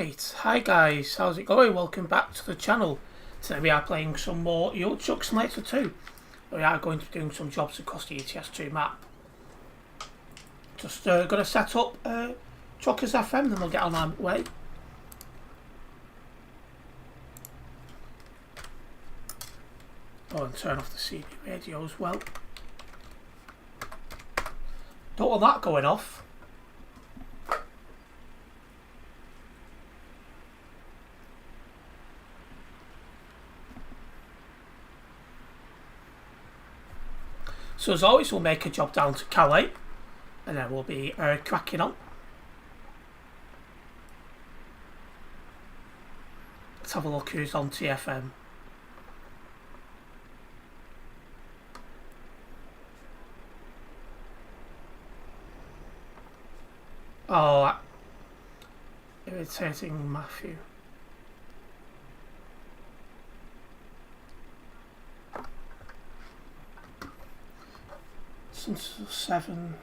Right, hi guys, how's it going? Welcome back to the channel. Today we are playing some more Euro Truck Simulator 2. We are going to be doing some jobs across the ETS2 map. Just going to set up Truckers FM, then we'll get on our way. Oh, and turn off the CD radio as well. Don't want that going off. So as always, we'll make a job down to Calais, and then we'll be cracking on. Let's have a look who's on TFM. Oh, irritating Matthew. Since 7.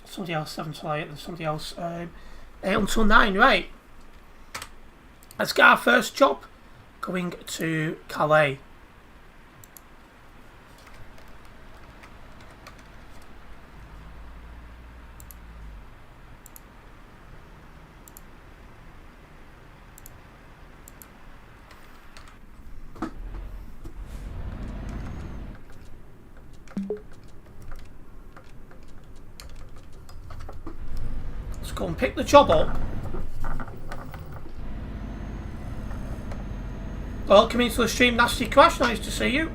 Somebody else 7 till 8 and somebody else 8 until 9, right. Let's get our first job going to Calais. Let's go and pick the job up. Welcome into the stream, Nasty Crash. Nice to see you.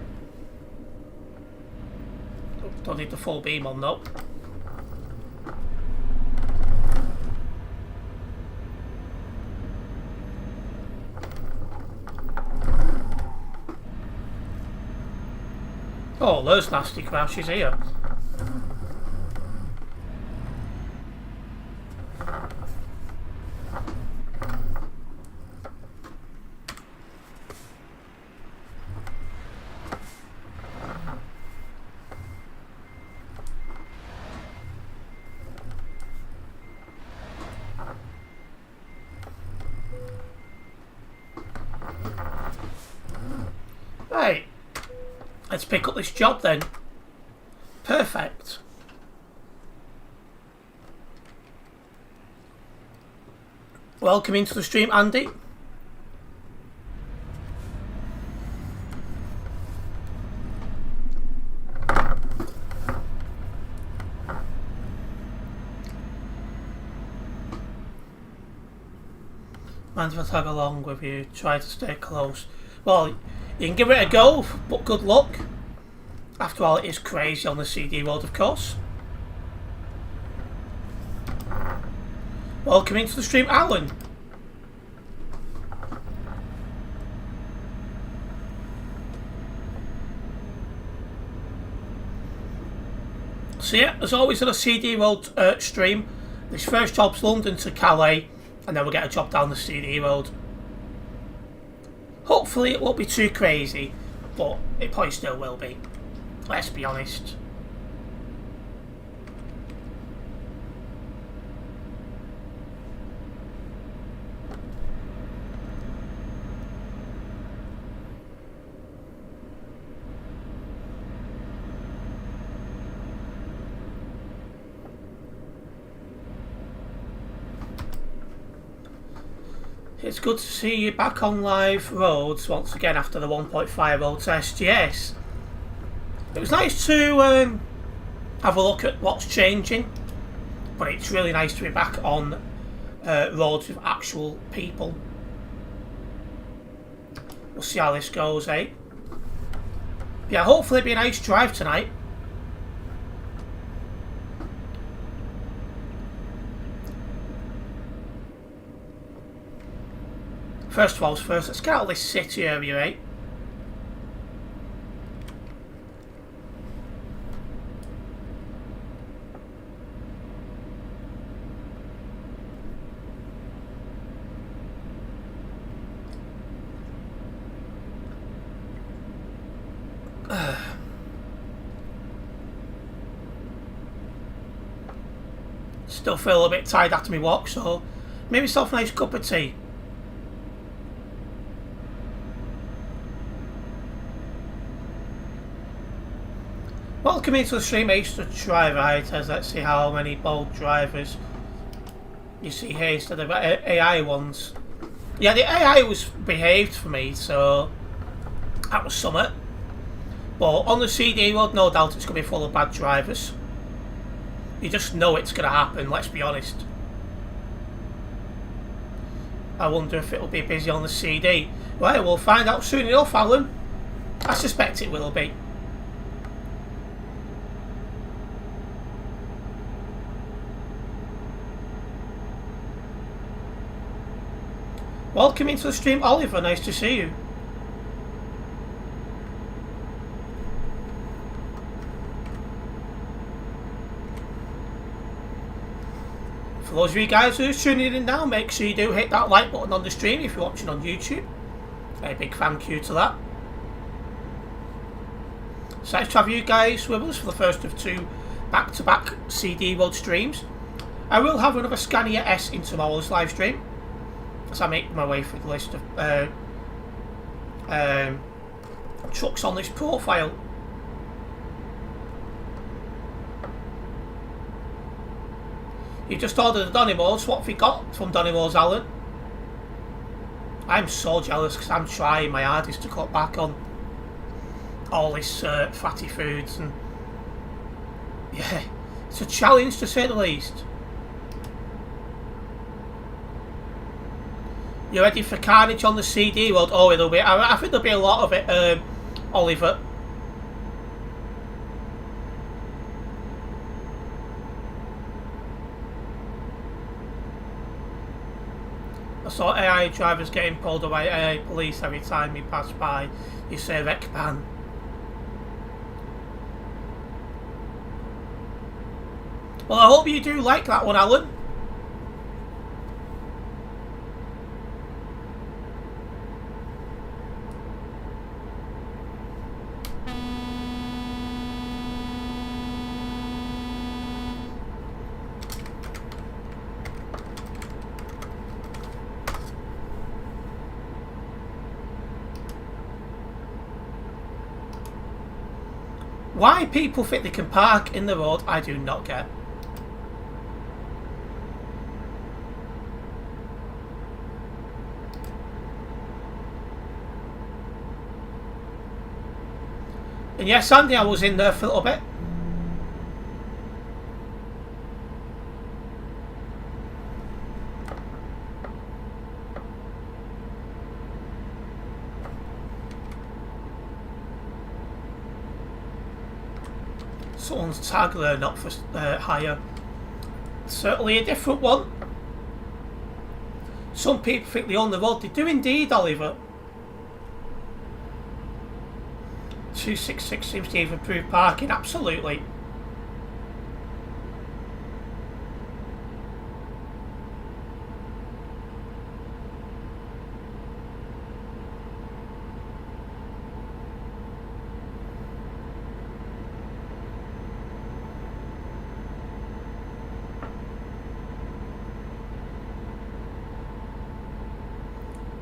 Don't need the full beam on though. Oh, there's Nasty Crash. She's here. Right, let's pick up this job then. Perfect. Welcome into the stream, Andy. Mind if I tag along with you? Try to stay close. Well, you can give it a go, but good luck. After all, it is crazy on the CD road, of course. Welcome into the stream, Alan. So yeah, as always on a CD road stream, this first job's London to Calais, and then we'll get a job down the CD road. Hopefully it won't be too crazy, but it probably still will be. Let's be honest. It's good to see you back on live roads once again after the 1.5 road test. Yes, it was nice to have a look at what's changing, but it's really nice to be back on roads with actual people. We'll see how this goes, eh? Yeah, hopefully it'll be a nice drive tonight. First of all, let's get out of this city area, eh? Still feel a bit tired after my walk, so maybe myself a nice cup of tea. Welcome into the stream. I used to try writers. Let's see how many bold drivers you see here instead of AI ones. Yeah, the AI was behaved for me, so that was something. But on the CD road, no doubt it's going to be full of bad drivers. You just know it's going to happen, let's be honest. I wonder if it'll be busy on the CD. Right, we'll find out soon enough, Alan. I suspect it will be. Welcome into the stream, Oliver. Nice to see you. For those of you guys who are tuning in now, make sure you do hit that like button on the stream if you're watching on YouTube. A big thank you to that. So nice to have you guys with us for the first of 2 back-to-back CD Road streams. I will have another Scania S in tomorrow's live stream, as I make my way through the list of trucks on this profile. You just ordered a Donimo's. What have you got from Donimo's, Alan? I'm so jealous because I'm trying my hardest to cut back on all this fatty foods, and yeah, it's a challenge to say the least. You ready for carnage on the CD road? Oh, it'll be. I think there'll be a lot of it, Oliver. I saw AI drivers getting pulled away AI police every time you pass by. You say wreck ban. Well, I hope you do like that one, Alan. Why people think they can park in the road, I do not get. And yes, Andy, I was in there for a little bit. Someone's tag there, not for hire. Certainly a different one. Some people think they own the road. They do indeed, Oliver. 266 seems to have improved parking, absolutely.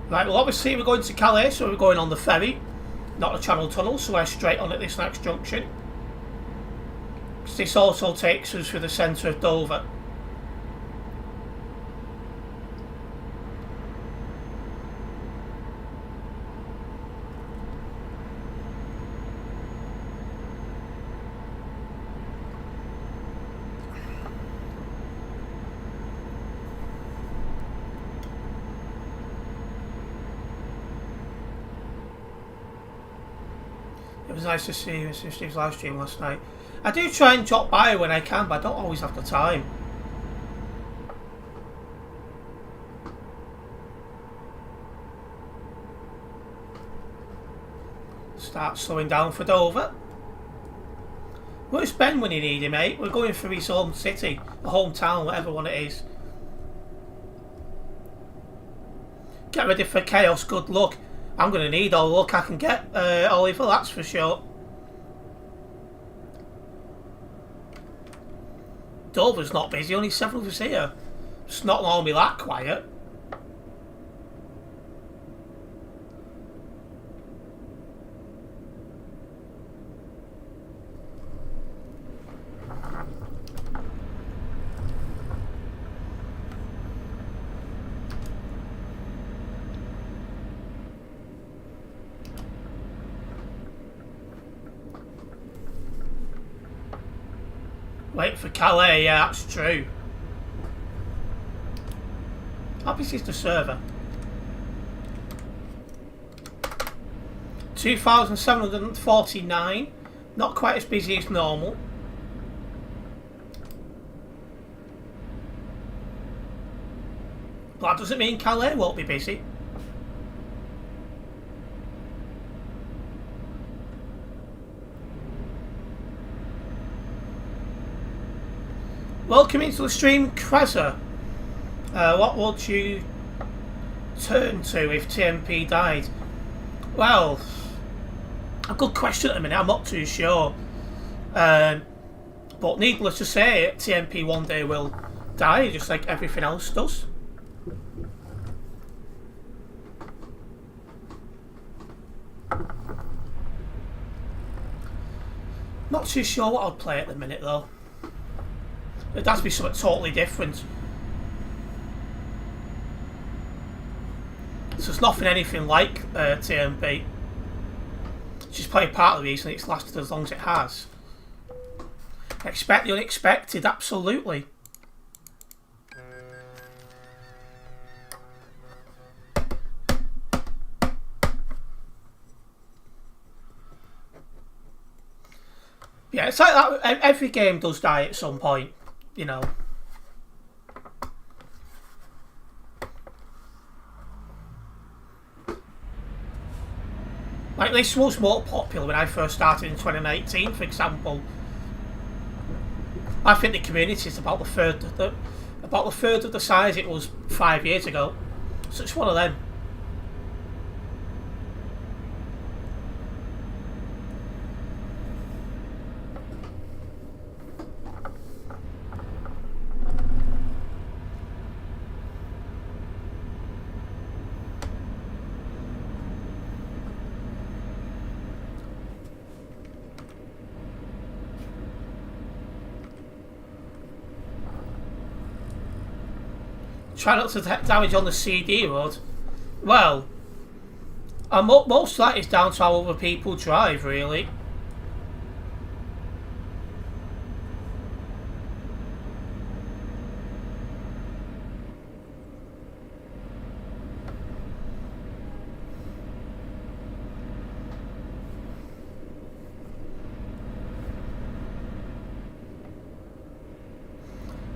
Right, well obviously we're going to Calais, so we're going on the ferry, not the Channel Tunnel, so we're straight on at this next junction. This also takes us through the centre of Dover. It was nice to see you in Steve's live stream last night. I do try and drop by when I can, but I don't always have the time. Start slowing down for Dover. Where's Ben when you need him, mate? We're going for his home city, or hometown, whatever one it is. Get ready for chaos, good luck. I'm going to need all the luck I can get, Oliver, that's for sure. Dover's not busy, only 7 of us here. It's not normally that quiet. Wait for Calais, yeah, that's true. How busy is the server? 2,749. Not quite as busy as normal. But that doesn't mean Calais won't be busy. Welcome into the stream, Kreza. What would you turn to if TMP died? Well, a good question at the minute. I'm not too sure. But needless to say, TMP one day will die, just like everything else does. Not too sure what I'd play at the minute, though. It has to be something totally different. So there's nothing anything like TMP. Which is probably part of the reason it's lasted as long as it has. Expect the unexpected, absolutely. Yeah, it's like that. Every game does die at some point, you know. Like this was more popular when I first started in 2019, for example. I think the community is about a third of the size it was 5 years ago. So it's one of them. Try not to take damage on the CD road. Well, most of that is down to how other people drive, really.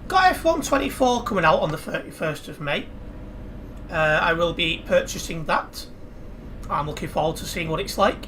Got F124 coming out on the 31st of May. I will be purchasing that. I'm looking forward to seeing what it's like.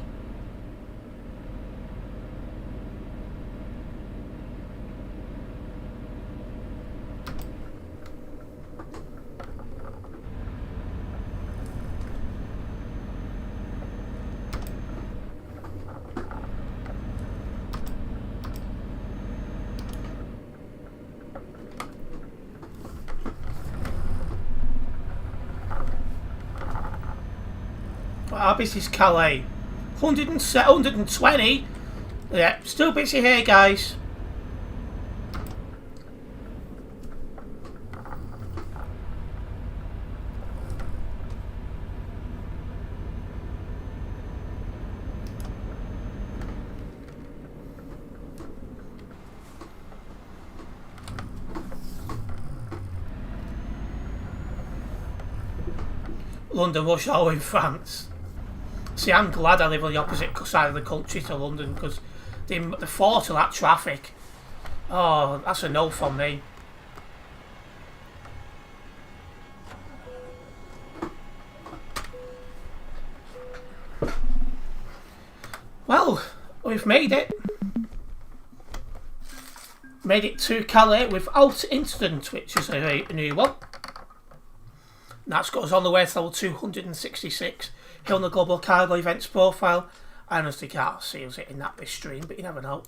How busy is Calais? 120? Yeah, still busy here, guys. London rush hour in France. See, I'm glad I live on the opposite side of the country to London, because the thought of that traffic, oh, that's a no from me. Well, we've made it. Made it to Calais without incident, which is a new one. And that's got us on the way to level 266. Here on the Global Cargo Events profile. I honestly can't see us hitting that this stream, but you never know.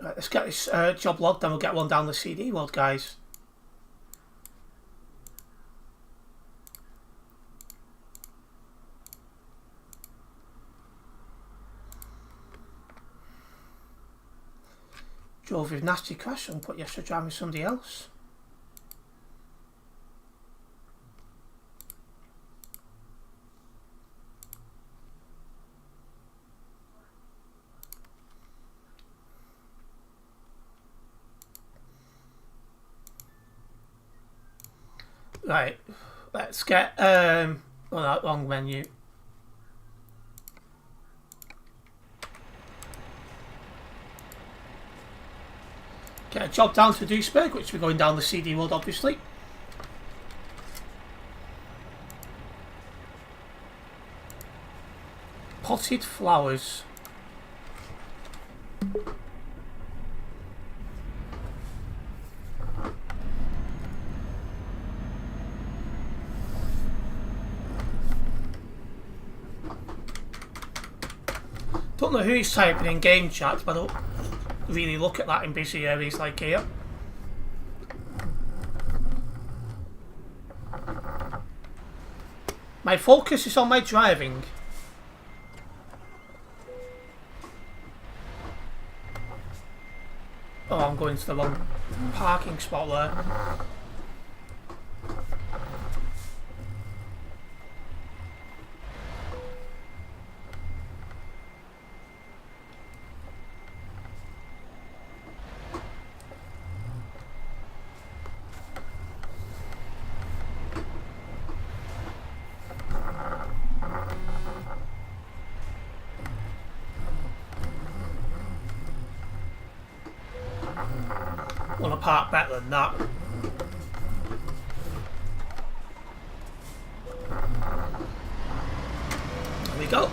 Right, let's get this job logged, then we'll get one down the CD world, guys. Drove with nasty crash and put yesterday driving with somebody else. Right, let's get that wrong menu. Get a job down to Duisburg, which we're going down the CD world, obviously. Potted flowers. Don't know who he's typing in game chat, but I don't really look at that in busy areas like here. My focus is on my driving. Oh, I'm going to the wrong parking spot there. Want to park better than that. There we go.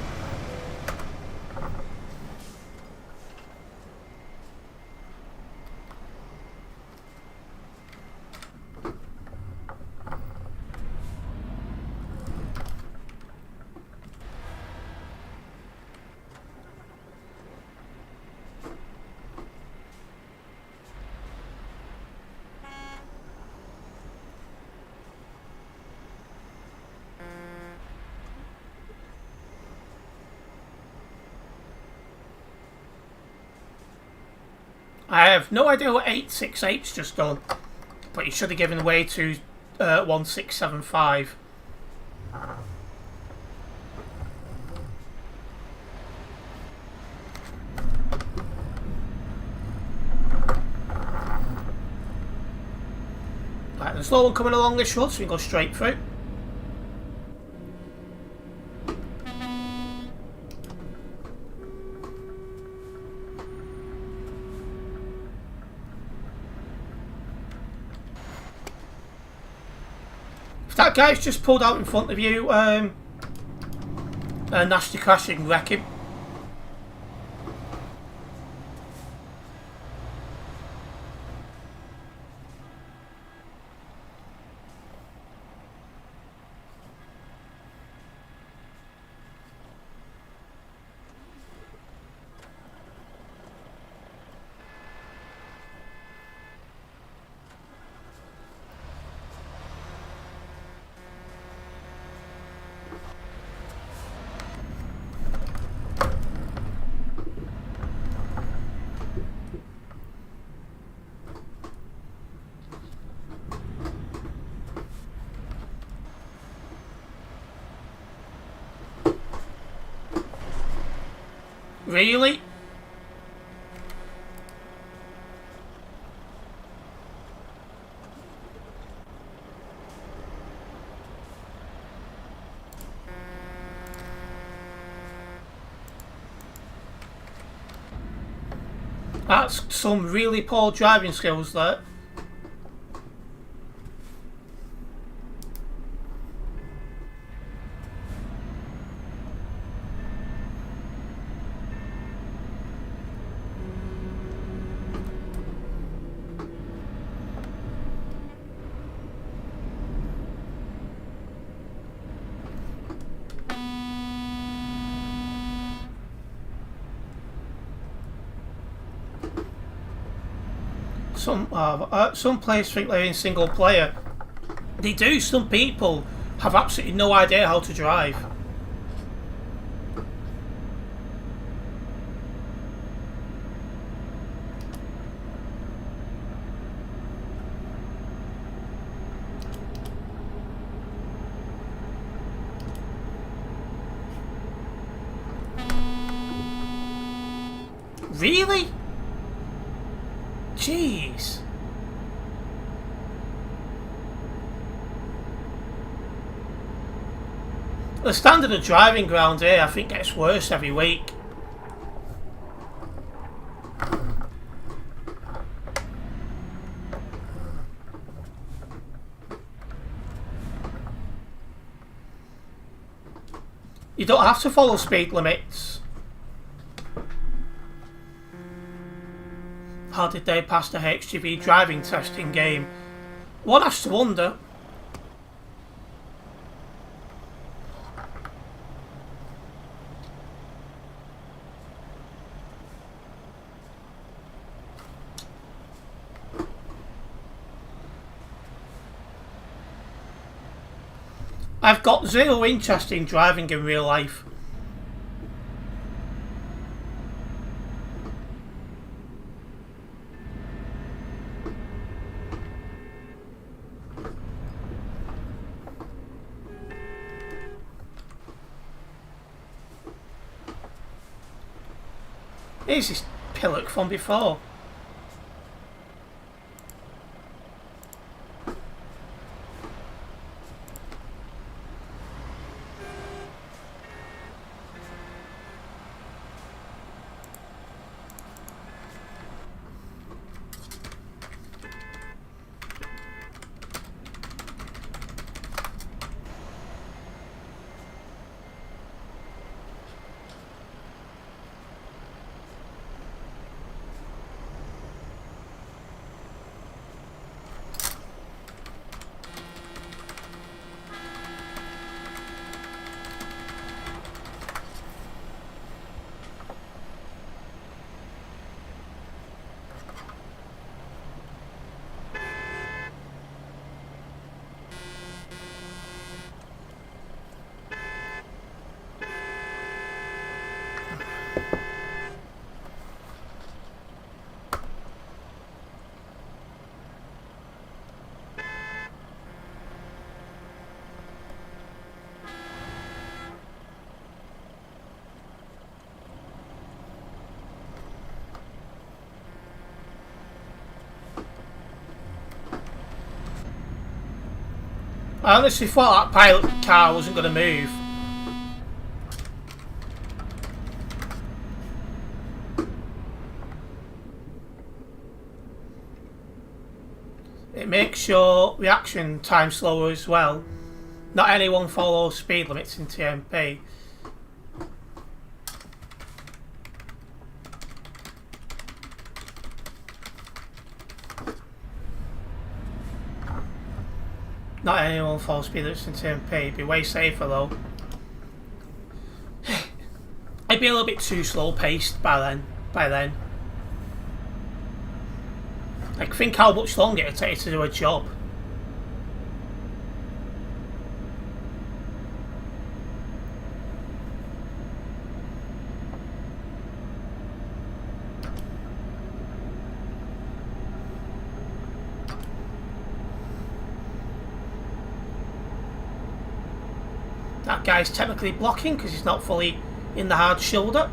I have no idea what 868's just done, but he should have given way to 1675. Right, there's no one coming along this road, so we can go straight through. That guy's just pulled out in front of you, nasty crashing, wreck him. Really? That's some really poor driving skills there. Some players think they're in single player. They do. Some people have absolutely no idea how to drive. Really? Jeez. The standard of driving ground here, I think, gets worse every week. You don't have to follow speed limits. How did they pass the HGV driving testing game? One has to wonder. I've got zero interest in driving in real life. Here's this pillock from before. I honestly thought that pilot car wasn't going to move. It makes your reaction time slower as well. Not anyone follows speed limits in TMP. Not anyone follows speed limits in TMP. It'd be way safer though. It'd be a little bit too slow paced by then. Like, think how much longer it'd take to do a job. That guy's technically blocking because he's not fully in the hard shoulder.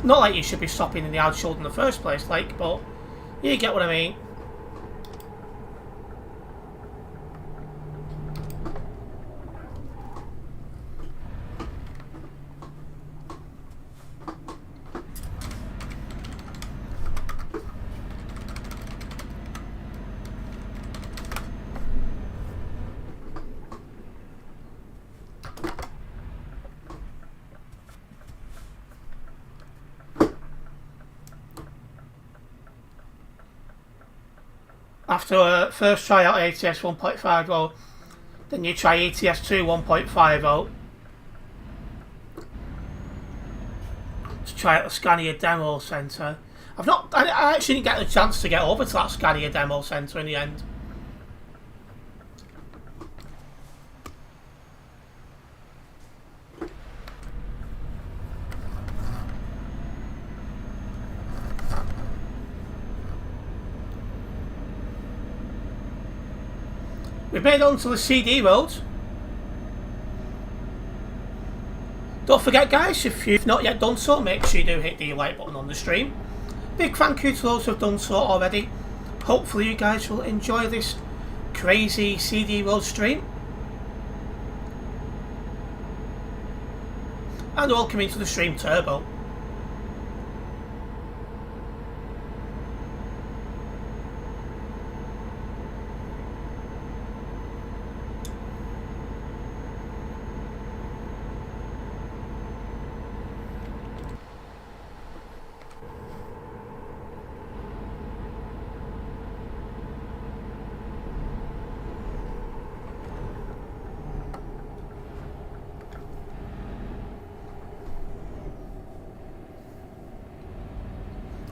Not like you should be stopping in the hard shoulder in the first place, like, but you get what I mean. After first try out ETS 1.50, then you try ETS2 1.50 to try out the Scania demo centre. I actually didn't get the chance to get over to that Scania demo centre in the end. We've made it onto the CD road. Don't forget, guys, if you've not yet done so, make sure you do hit the like button on the stream. Big thank you to those who have done so already. Hopefully you guys will enjoy this crazy CD road stream. And welcome into the stream turbo.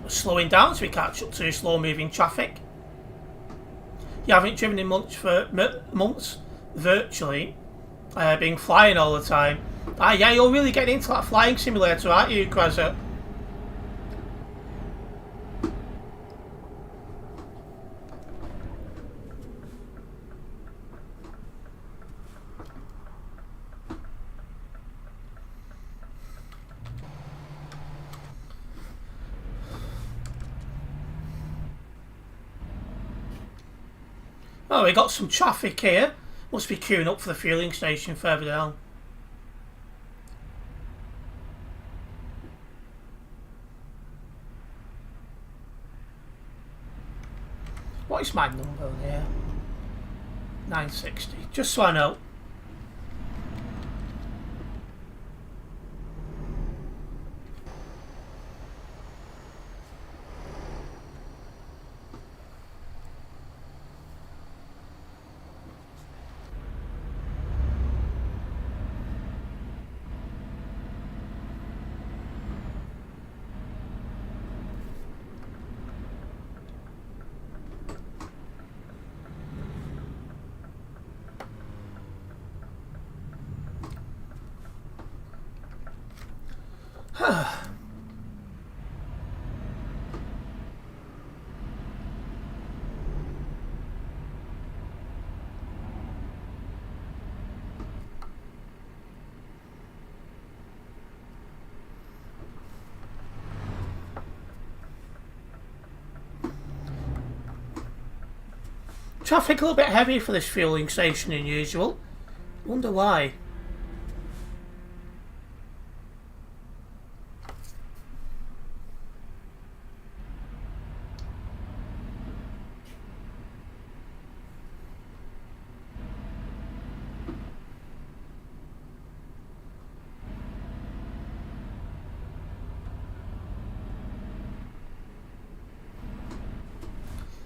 Slowing down so we catch up to slow moving traffic. You haven't driven in months for months virtually, being flying all the time. Yeah, you're really getting into that flying simulator, aren't you, Kreza? Oh, we got some traffic here. Must be queuing up for the fueling station further down. What is my number here? 960. Just so I know. Traffic a little bit heavy for this fueling station than usual. Wonder why.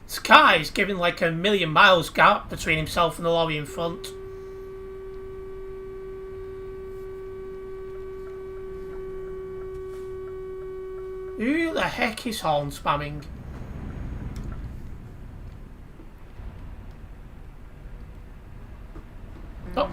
Sky's giving like a million miles gap between himself and the lorry in front. Who the heck is horn spamming? Oh.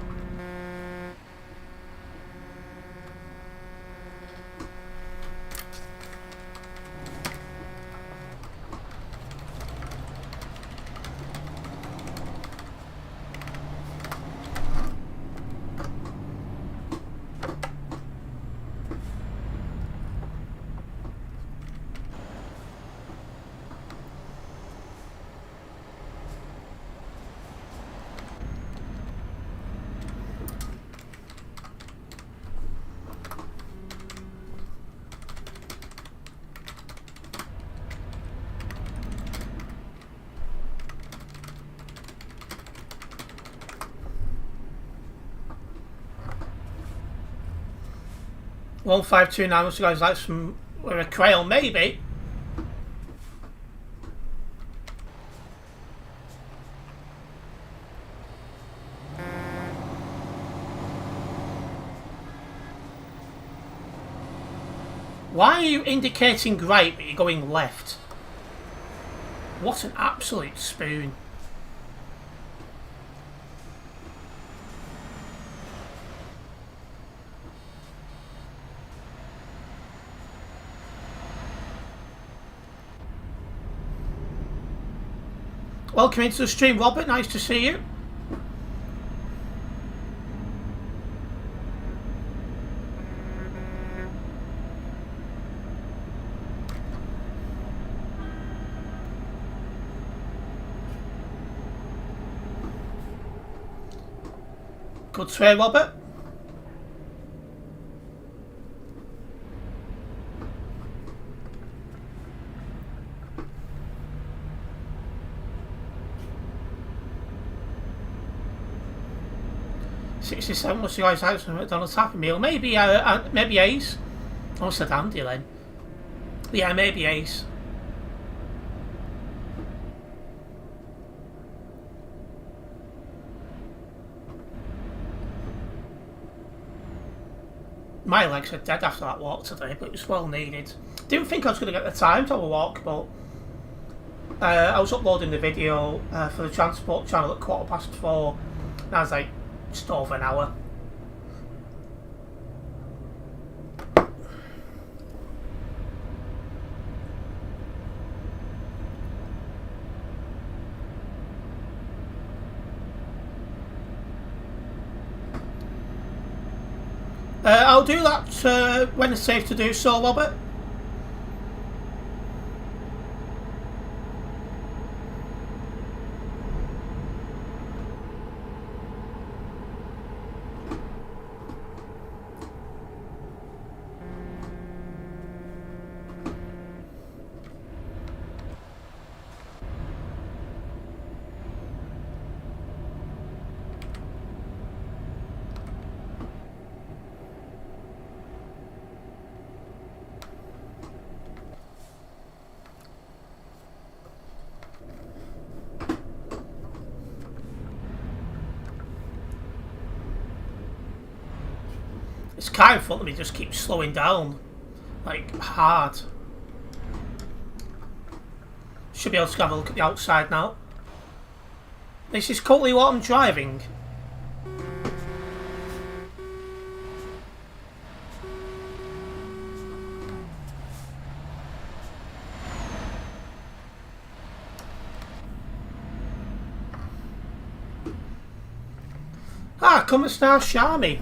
One 529 must have like some with a trail, maybe. Why are you indicating right but you're going left? What an absolute spoon. Welcome into the stream, Robert. Nice to see you. Good trade, Robert. $67 was the guy's house from McDonald's Happy Meal. Maybe Ace. Oh, said Andy then. Yeah, maybe Ace. My legs are dead after that walk today, but it was well needed. Didn't think I was going to get the time to have a walk, but I was uploading the video for the transport channel at 4:15, and I was like, just over an hour. I'll do that when it's safe to do so, Robert. This car in front of me just keeps slowing down, like hard. Should be able to have a look at the outside now. This is currently what I'm driving. Ah, come and star Sharmy.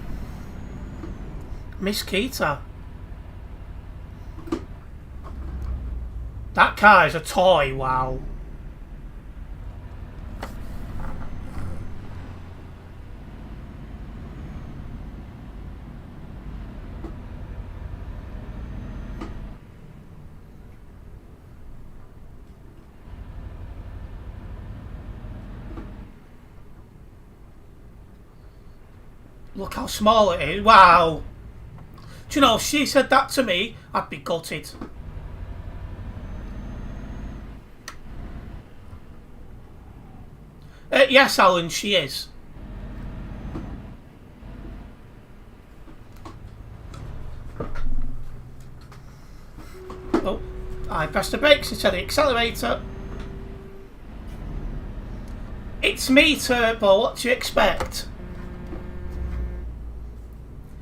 Miss Keita. That car is a toy, wow. Look how small it is, wow. Do you know, if she said that to me, I'd be gutted. Yes, Alan, she is. Oh, I pressed the brakes instead of the accelerator. It's me, Turbo, what do you expect?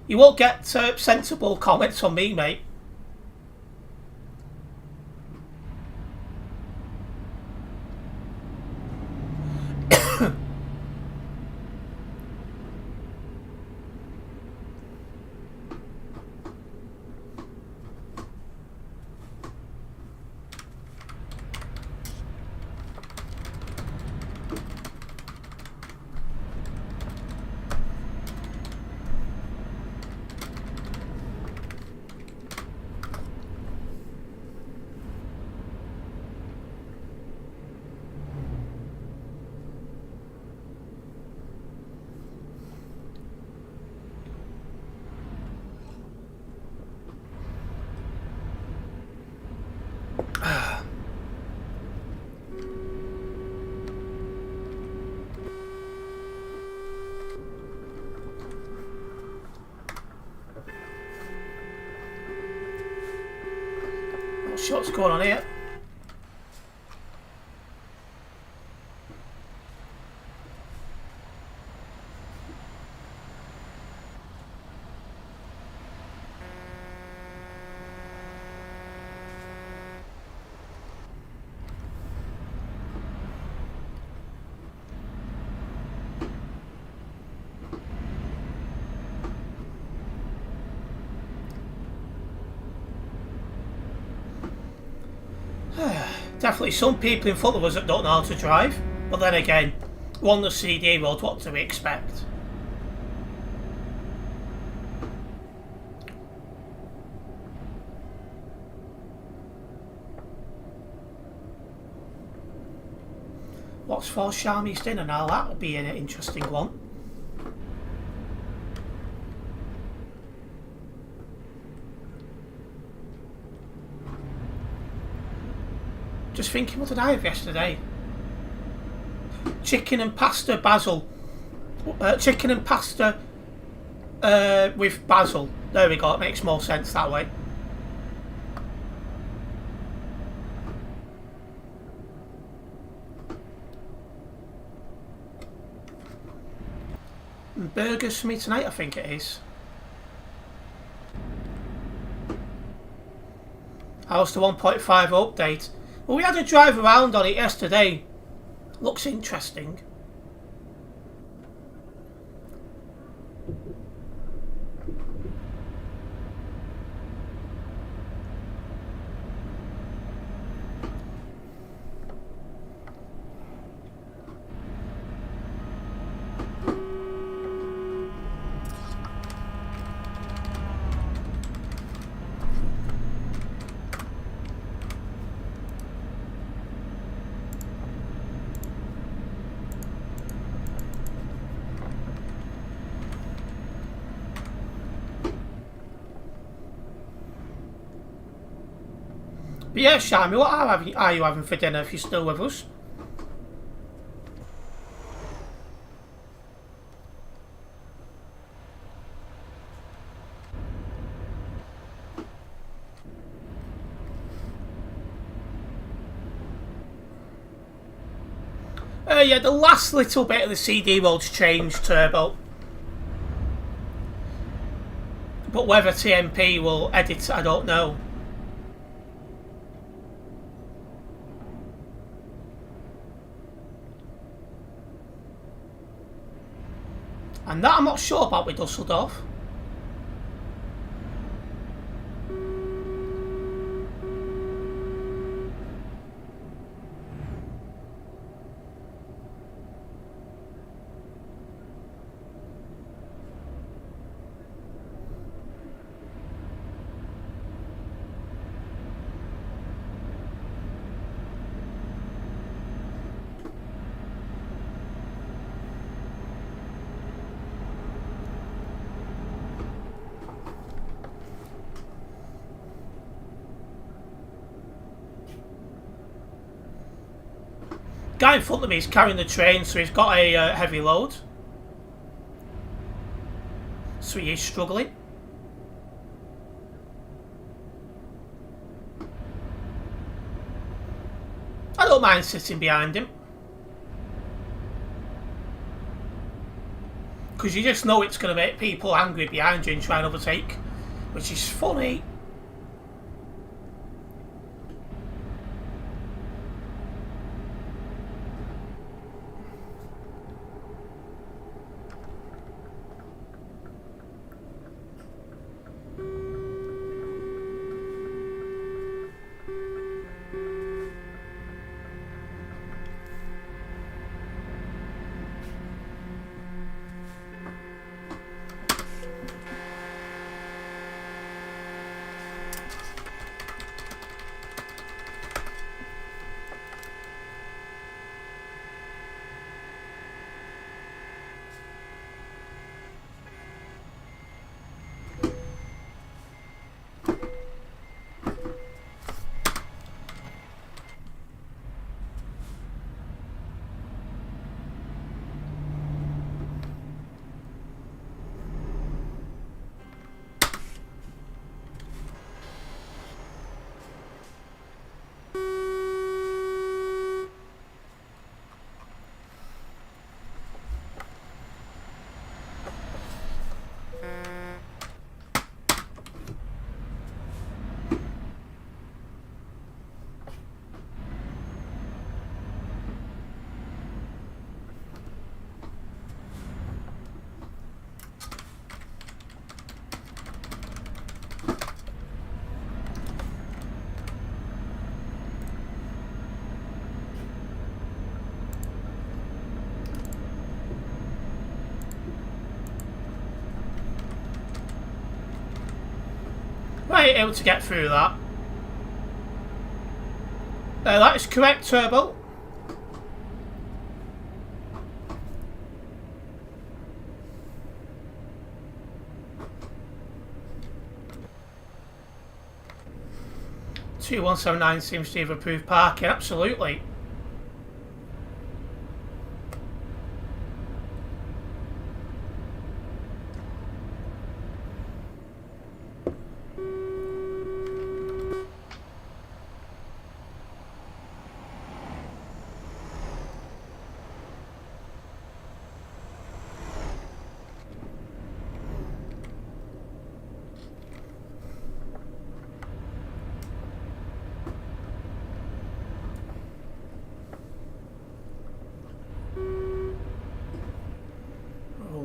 You won't get sensible comments on me, mate. see what's going on here. Definitely some people in front of us that don't know how to drive, but then again, we're on the CD road, what do we expect? What's for Charmy's dinner now? That'll be an interesting one. Just thinking, what did I have yesterday? Chicken and pasta basil. Chicken and pasta with basil. There we go, it makes more sense that way. And burgers for me tonight, I think it is. How's the 1.5 update? Well, we had a drive around on it yesterday. Looks interesting. But yeah, Shammy, what are you having for dinner if you're still with us? Yeah, the last little bit of the CD road's changed, Turbo. But whether TMP will edit, I don't know. And that I'm not sure about with Dusseldorf. Guy in front of me is carrying the train, so he's got a heavy load. So he is struggling. I don't mind sitting behind him. Because you just know it's going to make people angry behind you and try and overtake. Which is funny. might be able to get through that. That is correct, Turbo. (2179) seems to have approved parking, absolutely.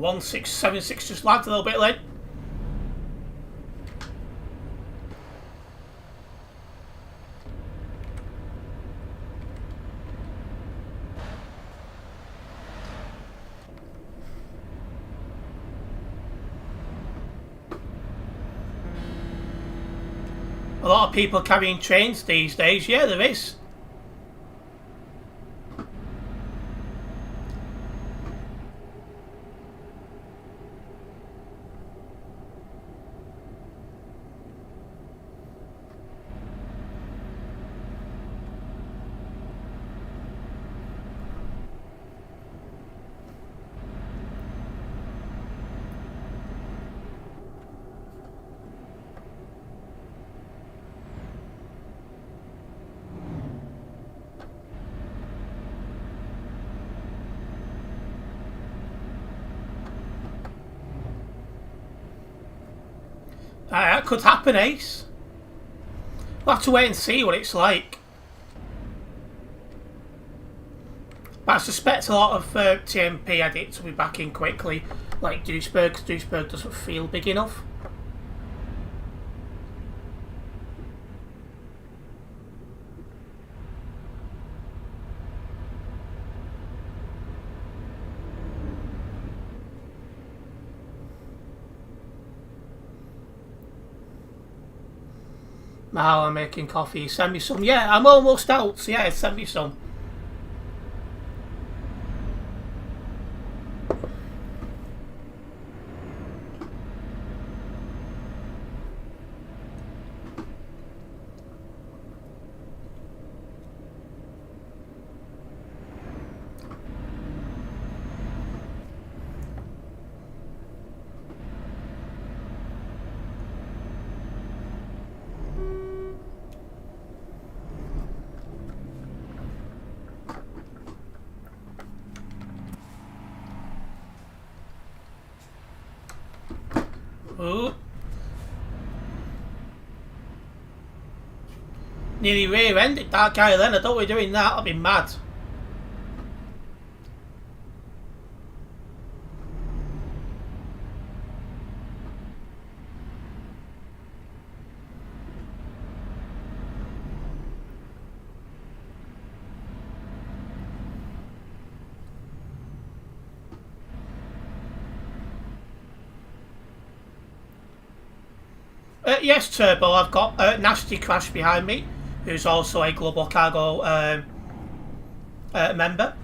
Oh, 1676 just lagged a little bit late. A lot of people carrying trains these days, yeah, there is. That could happen, Ace. We'll have to wait and see what it's like. But I suspect a lot of TMP edits will be back in quickly, like Duisburg, because Duisburg doesn't feel big enough. Mahal, I'm making coffee. Send me some. Yeah, I'm almost out. So yeah, send me some. Ooh. Nearly rear-ended that guy then. I thought we were doing that. I'd be mad. Yes, Turbo, I've got Nasty Crash behind me, who's also a Global Cargo member.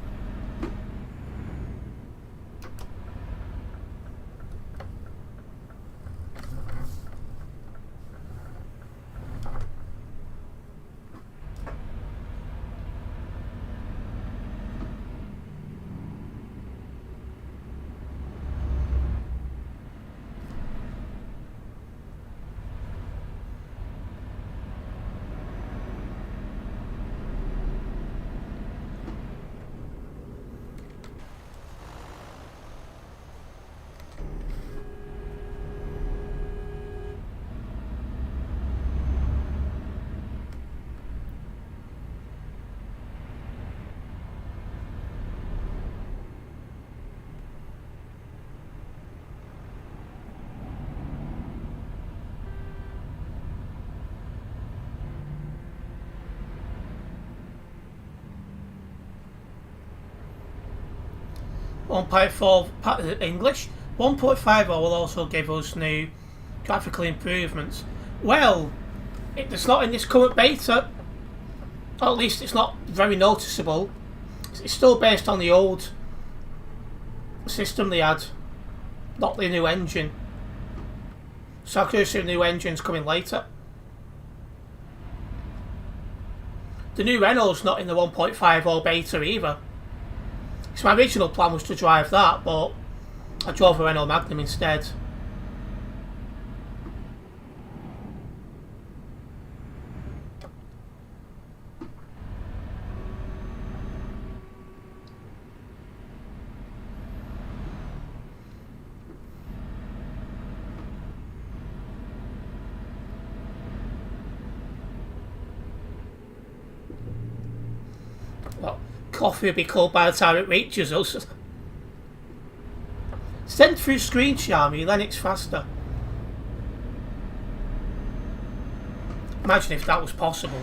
English. 1.50 will also give us new graphical improvements. Well, it's not in this current beta. Or at least it's not very noticeable. It's still based on the old system they had, not the new engine. So I could assume the new engine's coming later. The new Renault's not in the 1.50 beta either. So my original plan was to drive that, but I drove a Renault Magnum instead. Well, coffee will be cold by the time it reaches us. Send through screen share me, then it's faster. Imagine if that was possible.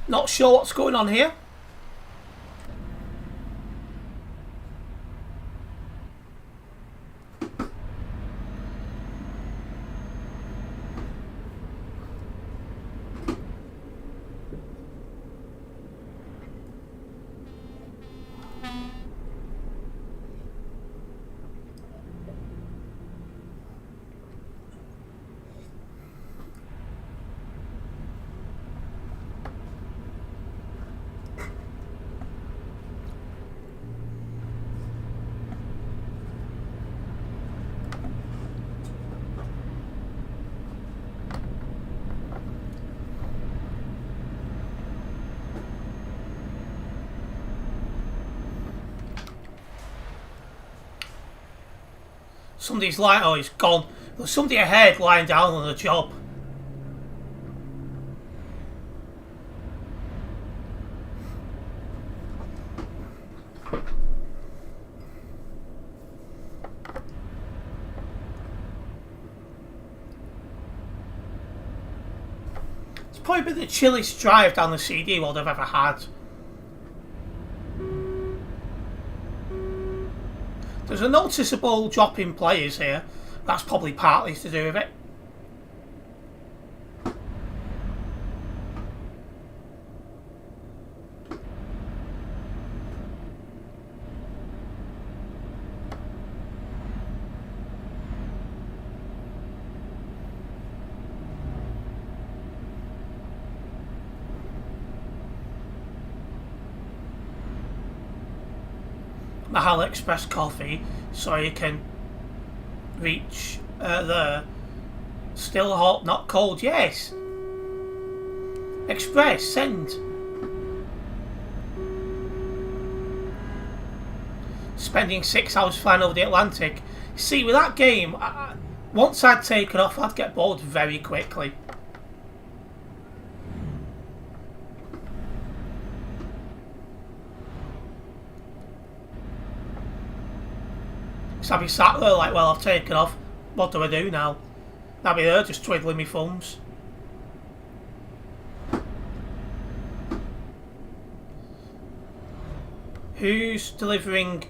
Not sure what's going on here. Somebody's lying. Oh, he's gone. There's somebody ahead lying down on the job. It's probably been the chilliest drive down the CD world I've ever had. There's a noticeable drop in players here. That's probably partly to do with it. Mahal Express coffee, so you can reach there. Still hot, not cold. Yes. Express, send. Spending 6 hours flying over the Atlantic. See, with that game, once I'd taken off, I'd get bored very quickly. So I'd be sat there like, well, I've taken off. What do I do now? I'd be there just twiddling my thumbs. Who's delivering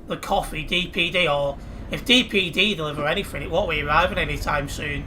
the coffee? DPD? Or if DPD deliver anything, it won't be arriving anytime soon.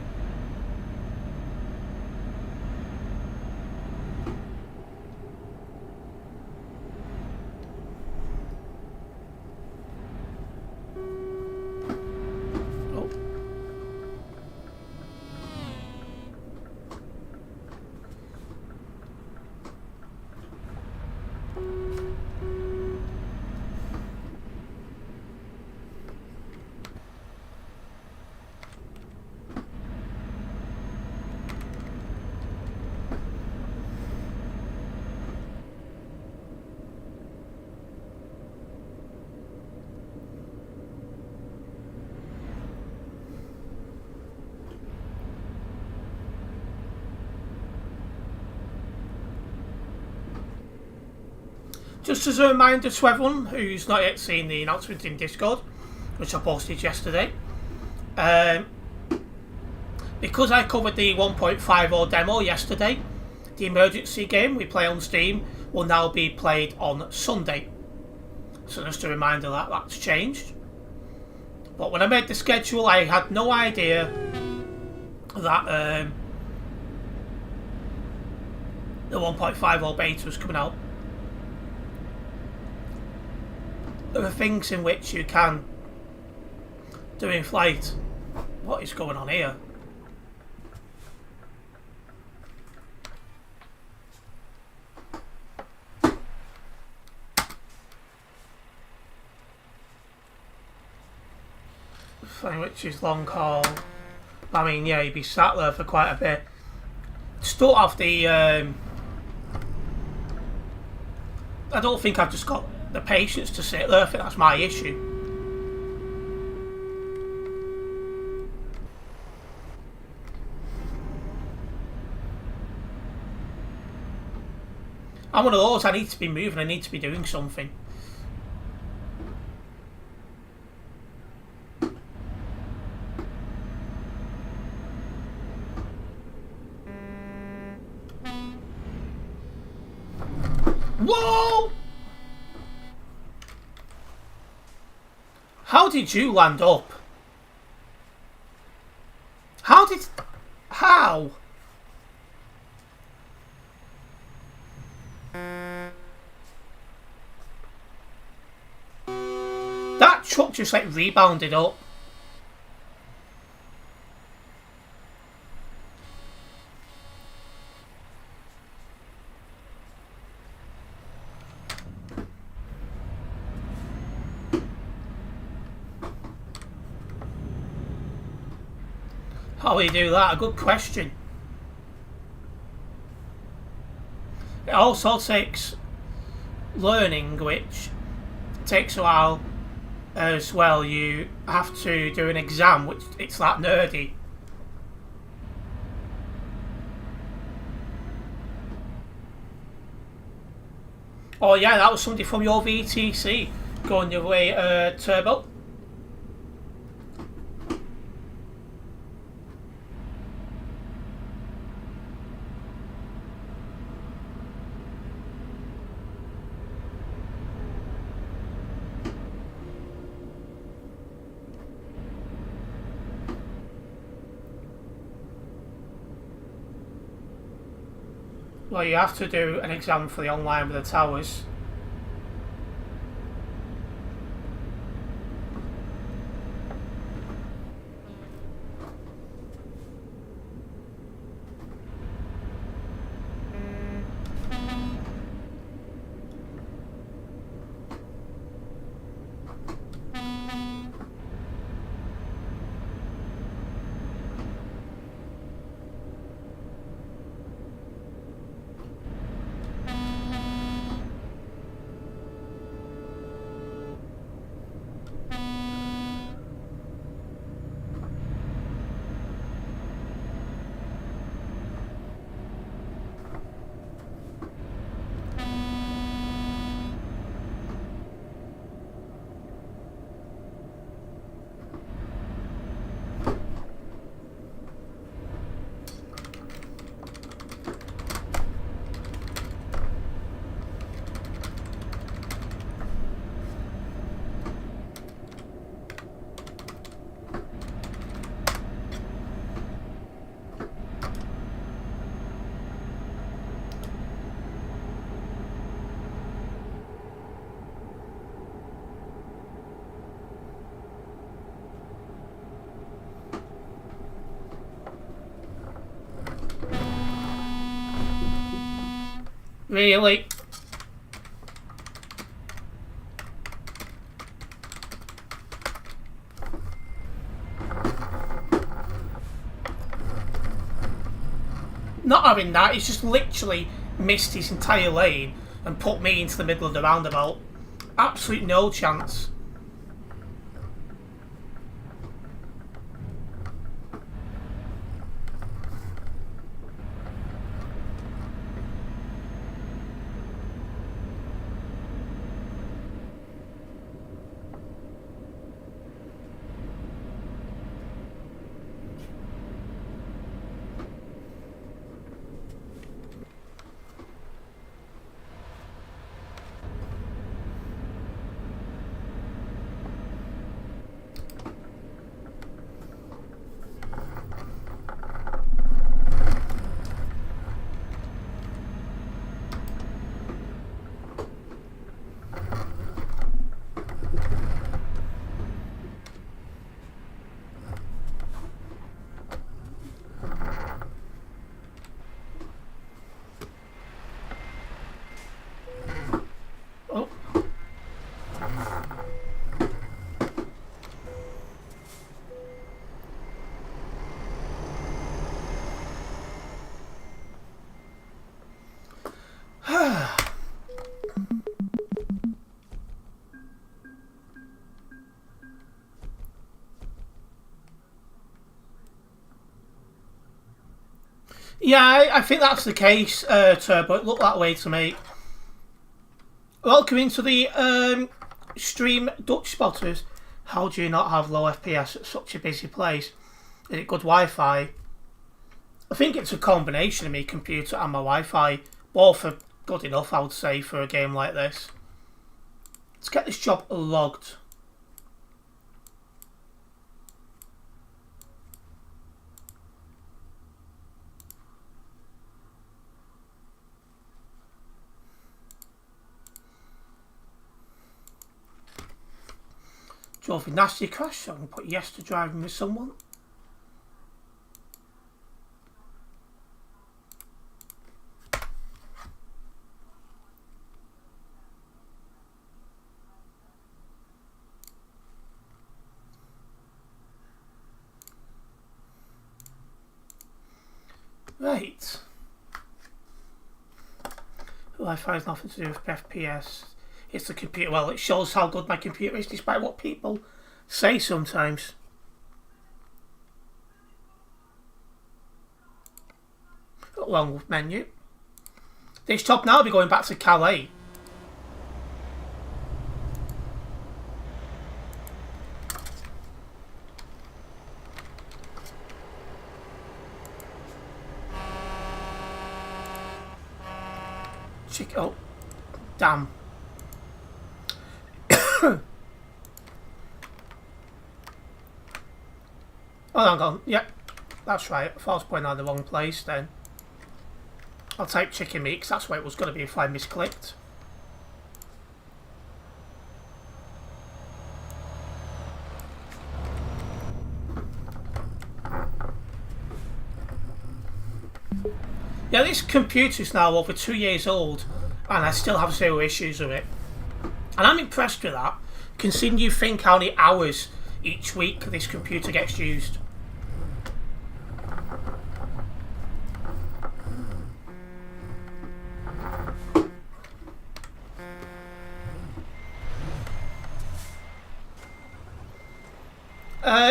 Just as a reminder to everyone who's not yet seen the announcement in Discord, which I posted yesterday, because I covered the 1.50 demo yesterday, the emergency game we play on Steam will now be played on Sunday. So just a reminder that that's changed. But when I made the schedule, I had no idea that the 1.50 beta was coming out. There are things in which you can do in flight. What is going on here? Thing which is long haul. I mean, yeah, you'd be sat there for quite a bit. Still have the. I don't think I've just got the patience to sit there. I think that's my issue. I'm one of those. I need to be moving. I need to be doing something. Whoa! How did you land up? How? That truck just like rebounded up. How do you do that? A good question. It also takes learning, which takes a while as well. You have to do an exam, which it's that nerdy. Oh yeah, that was somebody from your VTC going your way, Turbo. Well, you have to do an exam for the online with the towers. Really? Not having that, he's just literally missed his entire lane and put me into the middle of the roundabout. Absolute no chance. Yeah, I think that's the case, Turbo. It looked that way to me. Welcome into the stream, Dutch spotters. How do you not have low FPS at such a busy place? Is it good Wi-Fi? I think it's a combination of my computer and my Wi-Fi. Both are good enough, I would say, for a game like this. Let's get this job logged. Drove a nasty crash, so I'm going to put yes to driving with someone. Right. Wi-Fi has nothing to do with FPS. It's the computer. Well, it shows how good my computer is, despite what people say sometimes. Long menu. This job now will be going back to Calais. Oh, damn. Oh, hang on. Yep, that's right. I thought I was putting on the wrong place then. I'll type chicken meat because that's where it was going to be if I misclicked. Yeah, this computer's now over 2 years old and I still have zero issues with it. And I'm impressed with that, considering you think how many hours each week this computer gets used.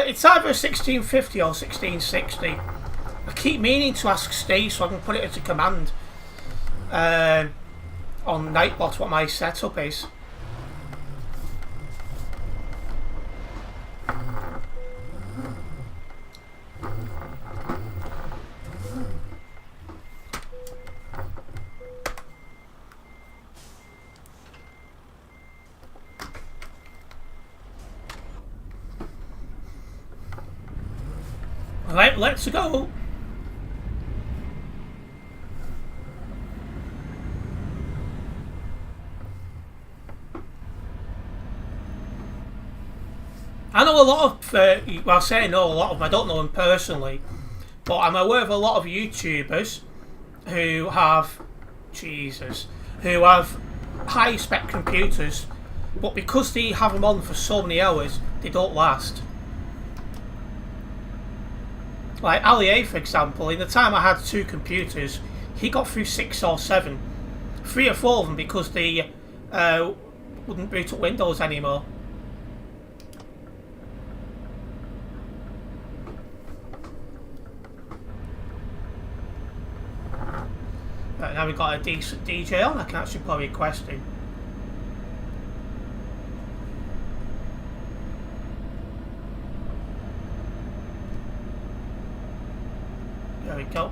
It's either 1650 or 1660. I keep meaning to ask Steve so I can put it as a command on Nightbot what my setup is. Right, let's go. I know a lot of, well, I say I know a lot of them, I don't know them personally, but I'm aware of a lot of YouTubers who have, who have high spec computers, but because they have them on for so many hours, they don't last. Like Ali, for example, in the time I had 2 computers, he got through 6 or 7. 3 or 4 of them because they wouldn't boot up Windows anymore. Right, now we've got a decent DJ on, I can actually play requesting. There we go.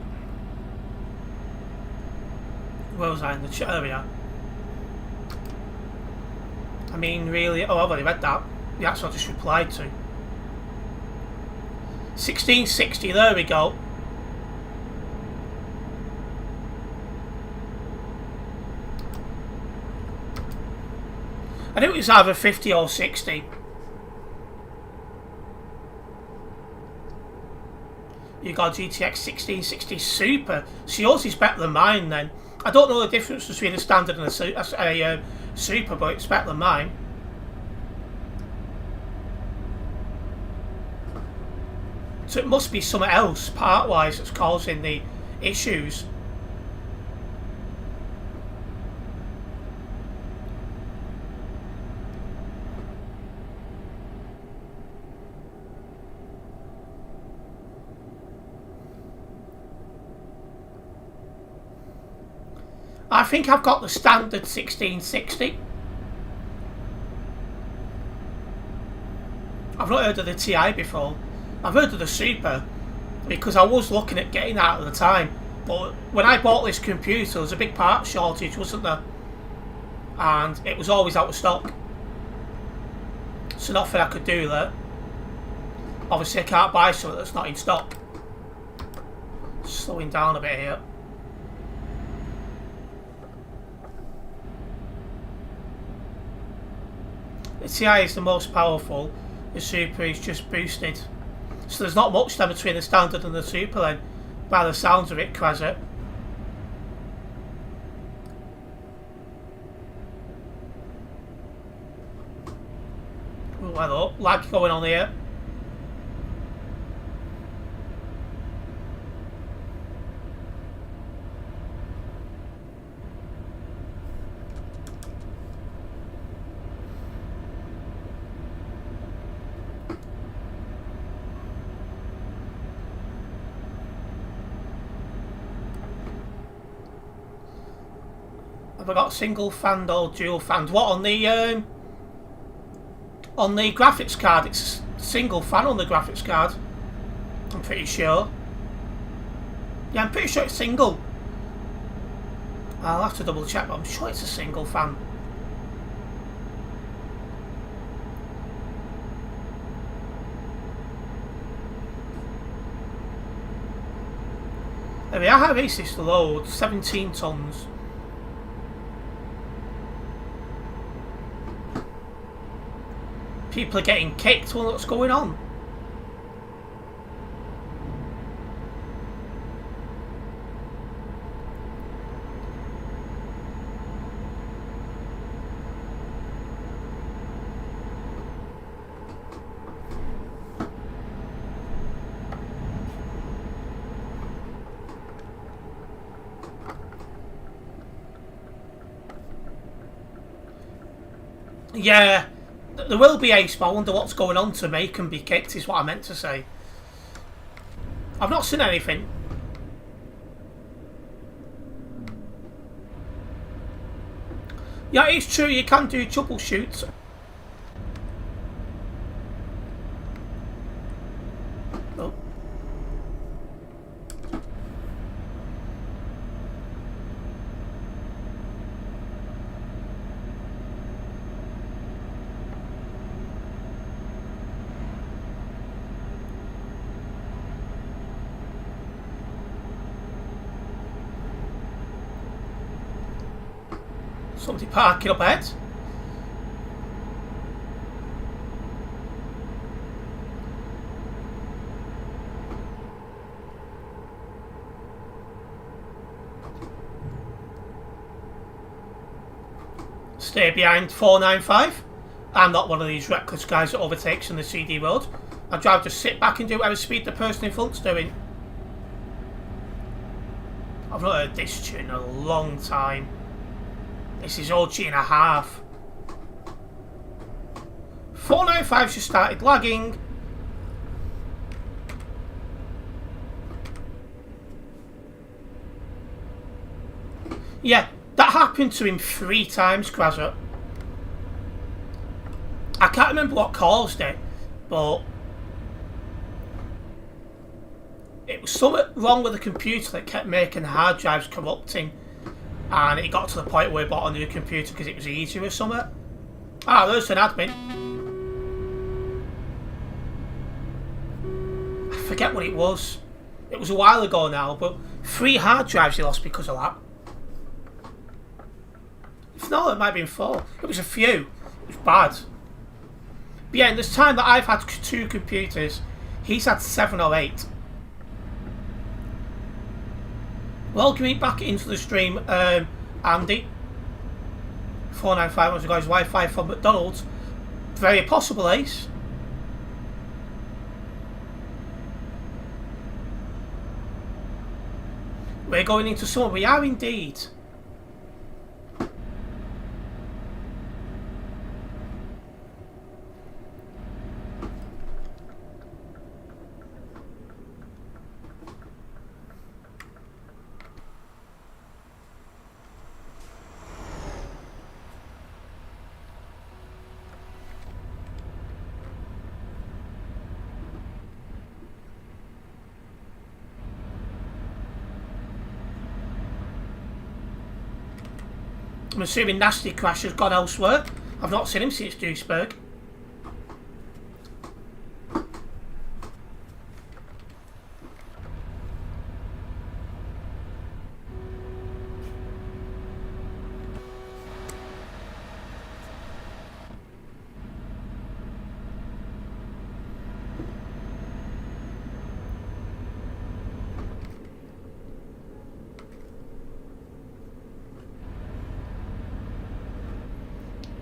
Where was I in the chat? There we are. I mean, really. Oh, I've already read that. That's what I just replied to. 1660, there we go. I knew it was either 50 or 60. You got GTX 1660 Super. So yours is better than mine then. I don't know the difference between a standard and a Super, but it's better than mine. So it must be something else, part-wise, that's causing the issues. I think I've got the standard 1660. I've not heard of the TI before. I've heard of the Super because I was looking at getting that at the time. But when I bought this computer, there was a big part shortage, wasn't there? And it was always out of stock. So nothing I could do there. Obviously I can't buy something that's not in stock. Slowing down a bit here. The TI is the most powerful. The Super is just boosted. So there's not much there between the standard and the Super then, by the sounds of it, Krasser. Oh, hello, lag going on here. Have I got single fan or dual fans? What, on the graphics card? It's single fan on the graphics card. I'm pretty sure. Yeah, I'm pretty sure it's single. I'll have to double check, but I'm sure it's a single fan. There we are. How is this load? 17 tons. People are getting kicked. What's going on? Yeah. There will be ace, but I wonder what's going on to make them be kicked, is what I meant to say. I've not seen anything. Yeah, it's true, you can do troubleshoots. Oh. Somebody parking up ahead. Stay behind 495. I'm not one of these reckless guys that overtakes on the CD road. I'd rather just sit back and do whatever speed the person in front's doing. I've not heard this tune in a long time. This is OG and a half. 495 just started lagging. Yeah, that happened to him 3 times, Krasser. I can't remember what caused it, but it was something wrong with the computer that kept making the hard drives corrupting. And it got to the point where we bought a new computer because it was easier or something. Ah, there's an admin. I forget what it was. It was a while ago now, but 3 hard drives he lost because of that. If not, it might have been 4. It was a few. It was bad. But yeah, in this time that I've had 2 computers, he's had 7 or 8. Welcome me back into the stream, Andy. 495 wants to go his Wi-Fi from McDonald's. Very possible, Ace. We're going into summer. We are indeed. I'm assuming Nasty Crash has gone elsewhere. I've not seen him since Duisburg.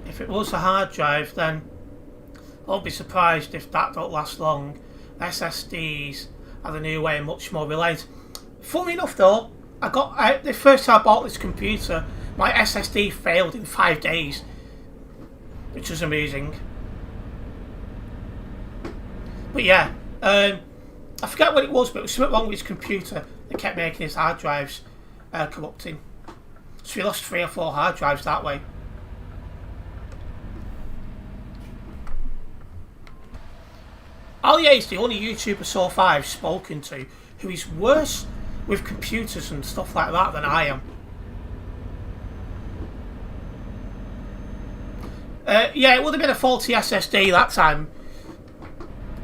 If it was a hard drive, then I'll be surprised if that don't last long. SSDs are the new way and much more reliant. Funnily enough though, the first time I bought this computer, my SSD failed in 5 days, which was amazing. But yeah, I forget what it was, but it was something wrong with his computer that kept making his hard drives corrupting. So he lost 3 or 4 hard drives that way. Oh yeah, he's the only YouTuber so far I've spoken to who is worse with computers and stuff like that than I am. Yeah, it would have been a faulty SSD that time.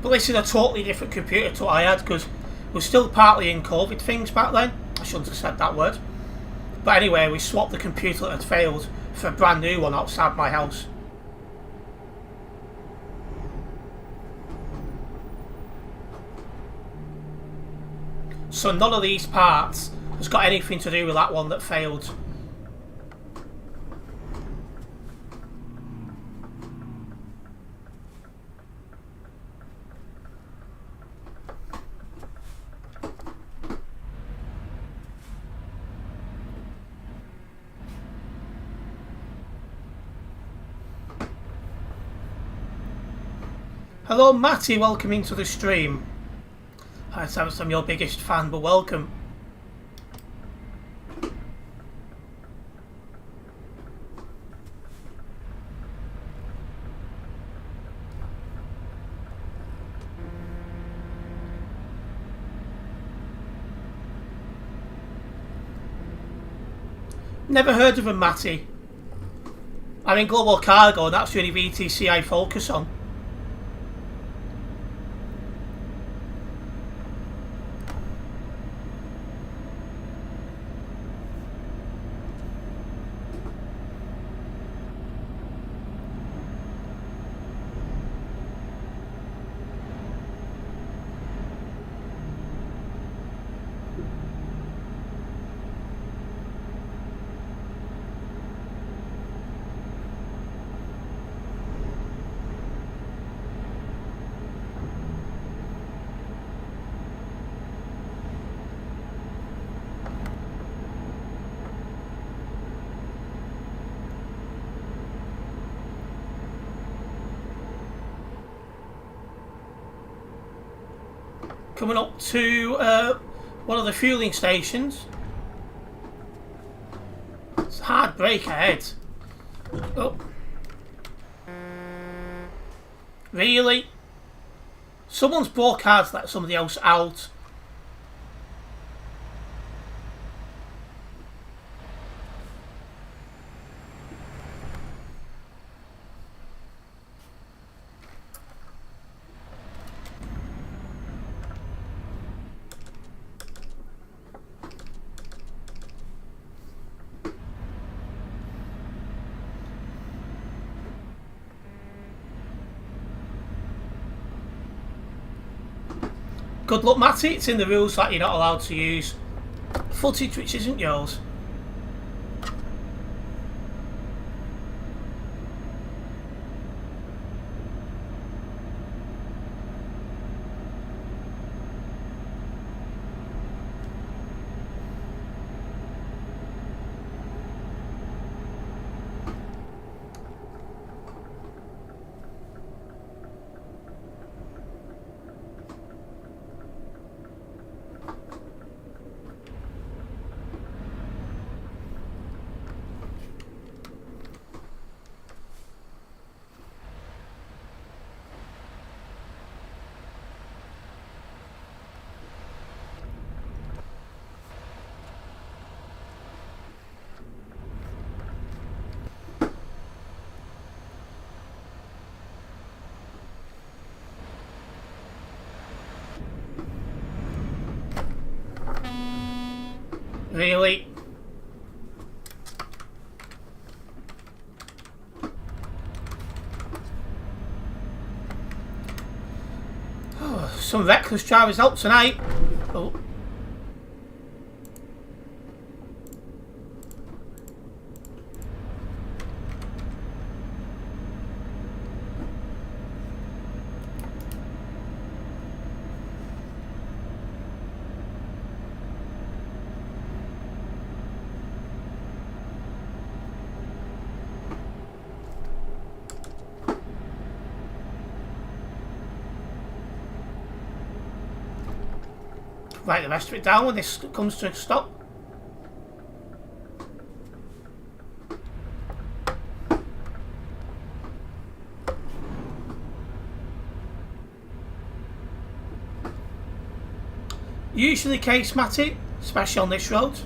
But this is a totally different computer to what I had because we're still partly in COVID things back then. I shouldn't have said that word. But anyway, we swapped the computer that had failed for a brand new one outside my house. So none of these parts has got anything to do with that one that failed. Hello Matty, welcome into the stream. Hi Terence, I'm your biggest fan, but welcome. Never heard of him, Matty. I'm in Global Cargo and that's the only VTC I focus on. Coming up to one of the fueling stations. It's a hard break ahead. Oh. Really? Someone's broke hard to let somebody else out. Good luck, Matty. It's in the rules that you're not allowed to use footage which isn't yours. Really? Oh, some reckless drivers out tonight. Oh. Write the rest of it down when this comes to a stop. Usually the case, Matty, especially on this road.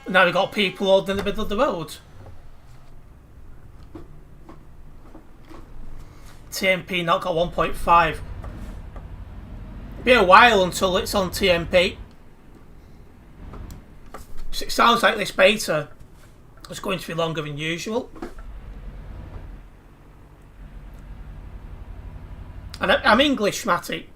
Now we've got people holding in the middle of the road. TMP not got 1.5. Be a while until it's on TMP. It sounds like this beta is going to be longer than usual. And I'm English, Matty.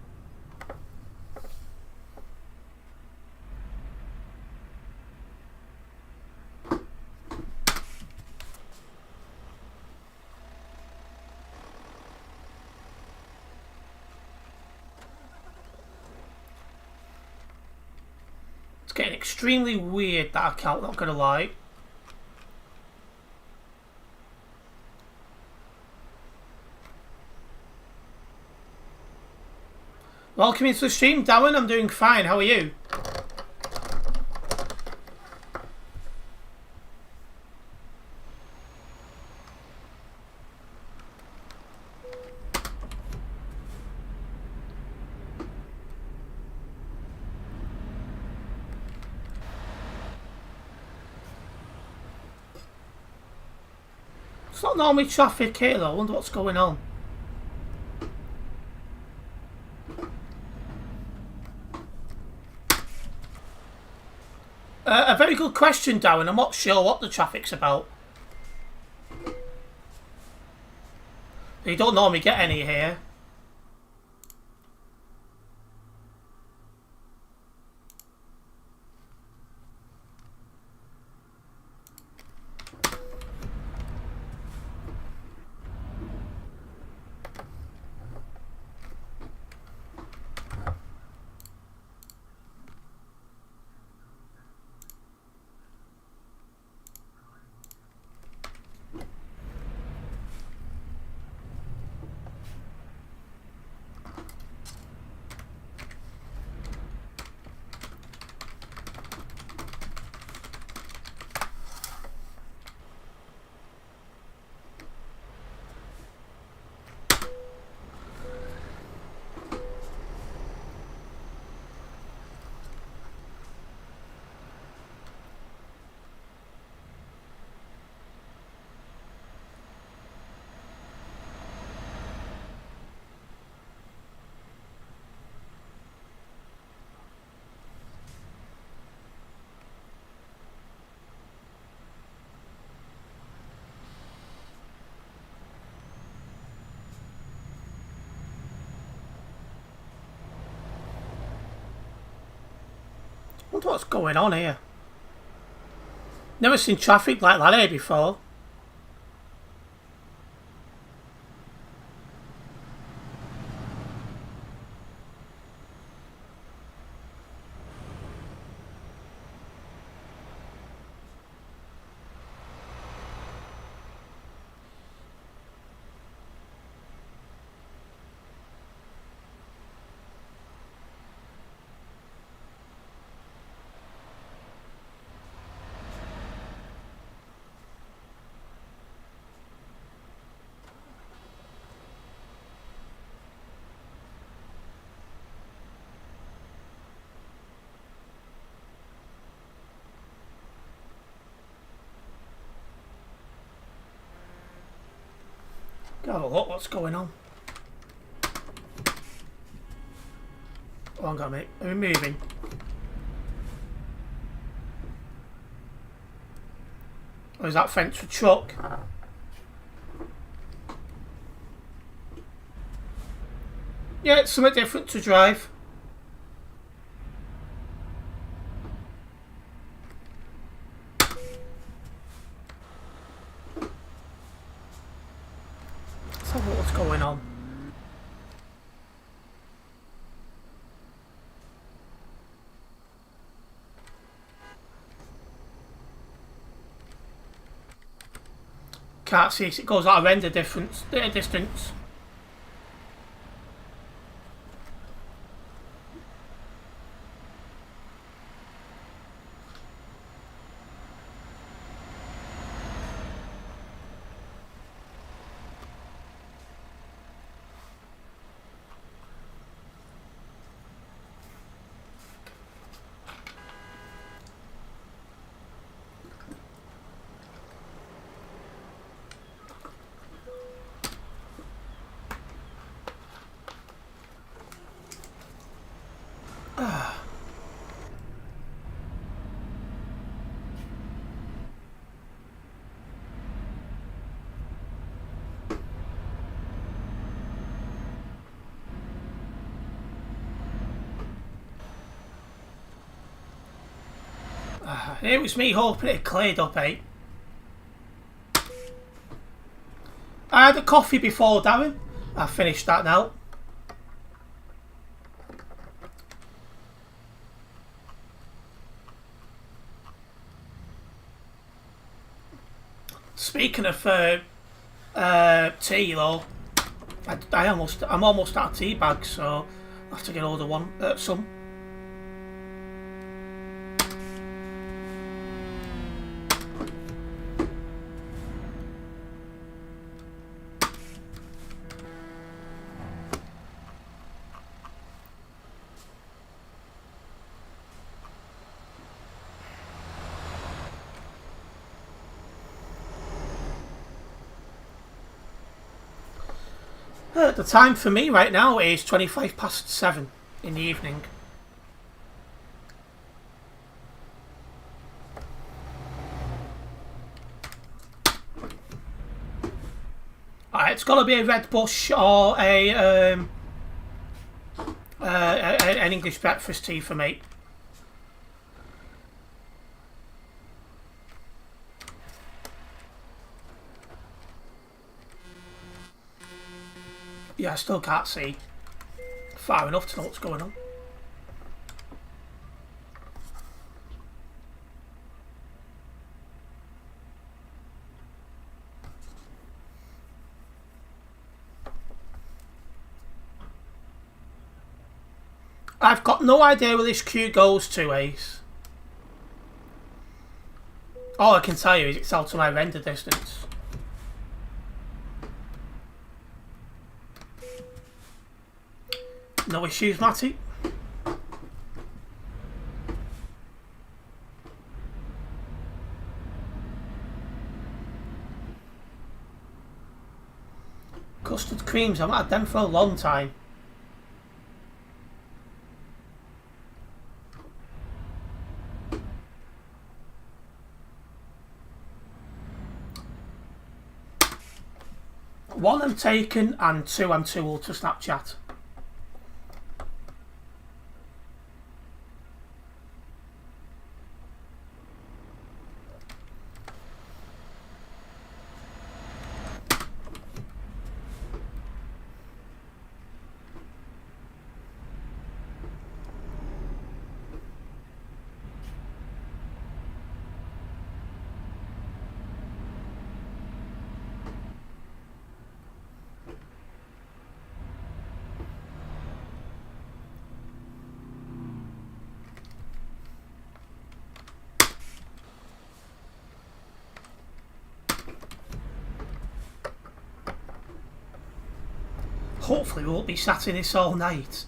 Getting extremely weird, that account, not gonna lie. Welcome into the stream, Darren. I'm doing fine. How are you? It's not normally traffic here though. I wonder what's going on. A very good question, Darren. I'm not sure what the traffic's about. You don't normally get any here. I wonder what's going on here. Never seen traffic like that here before. Have a look what's going on. Oh, hang on a minute. Are we moving? Or is that fence a truck? Yeah, it's something different to drive. Let's have a look what's going on. Can't see it goes out of render distance. It was me hoping it cleared up, eh? I had a coffee before, Darren. I finished that now. Speaking of tea, though, I'm almost out of tea bags, so I have to get hold of some. The time for me right now is 7:25 in the evening. It's got to be a red bush or an English breakfast tea for me. Yeah, I still can't see far enough to know what's going on. I've got no idea where this queue goes to, Ace. All I can tell you is it's out of my render distance. No issues, Matty. Custard creams, I've had them for a long time. One, I'm taken, and two, I'm too old to Snapchat. Hopefully we won't be sat in this all night.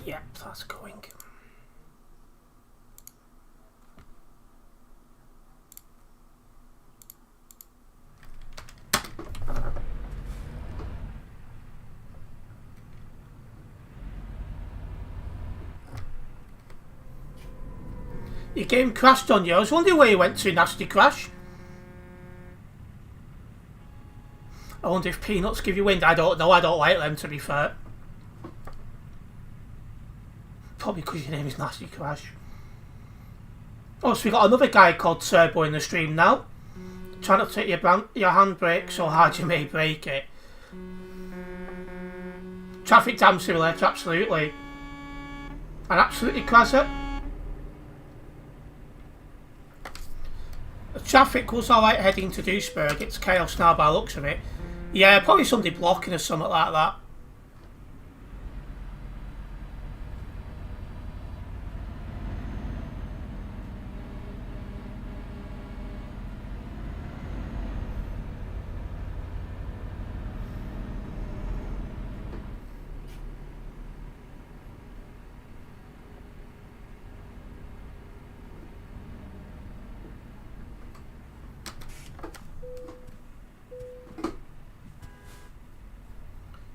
Yep, that's going. Your game crashed on you. I was wondering where you went to, nasty crash. I wonder if peanuts give you wind. I don't know. I don't like them, to be fair. Probably because your name is Nasty Crash. Oh, so we got another guy called Turbo in the stream now. Try not to take your handbrake so hard you may break it. Traffic Jam Simulator, absolutely. And absolutely Crasser. The traffic was alright heading to Duisburg. It's chaos now by the looks of it. Yeah, probably somebody blocking or something like that.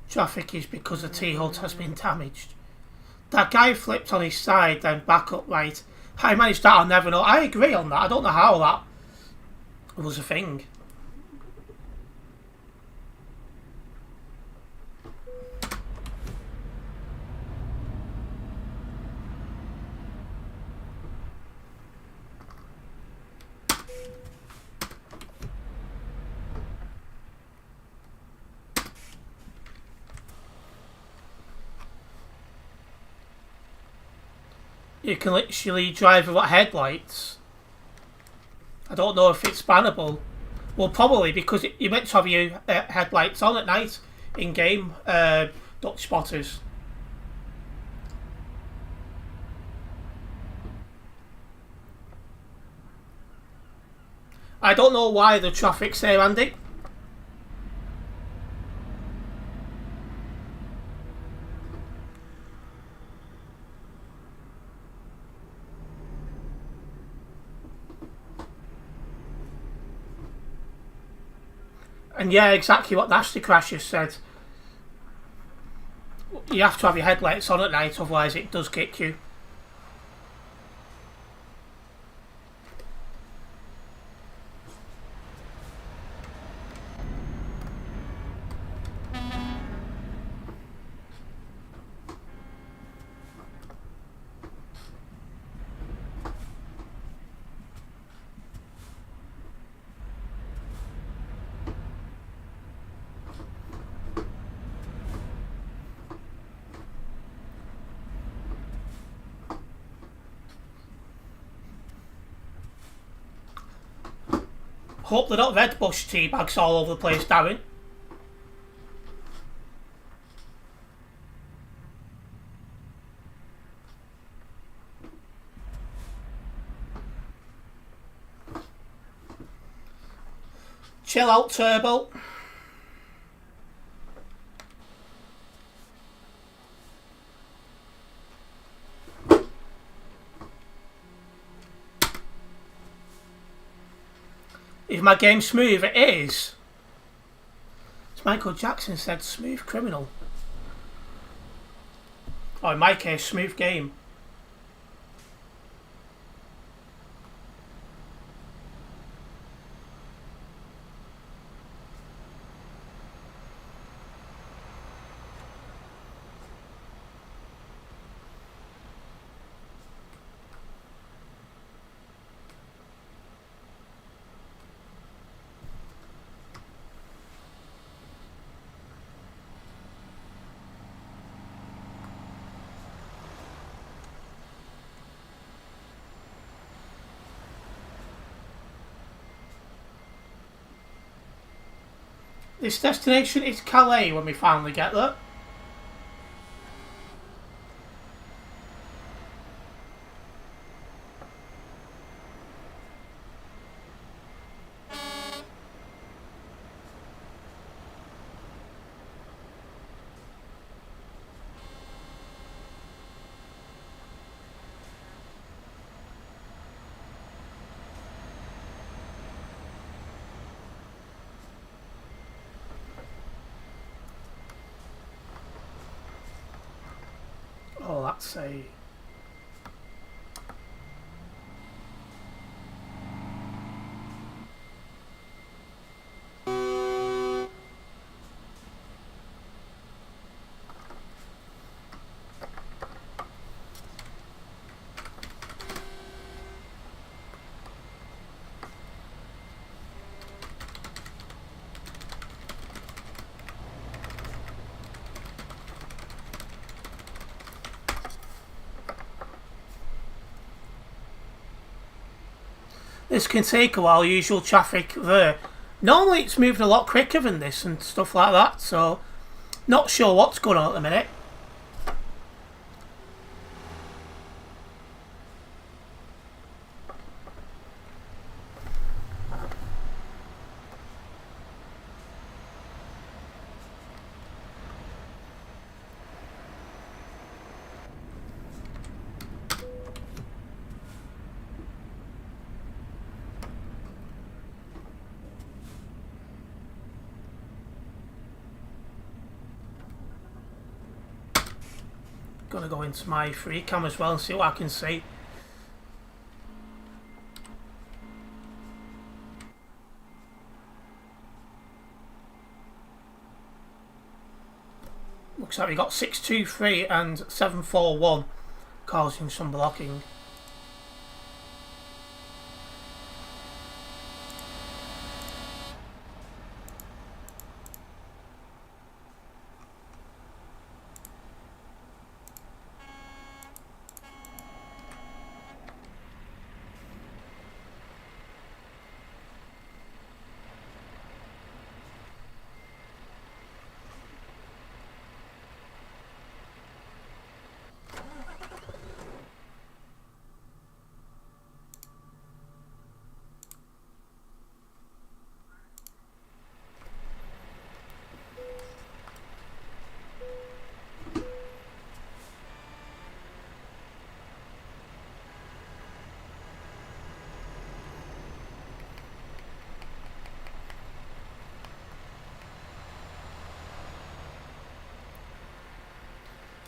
Traffic is because the T-HUD has been damaged. That guy flipped on his side, then back up right. How he managed that, I'll never know. I agree on that. I don't know how that was a thing. You can literally drive without headlights. I don't know if it's bannable. Well, probably because you're meant to have your headlights on at night in game duck spotters. I don't know why the traffic's there, Andy. And yeah, exactly what Nasty Crash just said. You have to have your headlights on at night, otherwise it does kick you. Hope they're not red bush tea bags all over the place, Darren. Chill out, Turbo. Is my game smooth? It is. As Michael Jackson said, smooth criminal. Oh, in my case, smooth game. This destination is Calais when we finally get there. Let's see. This can take a while, usual traffic there. Normally it's moving a lot quicker than this and stuff like that, so not sure what's going on at the minute. Gonna go into my free cam as well and see what I can see. Looks like we got 623 and 741 causing some blocking.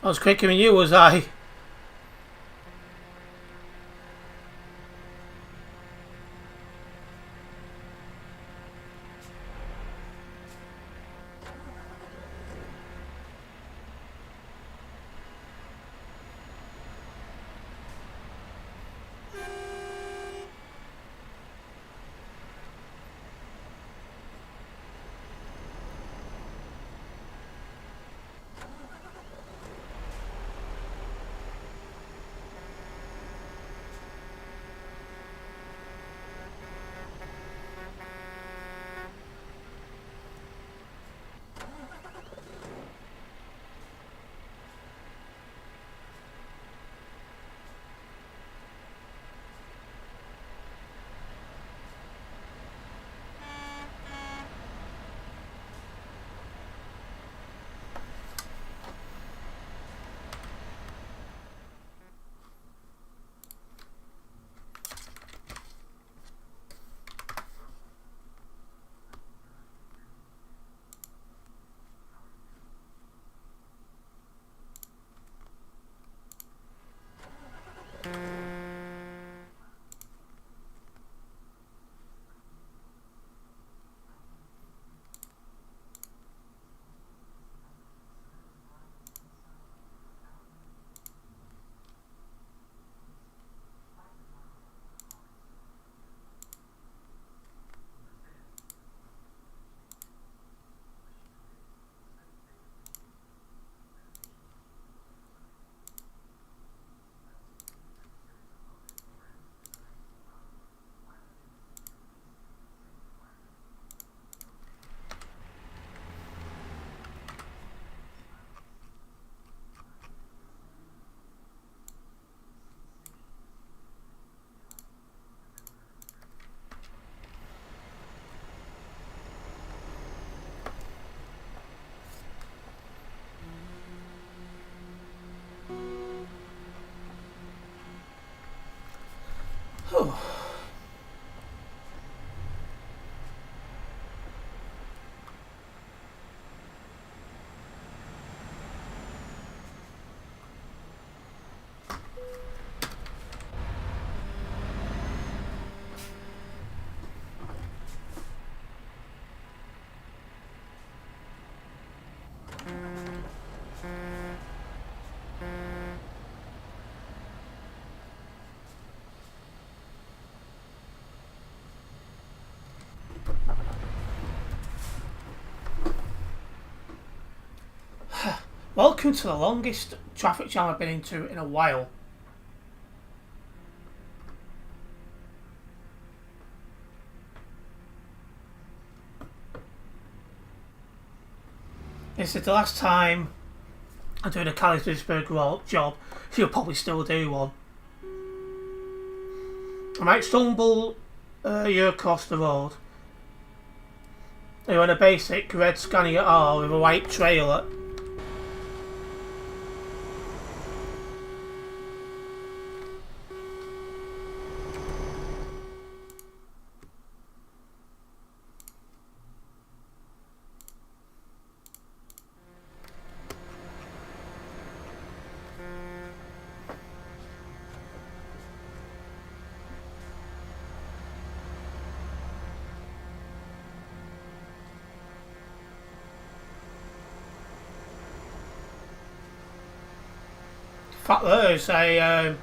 I was quicker than you, was I? Welcome to the longest traffic jam I've been into in a while. This is the last time I'm doing a Calais job. You'll probably still do one. I might stumble you across the road. You're on a basic red Scania R with a white trailer. In fact, there's a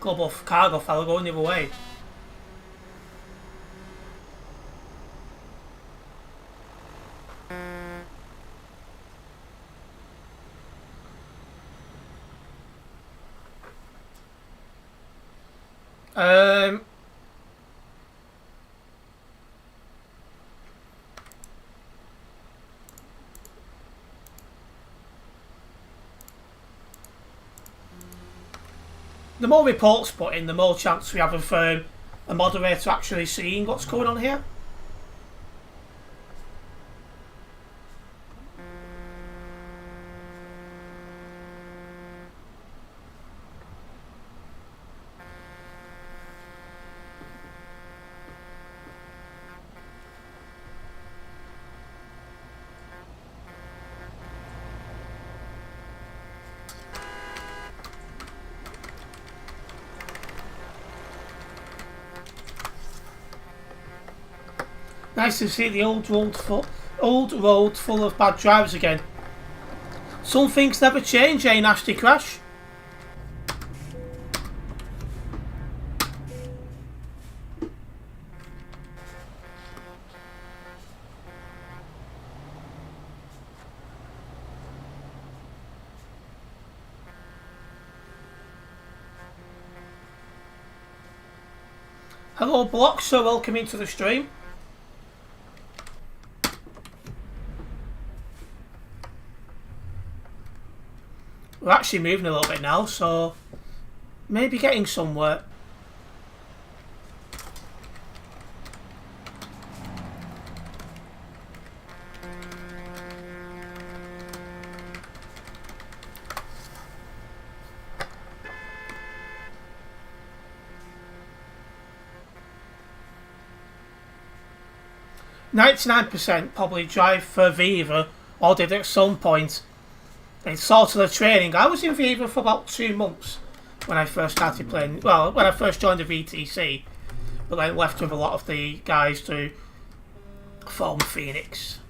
global cargo fella going the other way. The more reports put in, the more chance we have of a moderator actually seeing what's going on here. Nice to see the old road full of bad drivers again. Some things never change, eh, Nasty Crash? Hello, Bloxer, welcome into the stream. We're actually moving a little bit now, so maybe getting somewhere. %probably drive for Viva, or did at some point. It's sort of the training. I was in Viva for about 2 months when I first started playing. Well, when I first joined the VTC, but then left with a lot of the guys to form Phoenix.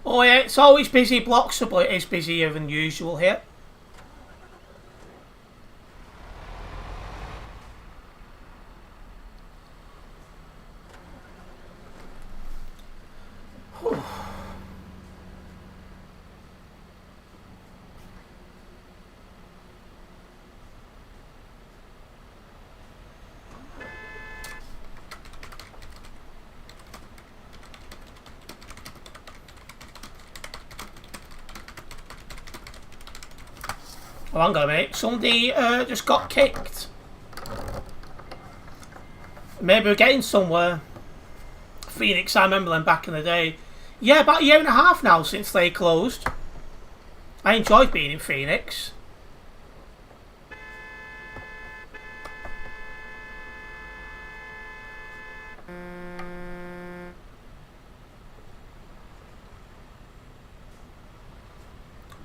Oh yeah, it's always busy blocks, but it is busier than usual here. Oh, hang on a minute. Somebody just got kicked. Maybe we're getting somewhere. Phoenix, I remember them back in the day. Yeah, about 1.5 years now since they closed. I enjoyed being in Phoenix.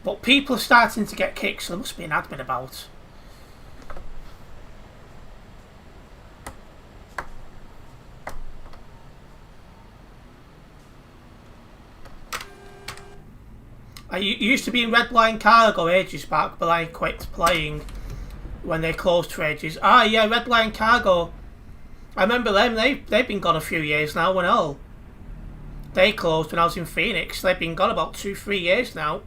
But people are starting to get kicked, so there must be an admin about. I used to be in Redline Cargo ages back, but I quit playing when they closed for ages. Ah, yeah, Redline Cargo. I remember them. They've been gone a few years now. When all they closed when I was in Phoenix. They've been gone about 2-3 years now.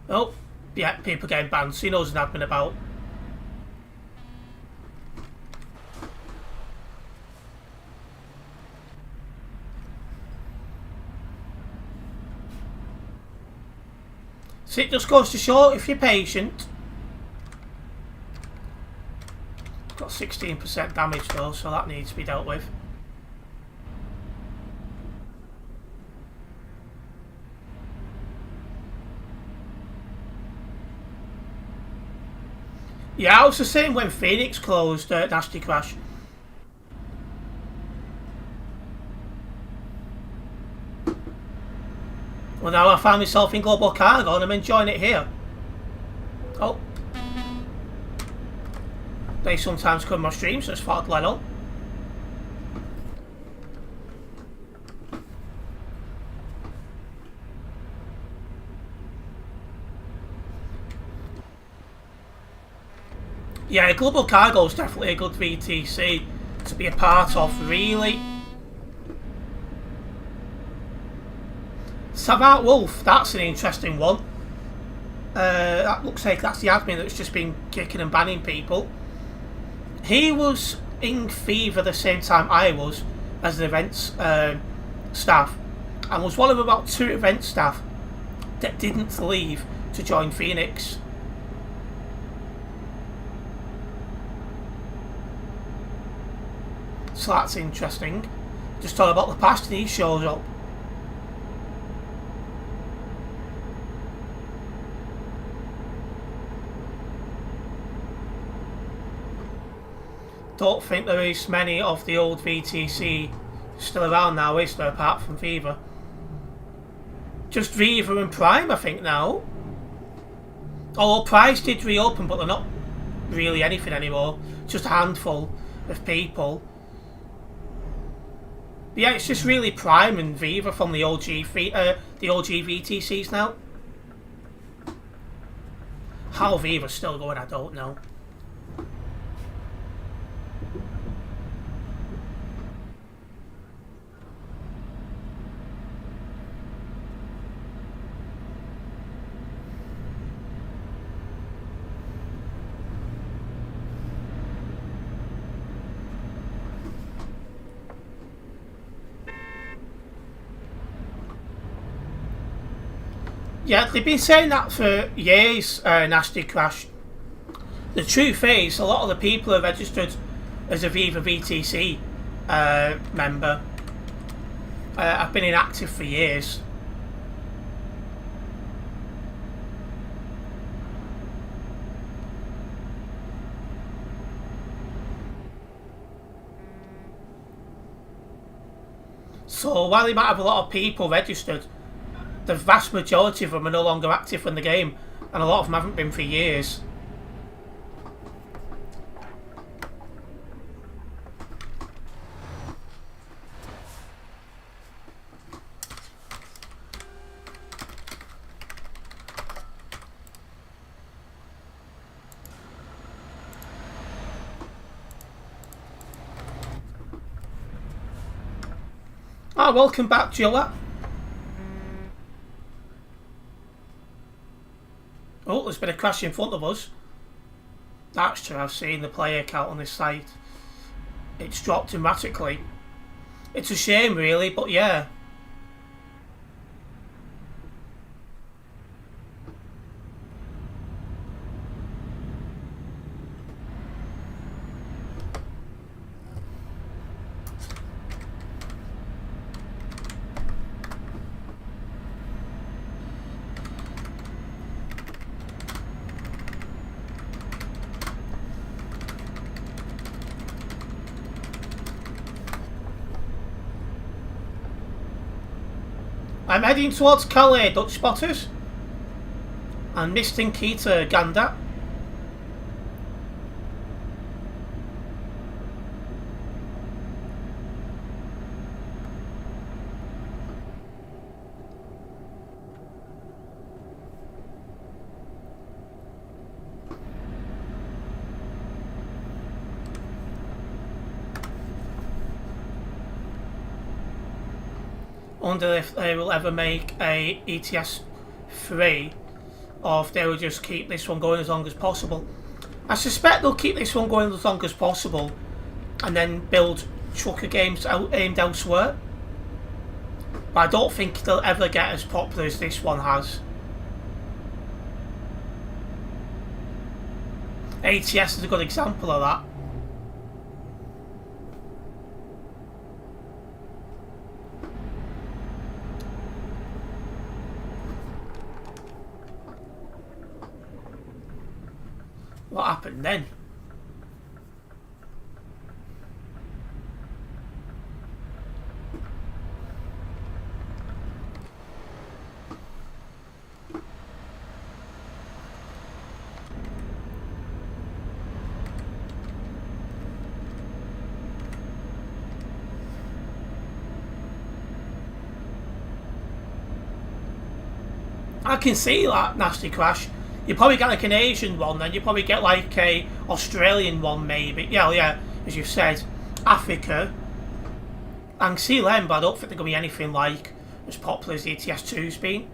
Oh, yeah, people getting banned. So he knows an admin about. So it just goes to show, if you're patient. Got 16% damage though, so that needs to be dealt with. Yeah, I was the same when Phoenix closed, Nasty Crash. Well, now I found myself in Global Cargo and I'm enjoying it here. Oh. They sometimes come on my stream, so it's thought I'd let on. Yeah, Global Cargo is definitely a good VTC to be a part of, really. Savant Wolf, that's an interesting one. That looks like that's the admin that's just been kicking and banning people. He was in Fever the same time I was as an events staff, and was one of about 2 event staff that didn't leave to join Phoenix. So that's interesting. Just talk about the past and he shows up. Don't think there is many of the old VTC still around now, is there, apart from Viva? Just Viva and Prime, I think, now. Although Price did reopen, but they're not really anything anymore. Just a handful of people. But yeah, it's just really Prime and Viva from the OG VTCs now. How Viva's still going, I don't know. Yeah, they've been saying that for years, Nasty Crash. The truth is, a lot of the people who are registered as a Viva VTC member have been inactive for years. So while they might have a lot of people registered, the vast majority of them are no longer active in the game, and a lot of them haven't been for years. Ah, welcome back, Gilla. Oh, there's been a crash in front of us. That's true, I've seen the player count on this site. It's dropped dramatically. It's a shame, really, but yeah. I'm heading towards Calais, Dutch spotters. And Mr. Kita Ganda. wonder if they will ever make a ETS3, or if they will just keep this one going as long as possible. I suspect they'll keep this one going as long as possible, and then build trucker games aimed elsewhere. But I don't think they'll ever get as popular as this one has. ATS is a good example of that. What happened then? I can see that nasty crash. You probably get like an Asian one, then you probably get like a Australian one, maybe. Yeah, as you said, Africa. I can see them, but I don't think they're going to be anything like as popular as the ETS2's been.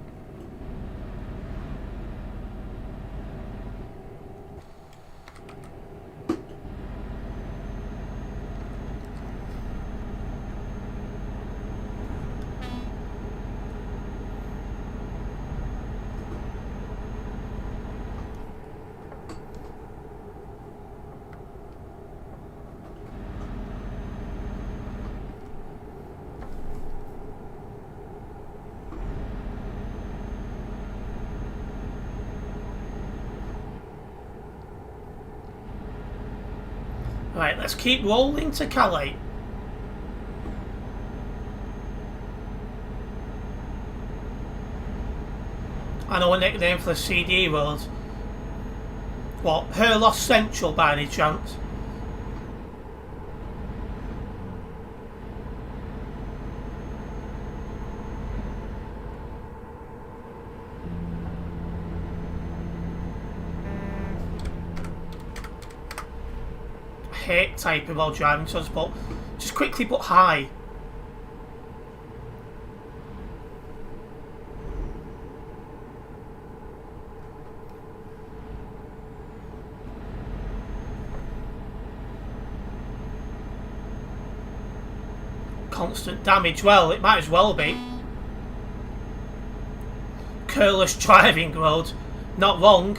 Right, let's keep rolling to Calais. I know a nickname for the CD road. What, Herlos Central by any chance? Hate typing while driving, so just quickly put hi. Constant damage, well, it might as well be. Careless driving road, not wrong.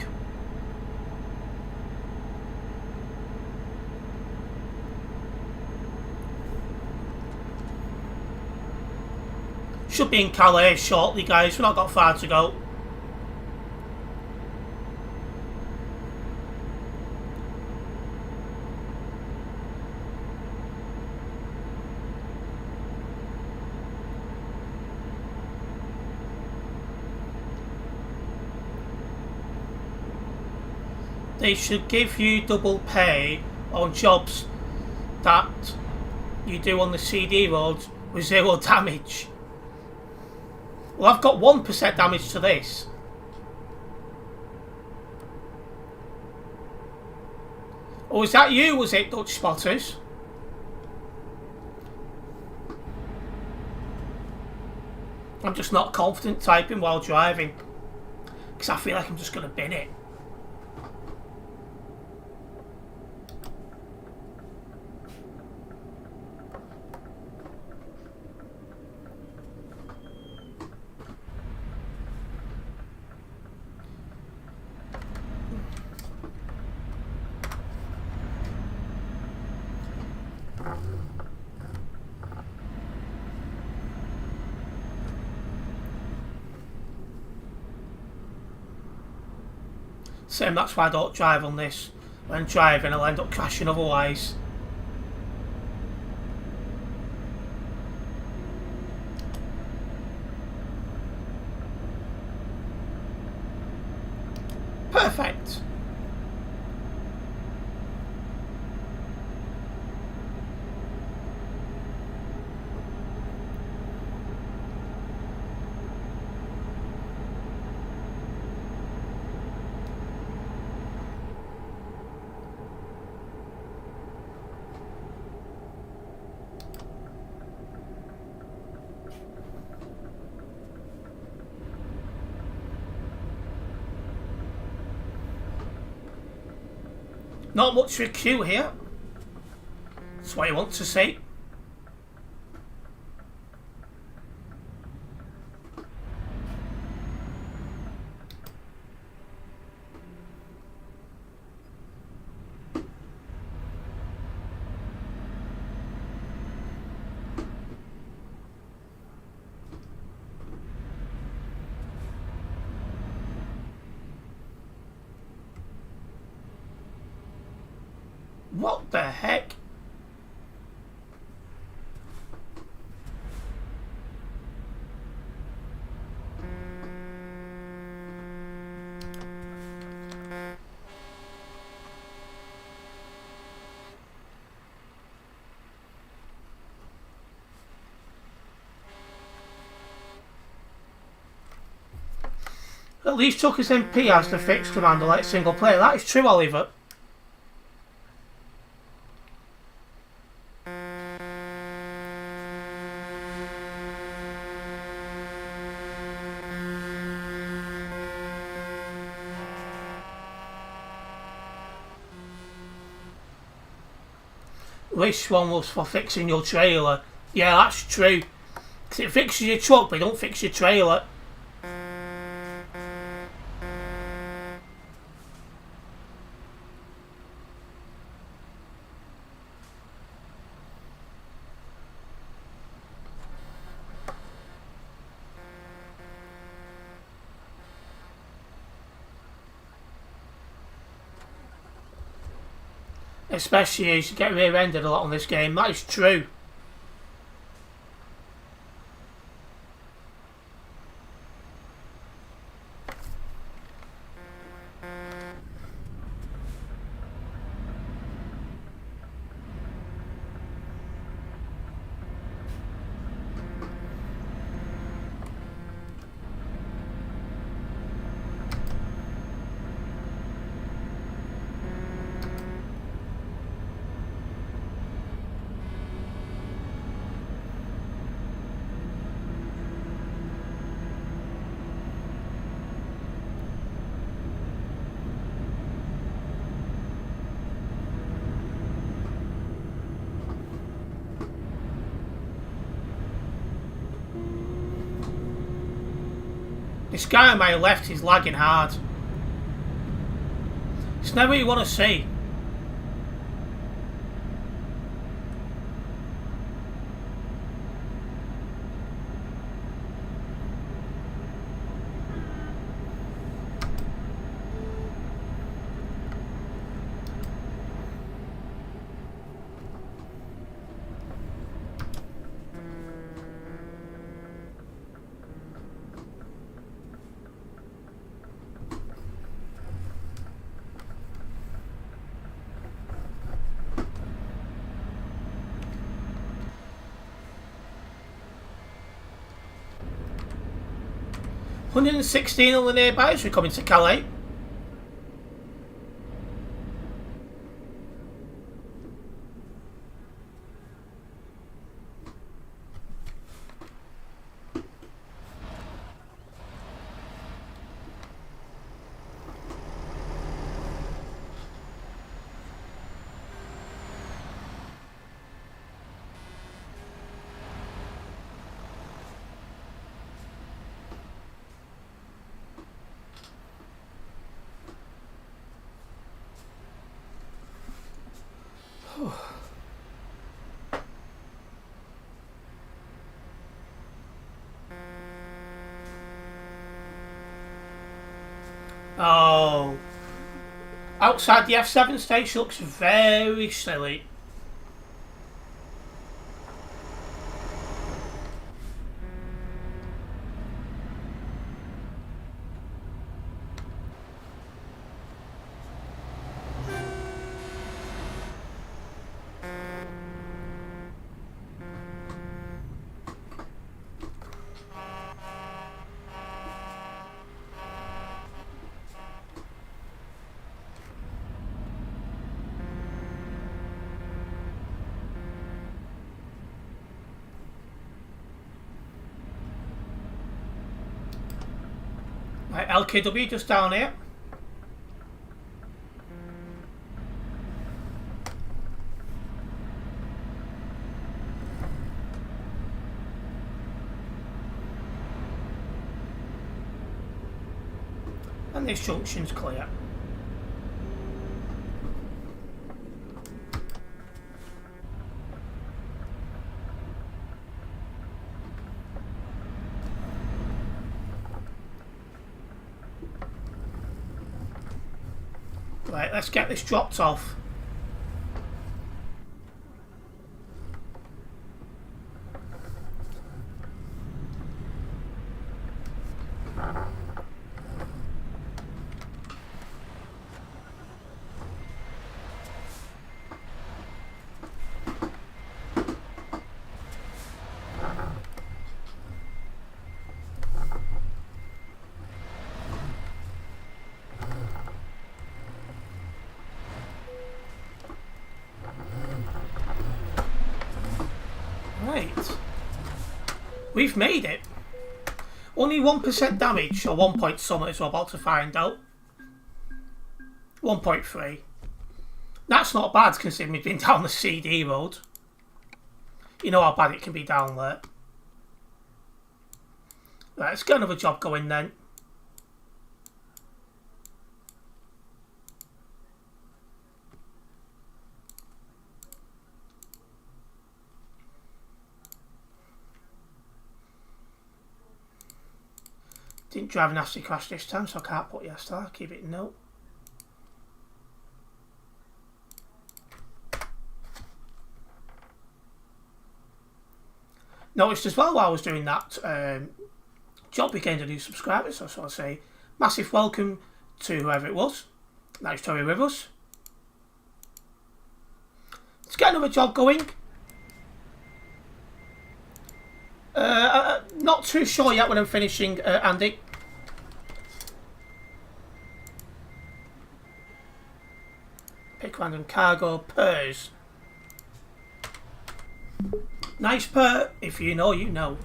Should be in Calais shortly, guys. We've not got far to go. They should give you double pay on jobs that you do on the CD roads with 0 damage. Well, I've got 1% damage to this. Oh, was that you, was it, Dutch Spotters? I'm just not confident typing while driving, because I feel like I'm just going to bin it. Same, that's why I don't drive on this. When driving, I'll end up crashing otherwise. Perfect. Not much for a queue here. That's what you want to see. What the heck? At least Tucker's MP has the fixed command like single player. That is true, Oliver. This one was for fixing your trailer. Yeah, that's true. Because it fixes your truck, but it don't fix your trailer. Especially as you get rear-ended a lot on this game. That is true. This guy on my left is lagging hard. It's never what you want to see. $116 on the nearby as we're coming to Calais. Oh. Outside the F7 stage looks very silly. Right, LKW just down here. And this junction's clear. Right, let's get this dropped off. Right. We've made it. Only 1% damage, or 1 point something, as we're about to find out. 1.3. That's not bad considering we've been down the CD road. You know how bad it can be down there. Right, let's get another job going then. Didn't drive a nasty crash this time, so I can't put yes to that. Keep it no. Noticed as well while I was doing that job, we gained a new subscriber, so I say massive welcome to whoever it was. Nice to be with us. Let's get another job going. Not too sure yet when I'm finishing, Andy. Pick random cargo, purrs. Nice purr, if you know, you know.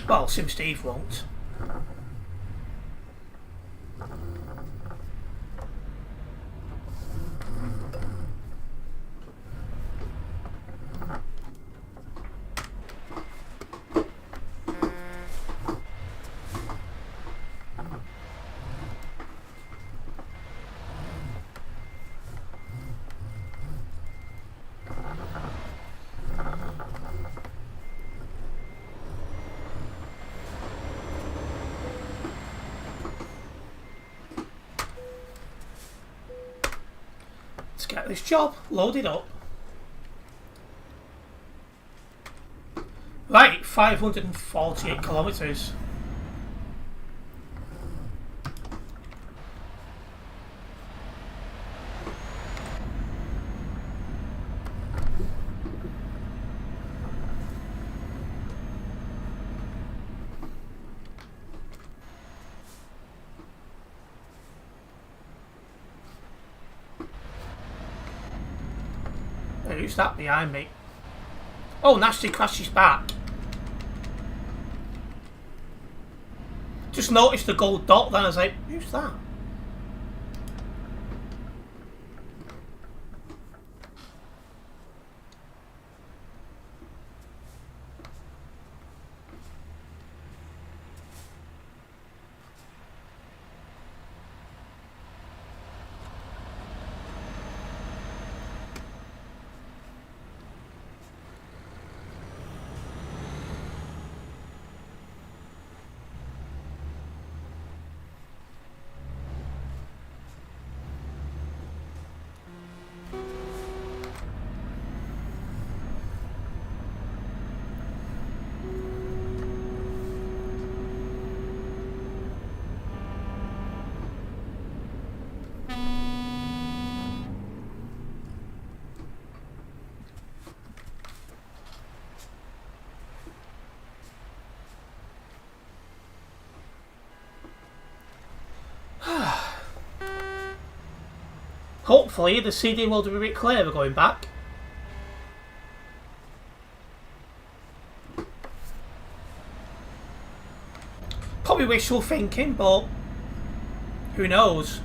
Well, Sim Steve won't. Let's get this job loaded up. Right, 548 kilometres. Who's that behind me? Oh, nasty crashes back. Just noticed the gold dot then, I was like, who's that? Hopefully the CD will be a bit clearer going back. Probably wishful thinking, but who knows?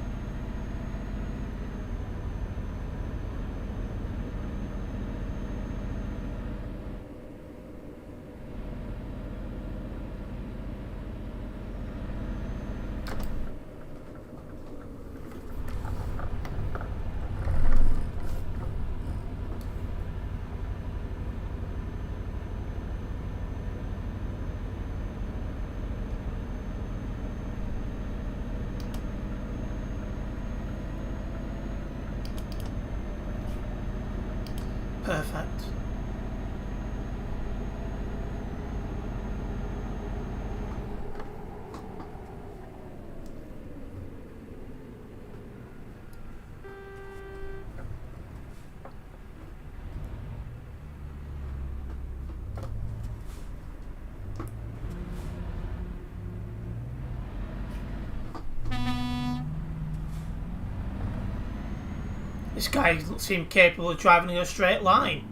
This guy seemed capable of driving in a straight line.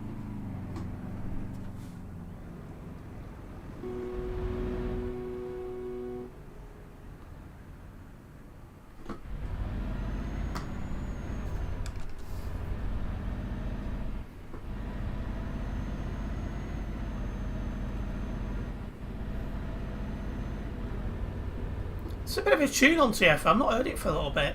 It's a bit of a tune on TF. I've not heard it for a little bit.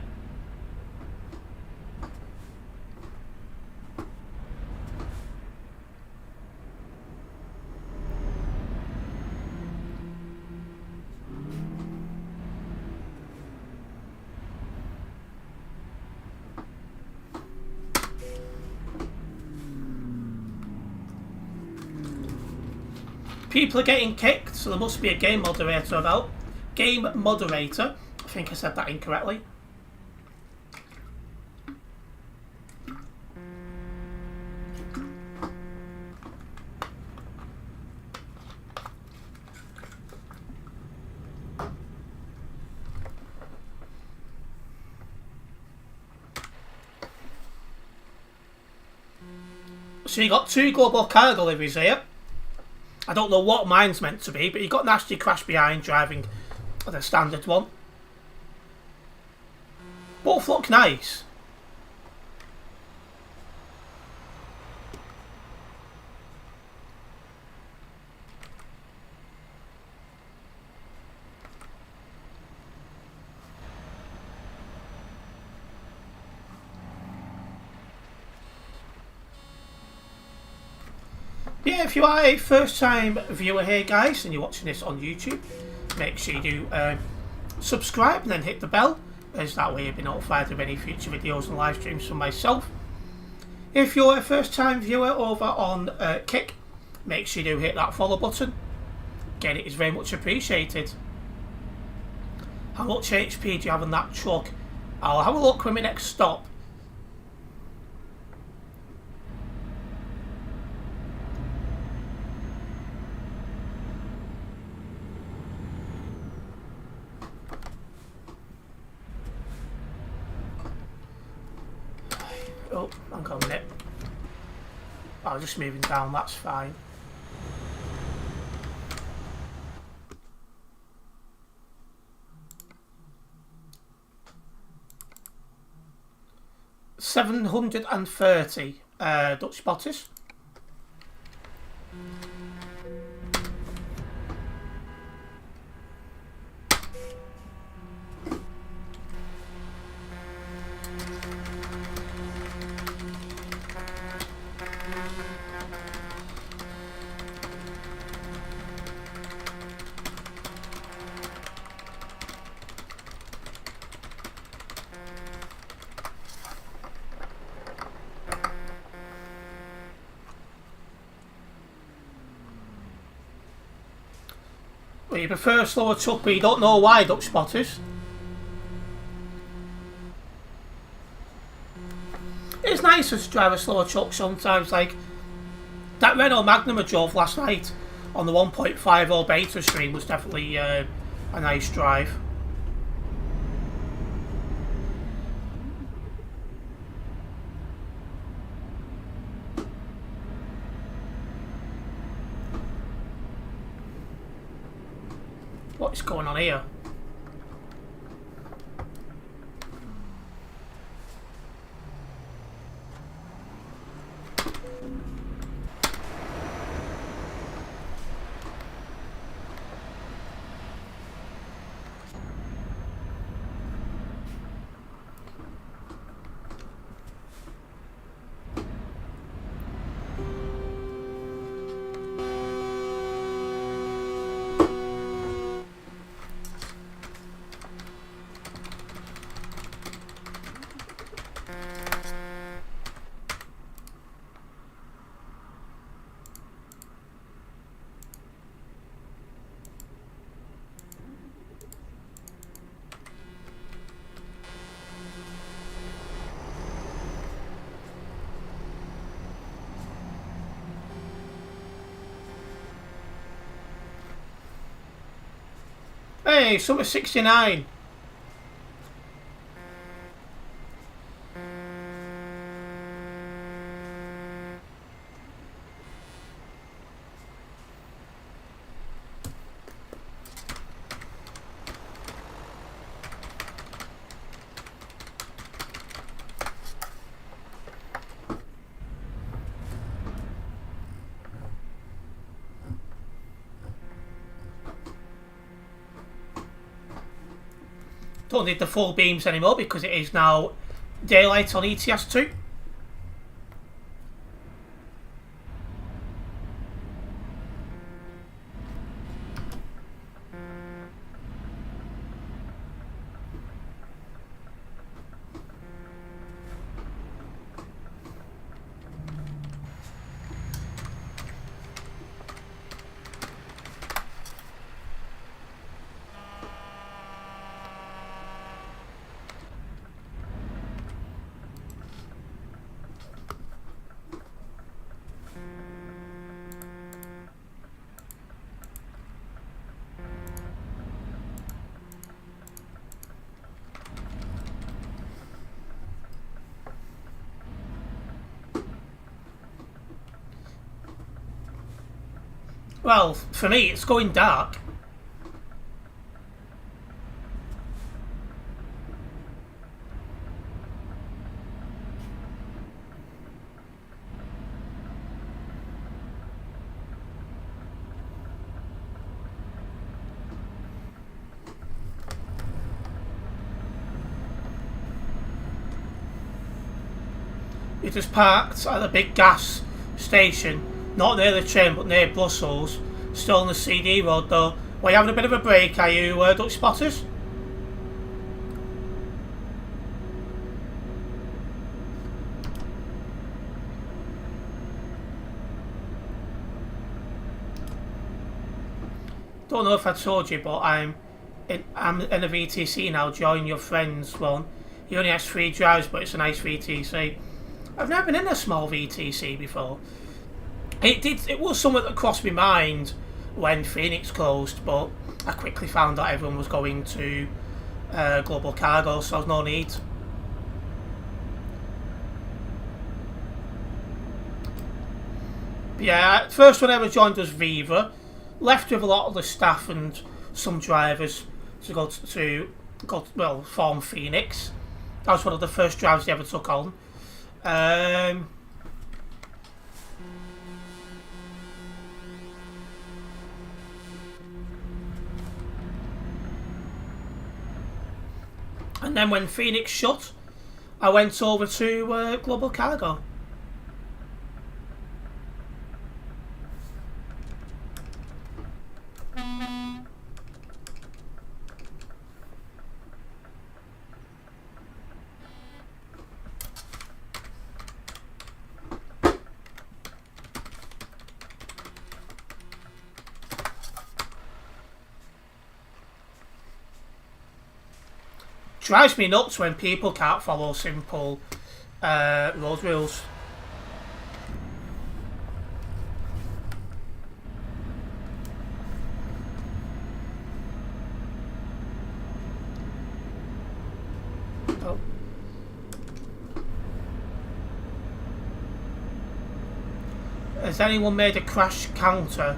People are getting kicked, so there must be a game moderator about. Game moderator. I think I said that incorrectly. So you got 2 global car deliveries here. I don't know what mine's meant to be, but you got Nasty Crash Behind driving the standard one. Both look nice. Yeah, if you are a first time viewer here, guys, and you're watching this on YouTube, make sure you do subscribe and then hit the bell, as that way you'll be notified of any future videos and live streams from myself. If you're a first time viewer over on Kick, make sure you do hit that follow button. Again, it is very much appreciated. How much HP do you have on that truck? I'll have a look when we next stop. Oh, hang on a minute. Oh, just moving down, that's fine. $730 Dutch spotters. Well, you prefer a slower truck, but you don't know why, Dutch spotters. It's nicer to drive a slower truck sometimes, like that Renault Magnum I drove last night on the 1.50 beta stream was definitely a nice drive. What's going on here? Hey, summer 69. Don't need the full beams anymore because it is now daylight on ETS2. Well, for me, it's going dark. We just parked at the big gas station. Not near the train, but near Brussels. Still on the CD road, though. Well, you having a bit of a break, are you, Dutch spotters? Don't know if I told you, but I'm in a VTC now. Join your friends one. He only has 3 drives, but it's a nice VTC. I've never been in a small VTC before. It was something that crossed my mind when Phoenix closed, but I quickly found out everyone was going to Global Cargo, so there's no need. But yeah, first one I ever joined was Viva. Left with a lot of the staff and some drivers to go form Phoenix. That was one of the first drives they ever took on. And then when Phoenix shut, I went over to Global Cargo. Drives me nuts when people can't follow simple road rules. Oh. Has anyone made a crash counter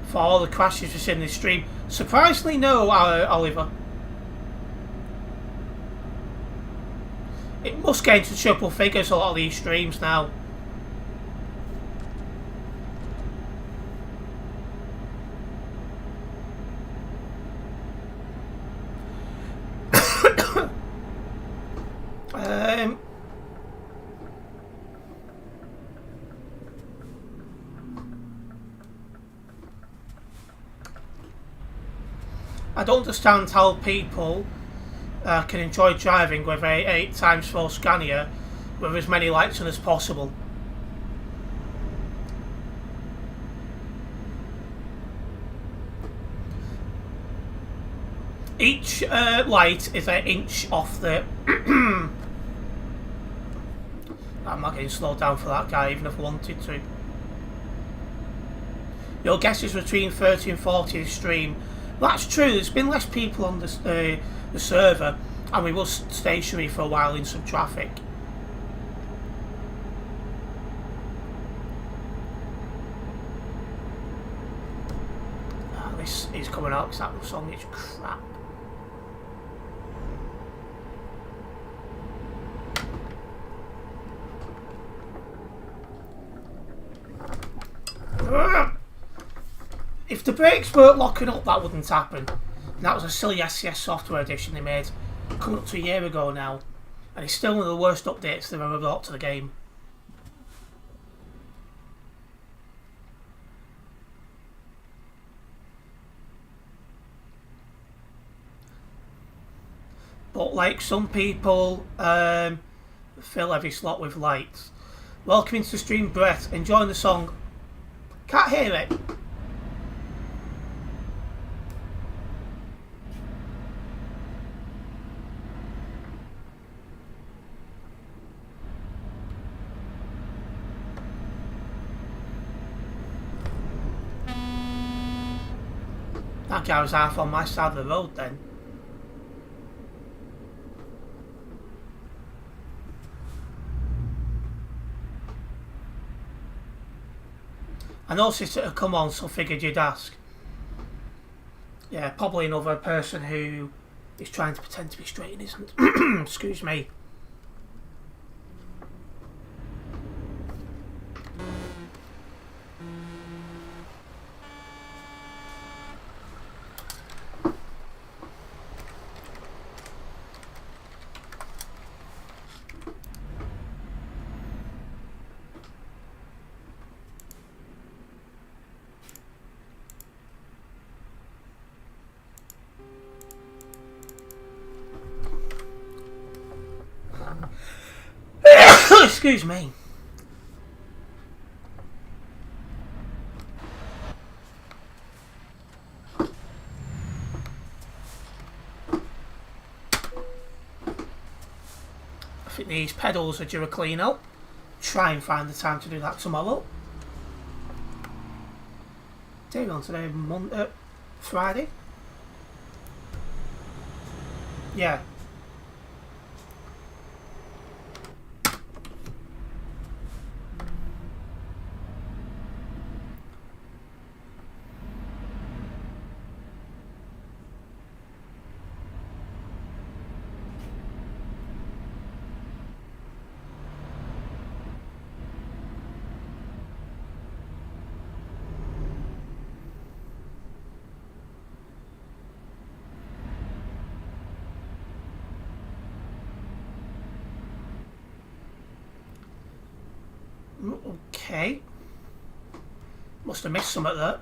for all the crashes that's in this stream? Surprisingly, no, Oliver. It must get into triple figures, a lot of these streams now. I don't understand how people can enjoy driving with a 8x4 Scania with as many lights on as possible. Each light is an inch off the... I'm not getting slowed down for that guy, even if I wanted to. Your guess is between 30 and 40 this stream. That's true, there's been less people on the server, and we were stationary for a while in some traffic. Oh, this is coming out because that song is crap. If the brakes weren't locking up, that wouldn't happen. And that was a silly SCS software edition they made. coming up to a year ago now, and it's still one of the worst updates they've ever brought to the game. But like some people, fill every slot with lights. Welcome into the stream, Brett. Enjoying the song. Can't hear it. That guy was half on my side of the road then. I noticed it had come on, so figured you'd ask. Yeah, probably another person who is trying to pretend to be straight and isn't. Excuse me. Excuse me. I think these pedals are due a clean up. Try and find the time to do that tomorrow. Day on today, Monday, Friday. Yeah. Okay. Must have missed some of that.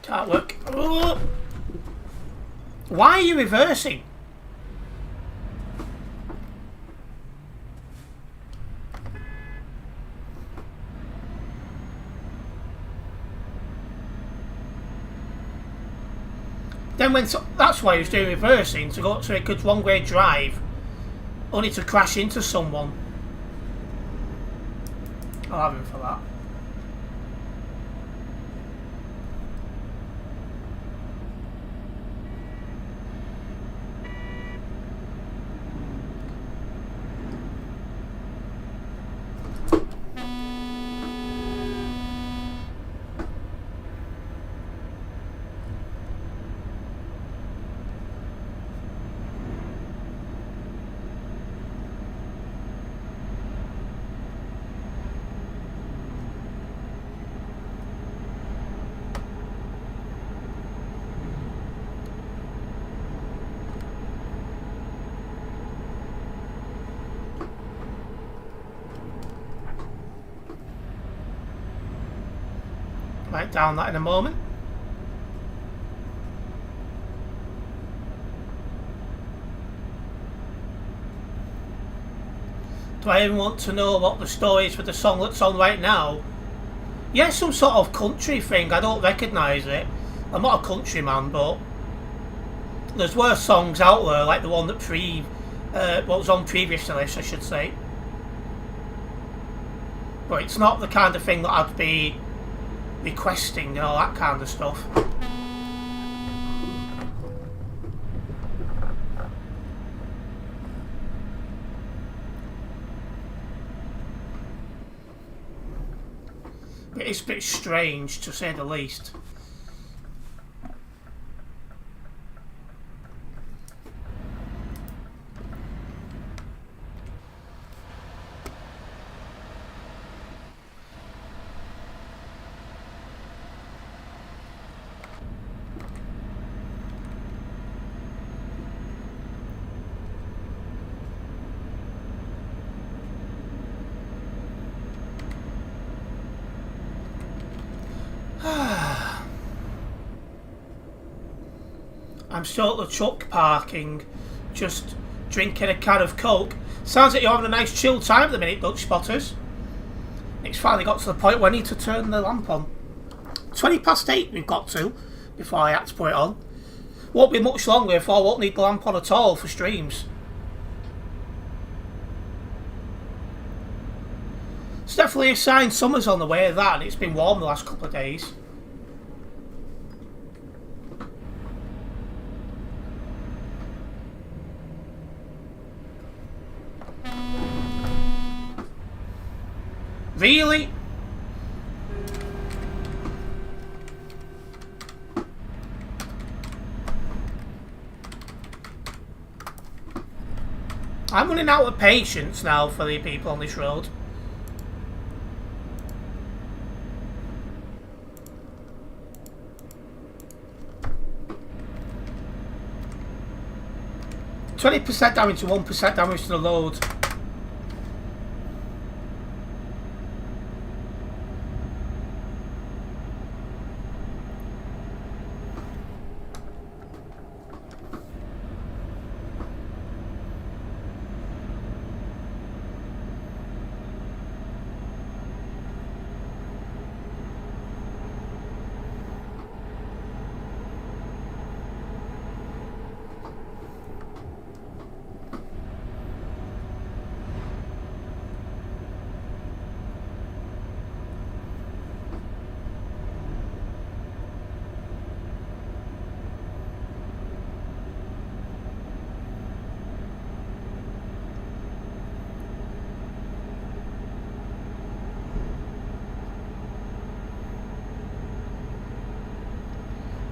Can't work. Oh. Why are you reversing? Then that's why he was doing reversing, to go to a good one-way drive, only to crash into someone. I'll have him for that. Write down that in a moment. Do I even want to know what the story is for the song that's on right now? Yeah, some sort of country thing. I don't recognise it. I'm not a countryman, but there's worse songs out there, like the one that what was on previous to this, I should say. But it's not the kind of thing that I'd be requesting and all that kind of stuff. It's a bit strange, to say the least. I'm still at the truck parking, just drinking a can of Coke. Sounds like you're having a nice chill time at the minute, Dutch Spotters. It's finally got to the point where I need to turn the lamp on. 8:20 we've got to, before I had to put it on. Won't be much longer before I won't need the lamp on at all for streams. It's definitely a sign summer's on the way of that, and it's been warm the last couple of days. Really? I'm running out of patience now for the people on this road. %20 damage to 1% damage to the load.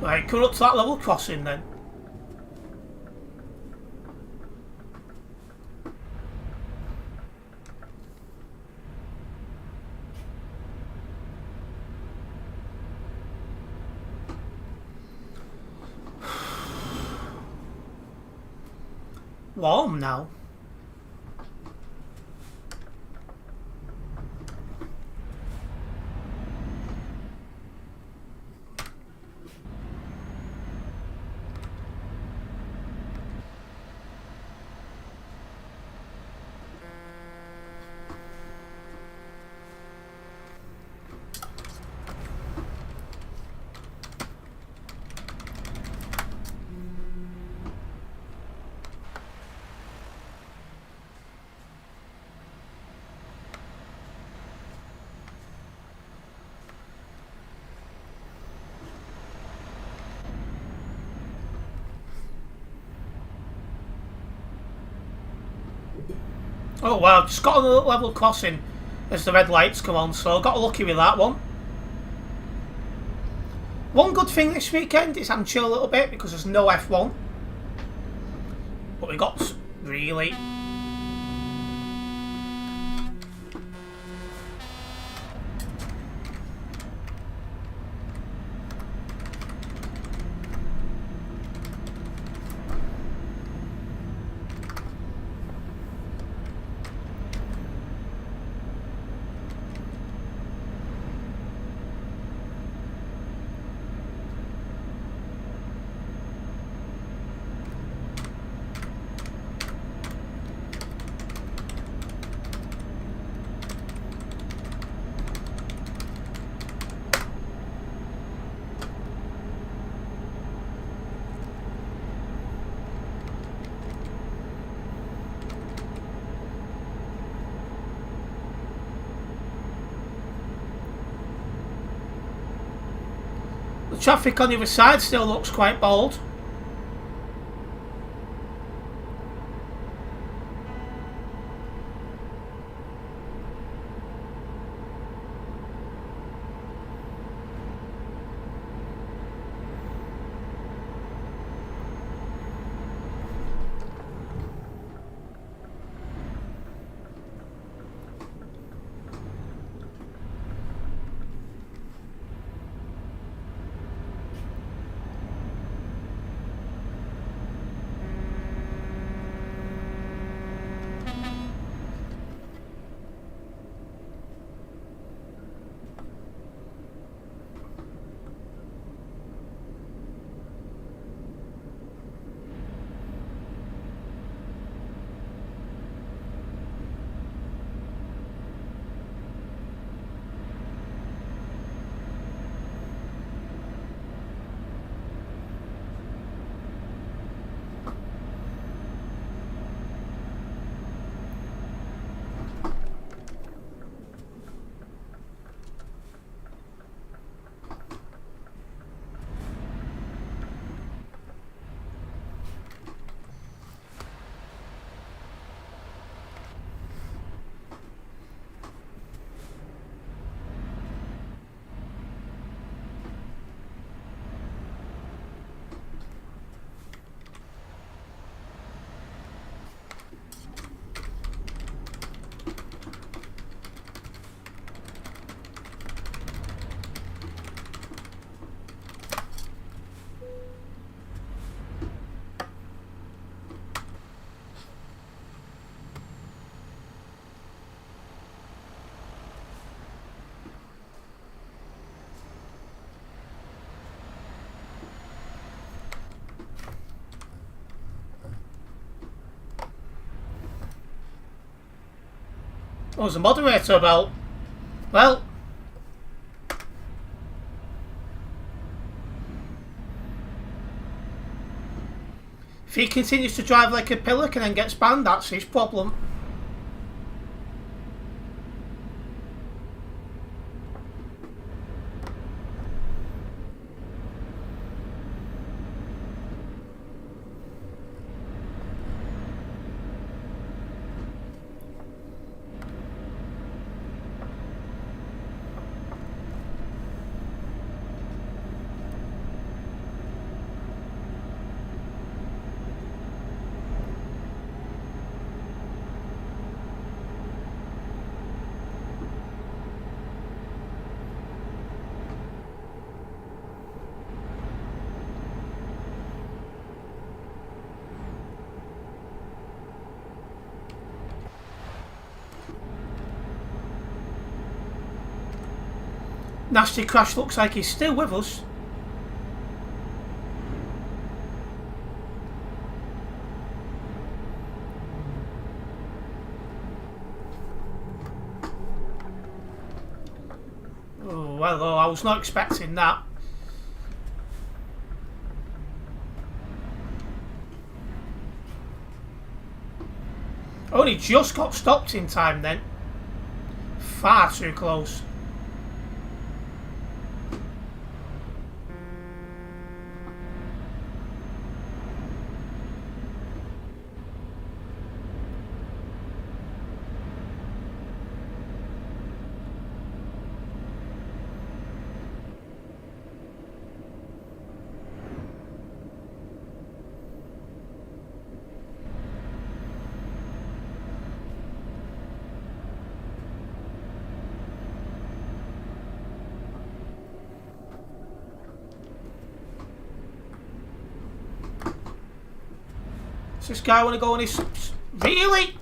Right, coming up to that level crossing then. Warm now. Oh wow, just got on the level crossing as the red lights come on, so got lucky with that one. One good thing this weekend is I'm chill a little bit because there's no F1. But we got really... The traffic on the other side still looks quite bold. Oh, there's a moderator about. Well, if he continues to drive like a pillock and then gets banned, that's his problem. Nasty Crash looks like he's still with us. Oh, well, I was not expecting that. Only just got stopped in time then. Far too close. Does this guy want to go on his... Really?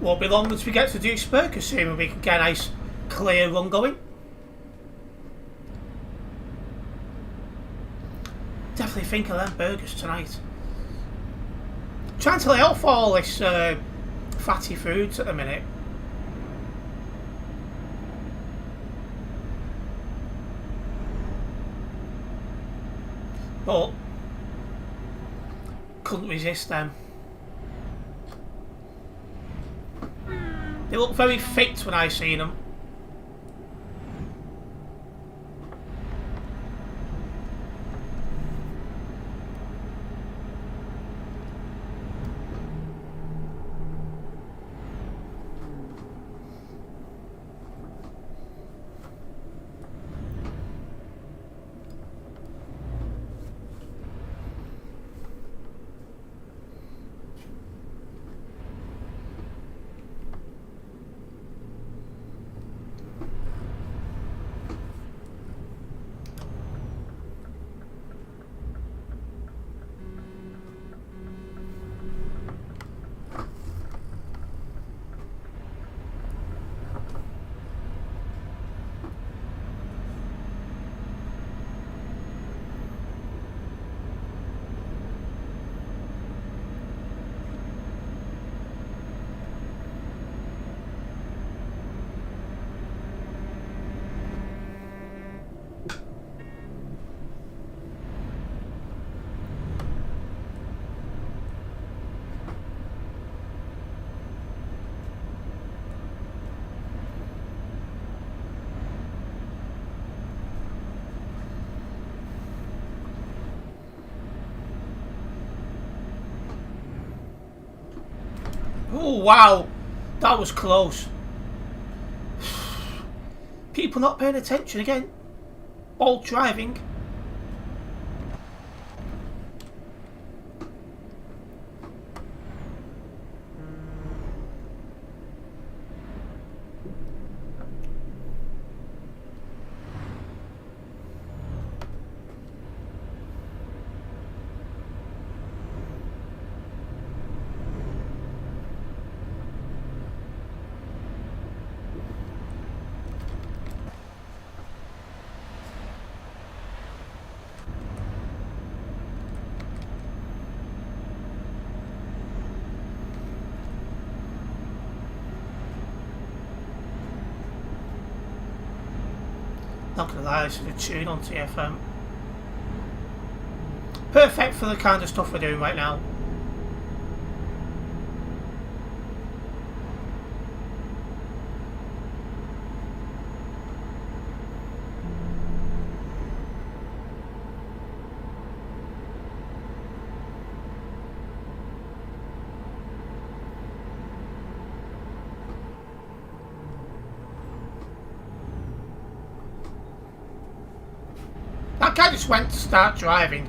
Won't be long until we get to Duisburg, assuming we can get a nice clear run going. Definitely think of them burgers tonight. Trying to lay off all this fatty foods at the minute. But couldn't resist them. They look very fit when I seen them. Oh wow, that was close. People not paying attention again. All driving. Not gonna lie, this is a tune on TFM. Perfect for the kind of stuff we're doing right now. That guy just went to start driving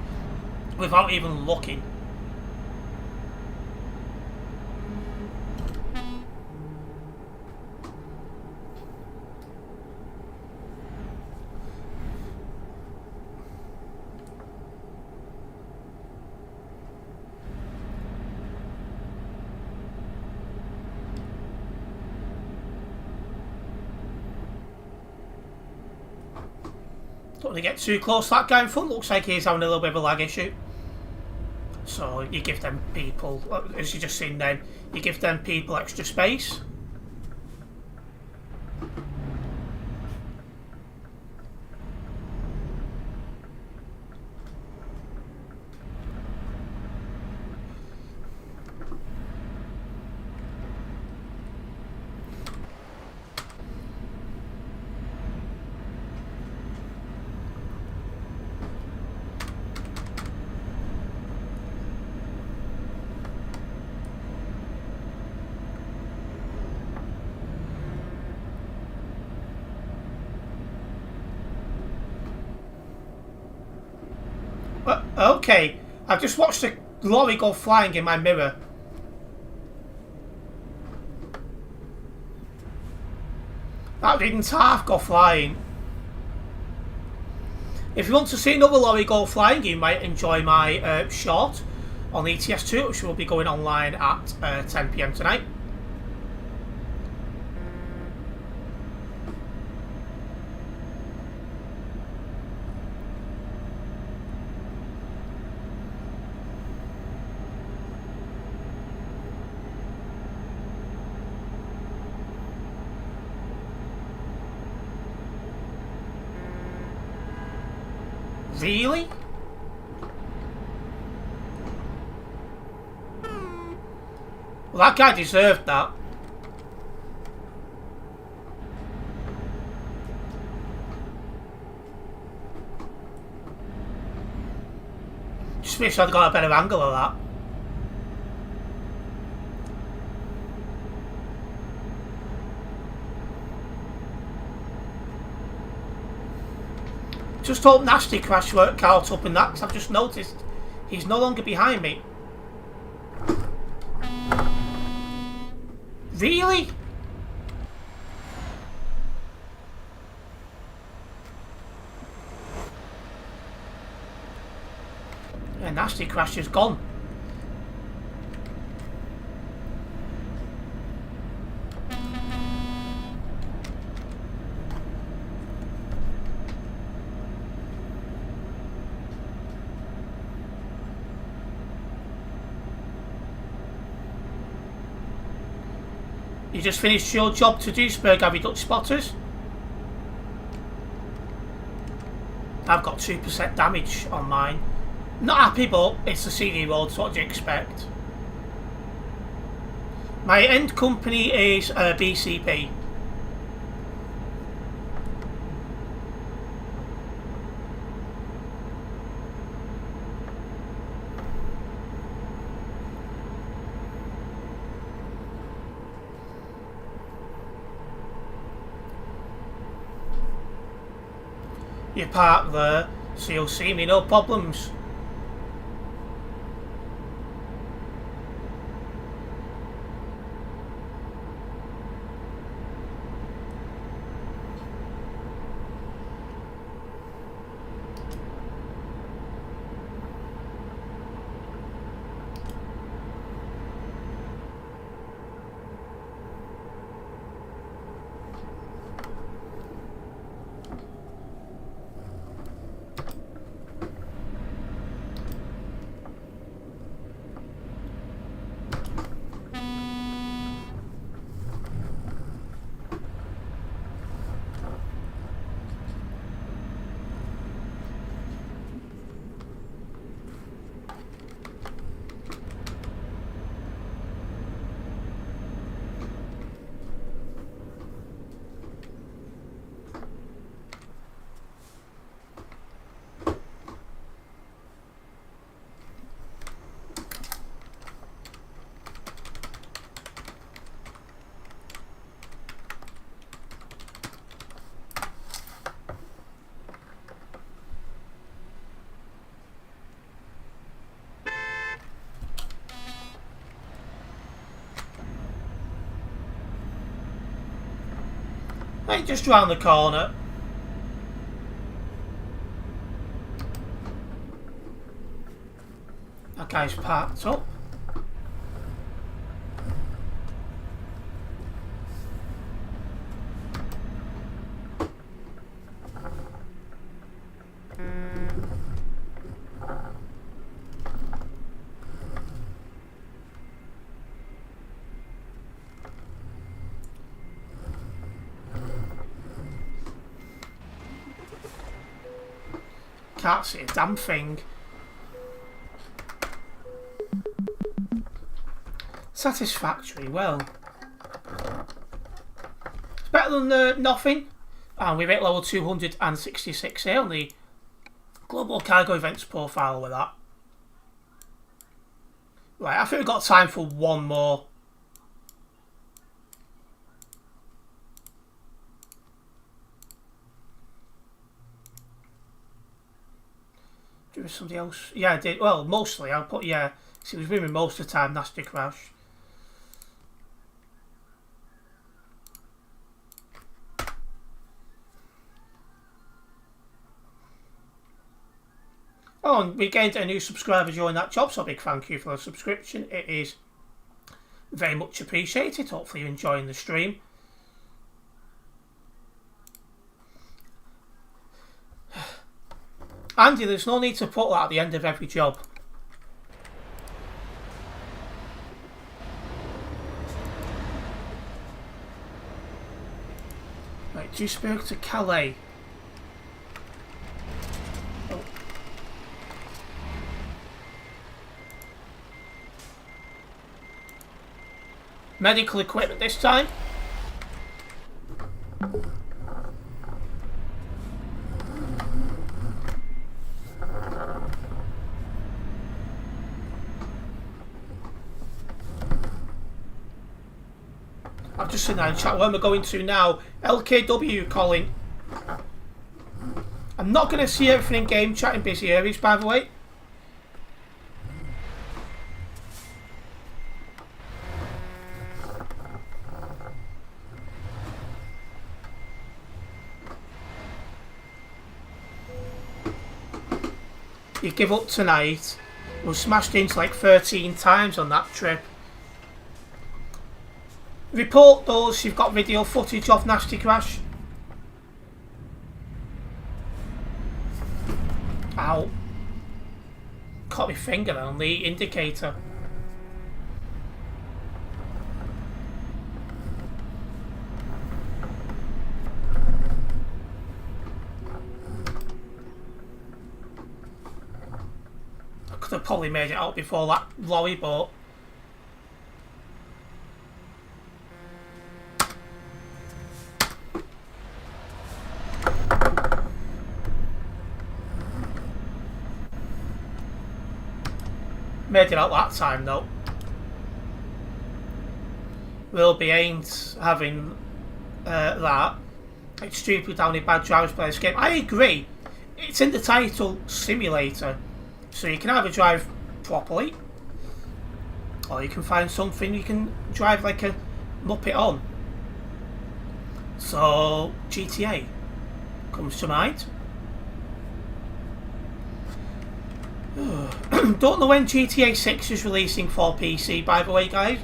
without even looking. Don't want to get too close to that guy in front. Looks like he's having a little bit of a lag issue. So you give them people, as you just seen then, you give them people extra space. Okay, I've just watched a lorry go flying in my mirror. That didn't half go flying. If you want to see another lorry go flying, you might enjoy my short on ETS2, which will be going online at 10 PM tonight. Really? Well, that guy deserved that. Just wish I'd got a better angle of that. Just hope Nasty Crash weren't caught up in that, because I've just noticed he's no longer behind me. Really? Yeah, Nasty Crash is gone. You just finished your job to Duisburg, have you, Dutch spotters? I've got 2% damage on mine. Not happy, but it's the CD road, so what do you expect? My end company is BCP. You park there, so you'll see me, no problems. Right, just round the corner. That guy's parked up. Can't see a damn thing. Satisfactory, well. It's better than nothing. And we've hit level 266 here on the Global Cargo Events profile with that. Right, I think we've got time for one more. There was somebody else. Yeah, I did. Well, mostly. I'll put, yeah. He was with me most of the time, Nasty Crash. Oh, and we gained a new subscriber during that job, so a big thank you for the subscription. It is very much appreciated. Hopefully you're enjoying the stream. Andy, there's no need to put that at the end of every job. Right, Duisburg to Calais. Oh. medical equipment this time. I've just seen that in chat. Where am I going to now? LKW calling. I'm not going to see everything in game chat in busy areas, by the way. You give up tonight. We smashed into like 13 times on that trip. Report those you've got video footage of Nasty Crash. Ow. Caught my finger on the indicator. I could have probably made it out before that lorry, but made it out that time though. Will be ain't having that. It's stupid how many bad drivers play this game. I agree. It's in the title, simulator. So you can either drive properly, or you can find something you can drive like a muppet on. So GTA comes to mind. Don't know when GTA 6 is releasing for PC, by the way, guys.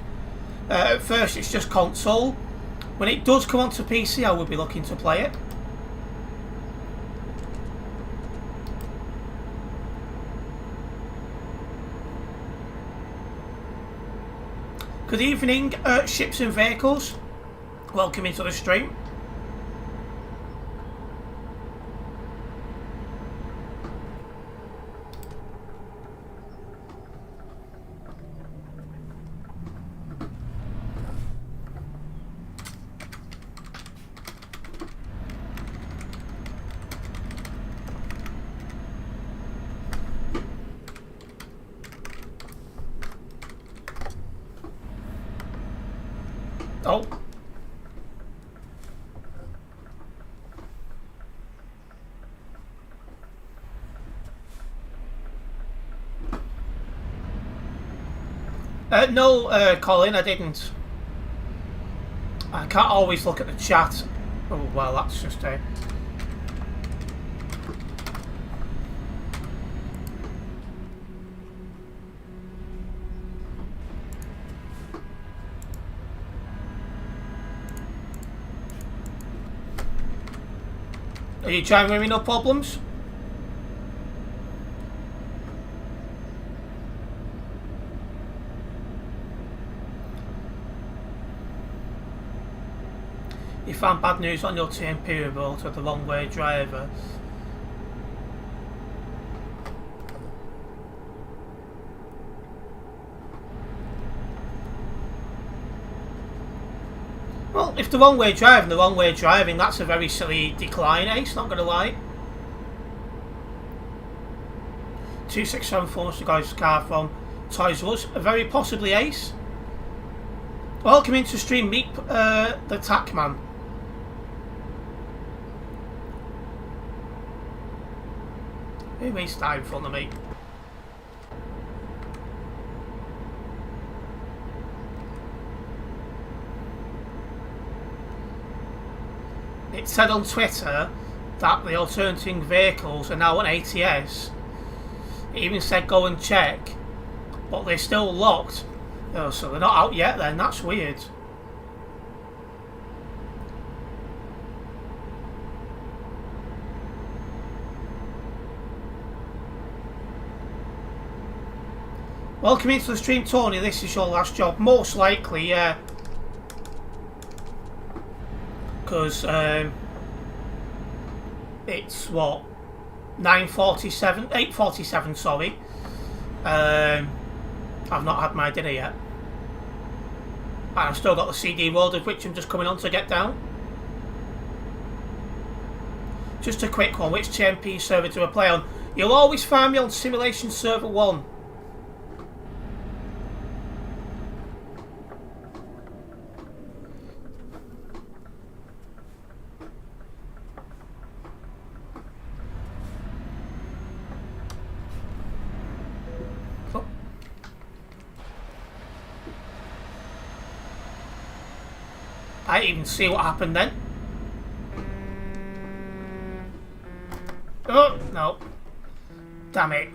At first it's just console. When it does come onto PC, I will be looking to play it. Good evening, ships and vehicles. Welcome into the stream. Oh. No, Colin, I didn't. I can't always look at the chat. Oh, well, that's just a... Are you trying with me, no problems? You found bad news on your TMP road with the wrong way driver. Well, if the wrong way driving, that's a very silly decline, Ace, not gonna lie. 2674 is the guy's car from Toys R Us, very possibly Ace. Welcome into stream, meet the Tackman. Who is that in front of me? It said on Twitter that the alternating vehicles are now on ATS. It even said go and check, but they're still locked. Oh, so they're not out yet then, that's weird. Welcome into the stream, Tony. This is your last job. Most likely, yeah. Because it's what? 9:47? 8:47, sorry. I've not had my dinner yet. And I've still got the CD road, of which I'm just coming on to get down. Just a quick one, which TMP server do I play on? You'll always find me on Simulation Server 1. Oh. I didn't even see what happened then. Oh, no. Damn it.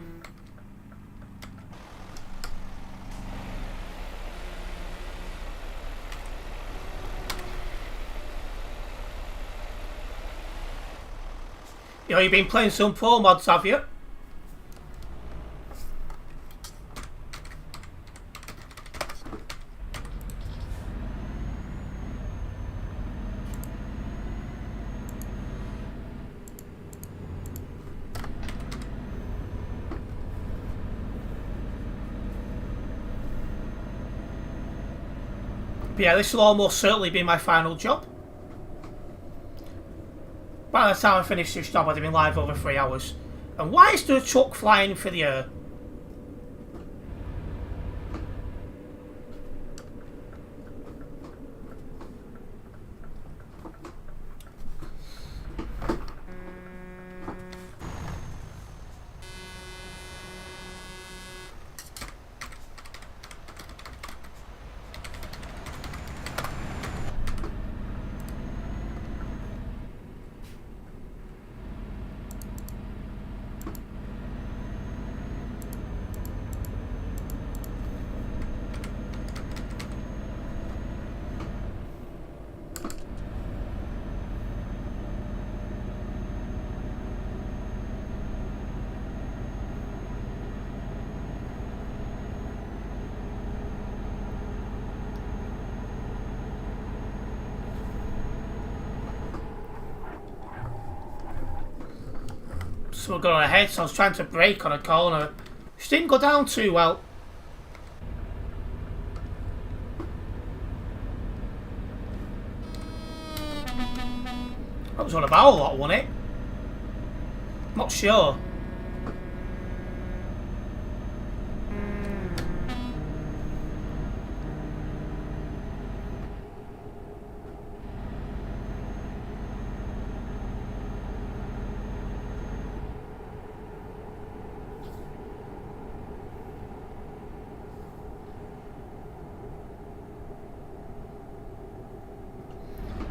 You know, you've been playing some pro mods, have you? But yeah, this will almost certainly be my final job. By the time I finish this job, I'd have been live over 3 hours. And why is there a truck flying for the air? So we're going ahead, so I was trying to brake on a corner. Which didn't go down too well. That was on about a lot, wasn't it? Not sure.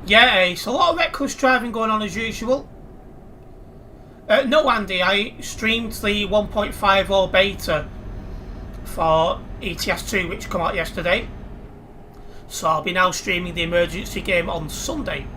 Yeah, it's a lot of reckless driving going on as usual. No, Andy, I streamed the 1.50 beta for ETS2, which came out yesterday. So I'll be now streaming the emergency game on Sunday.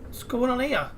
What's going on here?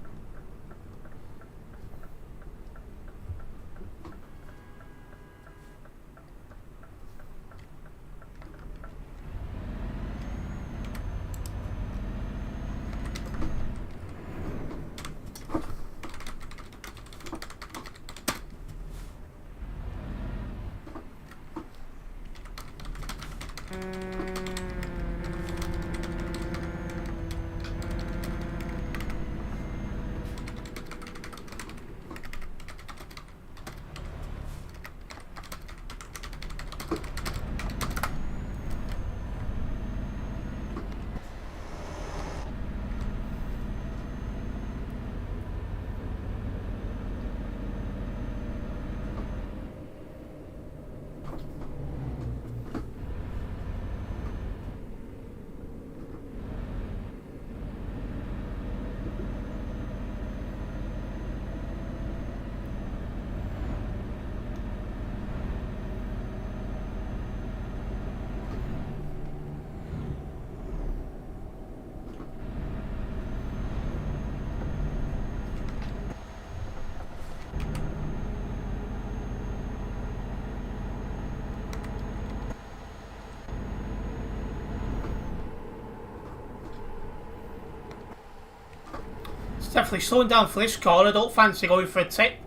Definitely slowing down for this corner. Don't fancy going for a tip.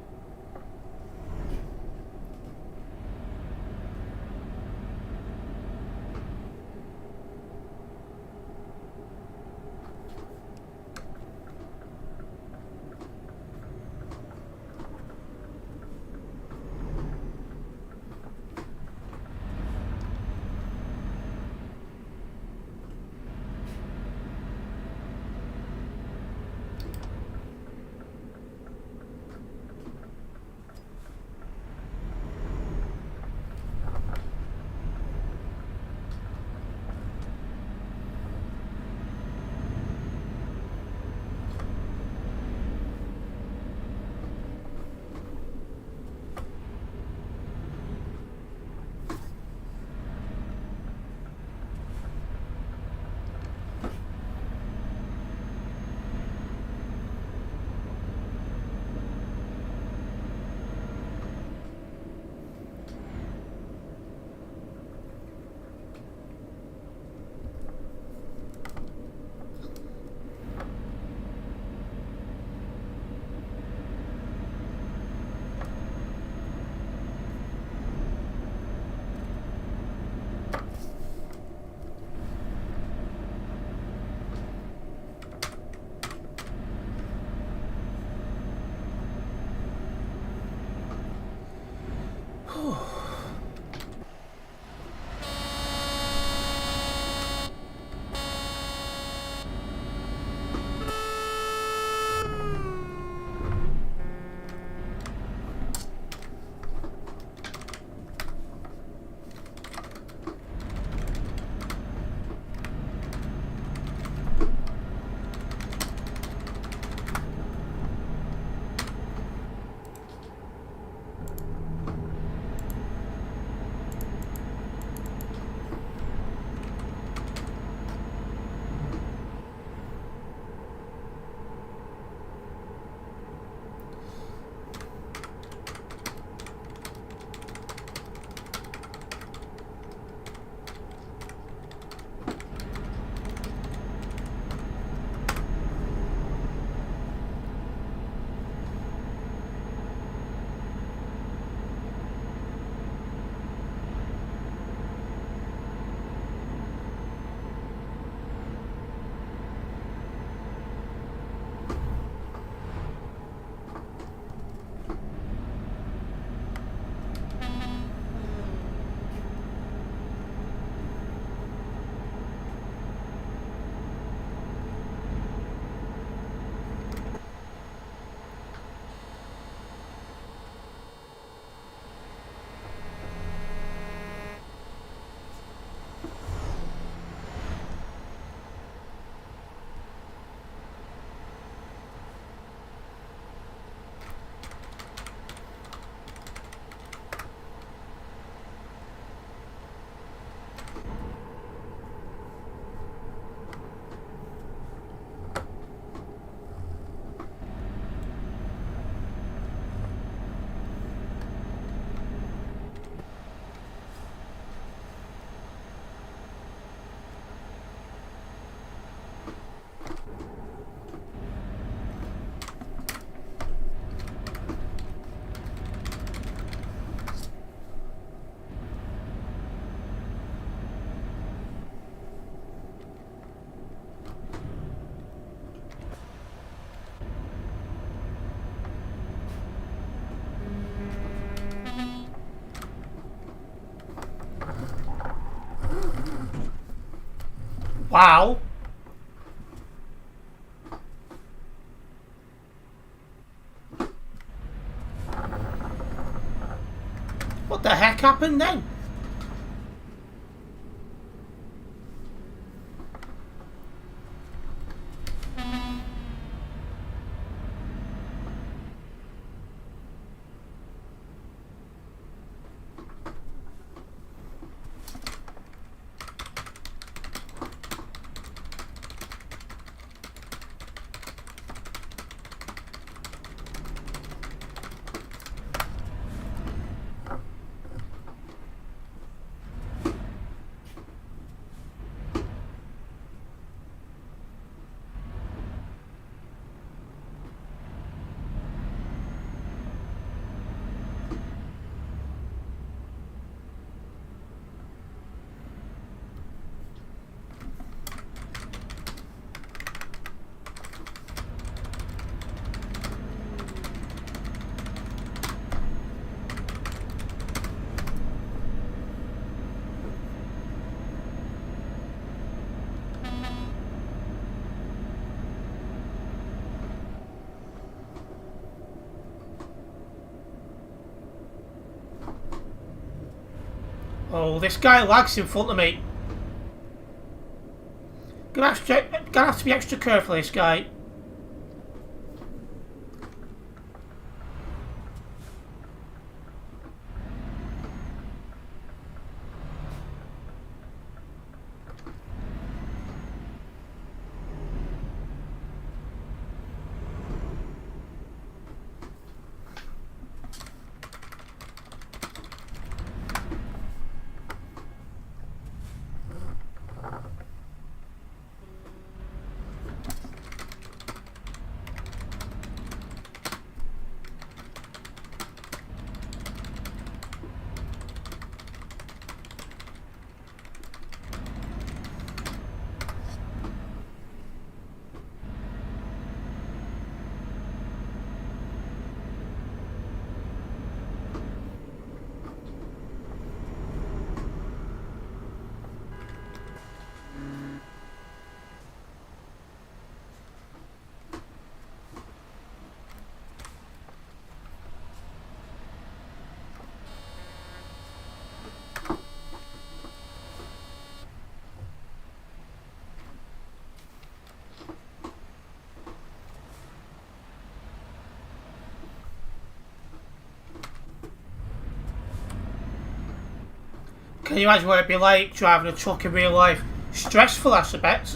Wow. What the heck happened then? Oh, this guy lags in front of me. Gonna have to be extra careful, this guy. Can you imagine what it'd be like driving a truck in real life? Stressful, I suspect.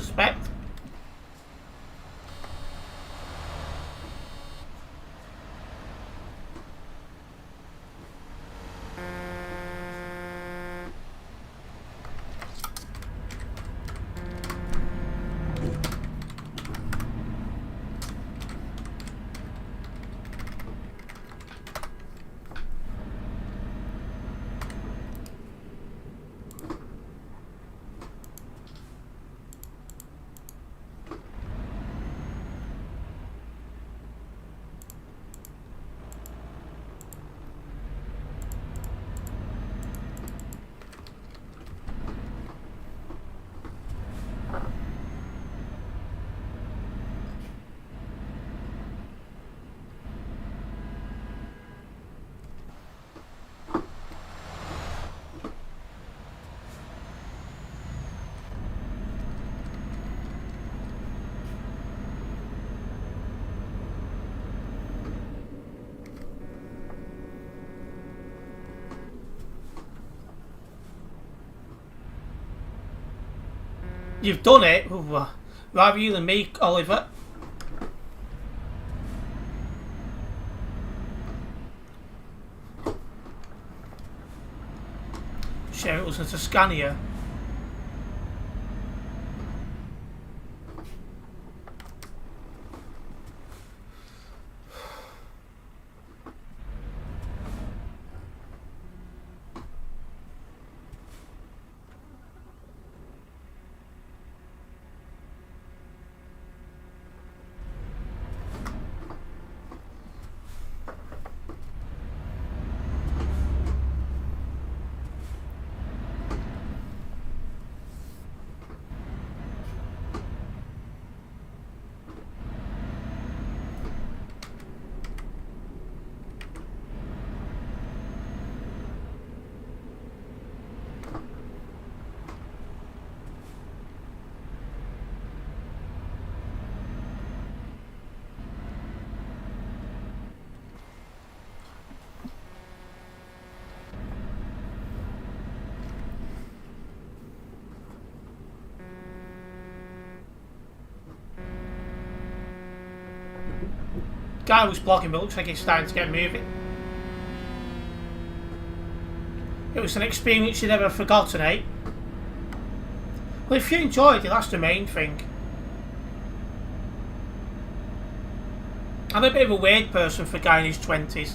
You've done it. Rather you than me, Oliver. Sure, it wasn't a Scania. Guy was blocking, but looks like he's starting to get moving. It was an experience you never forgotten, eh? Well, if you enjoyed it, that's the main thing. I'm a bit of a weird person for a guy in his 20s.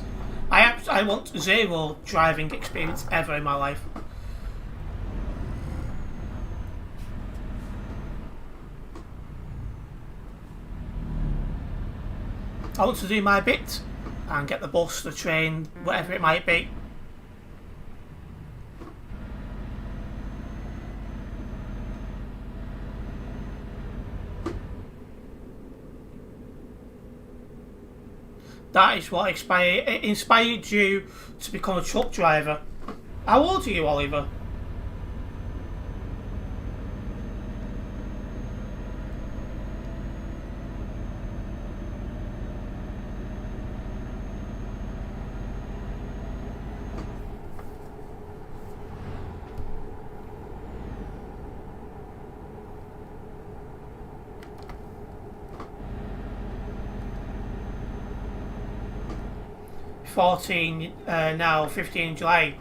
I want zero driving experience ever in my life. I want to do my bit and get the bus, the train, whatever it might be. That is what inspired you to become a truck driver. How old are you, Oliver? 14 now, 15 July.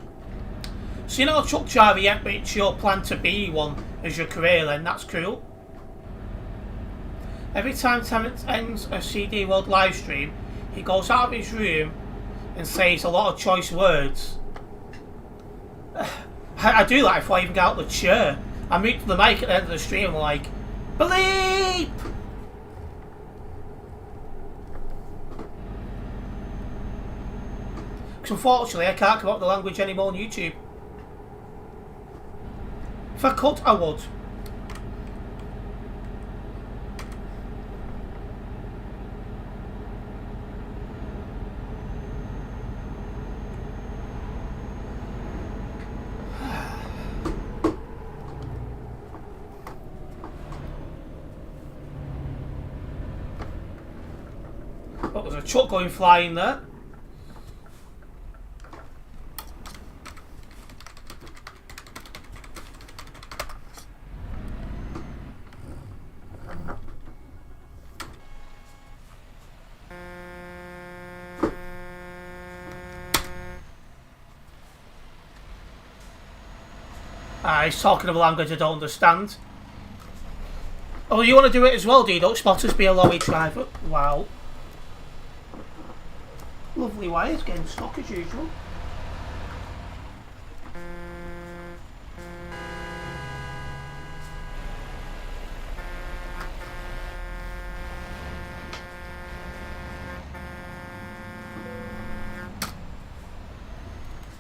So you're not a truck driver yet, but it's your plan to be one as your career, then that's cool. Every time Terence ends a CD World live stream, he goes out of his room and says a lot of choice words. I do that before I even get out of the chair. I mute to the mic at the end of the stream like, bleep! Because unfortunately I can't come up with the language anymore on YouTube. If I could, I would. Oh, there's a truck going flying there. He's talking of a language I don't understand. Oh, you want to do it as well, do you? Don't spotters be a lorry driver. Wow. Lovely wires getting stuck as usual.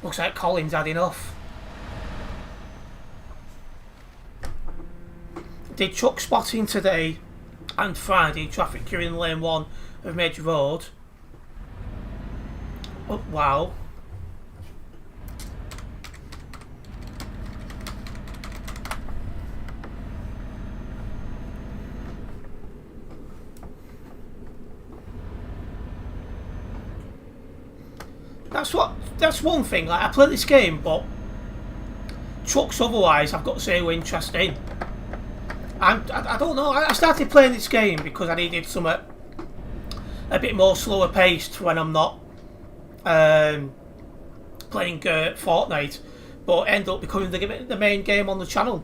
Looks like Colin's had enough. Did truck spotting today and Friday, traffic queuing in lane 1 of Major Road. Oh, wow. That's one thing. Like, I play this game, but trucks otherwise I've got zero interest in. I don't know. I started playing this game because I needed something a bit more slower paced when I'm not playing Fortnite, but ended up becoming the main game on the channel,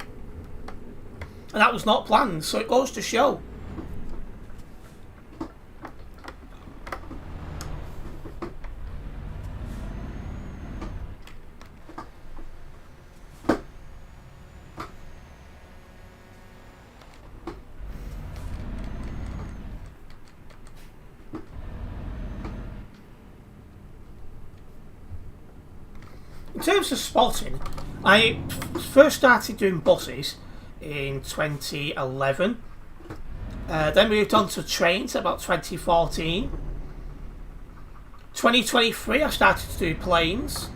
and that was not planned. So it goes to show. In terms of spotting, I first started doing buses in 2011. Then moved on to trains about 2014. 2023 I started to do planes,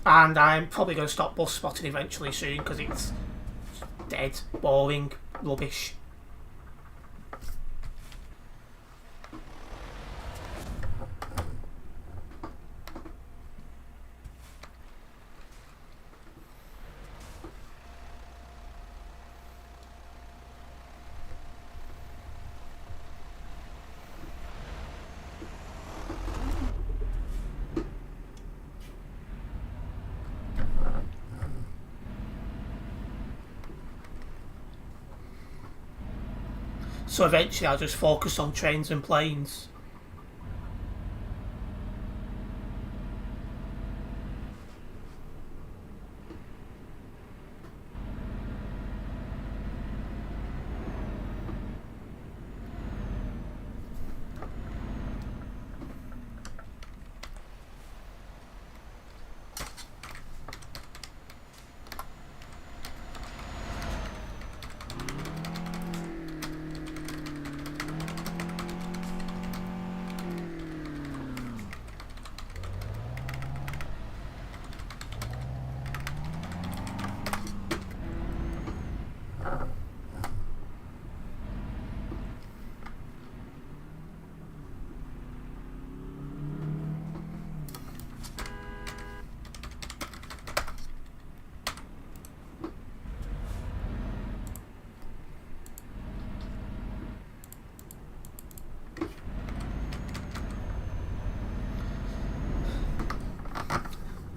and I'm probably going to stop bus spotting eventually soon because it's dead, boring, rubbish. So eventually I'll just focus on trains and planes.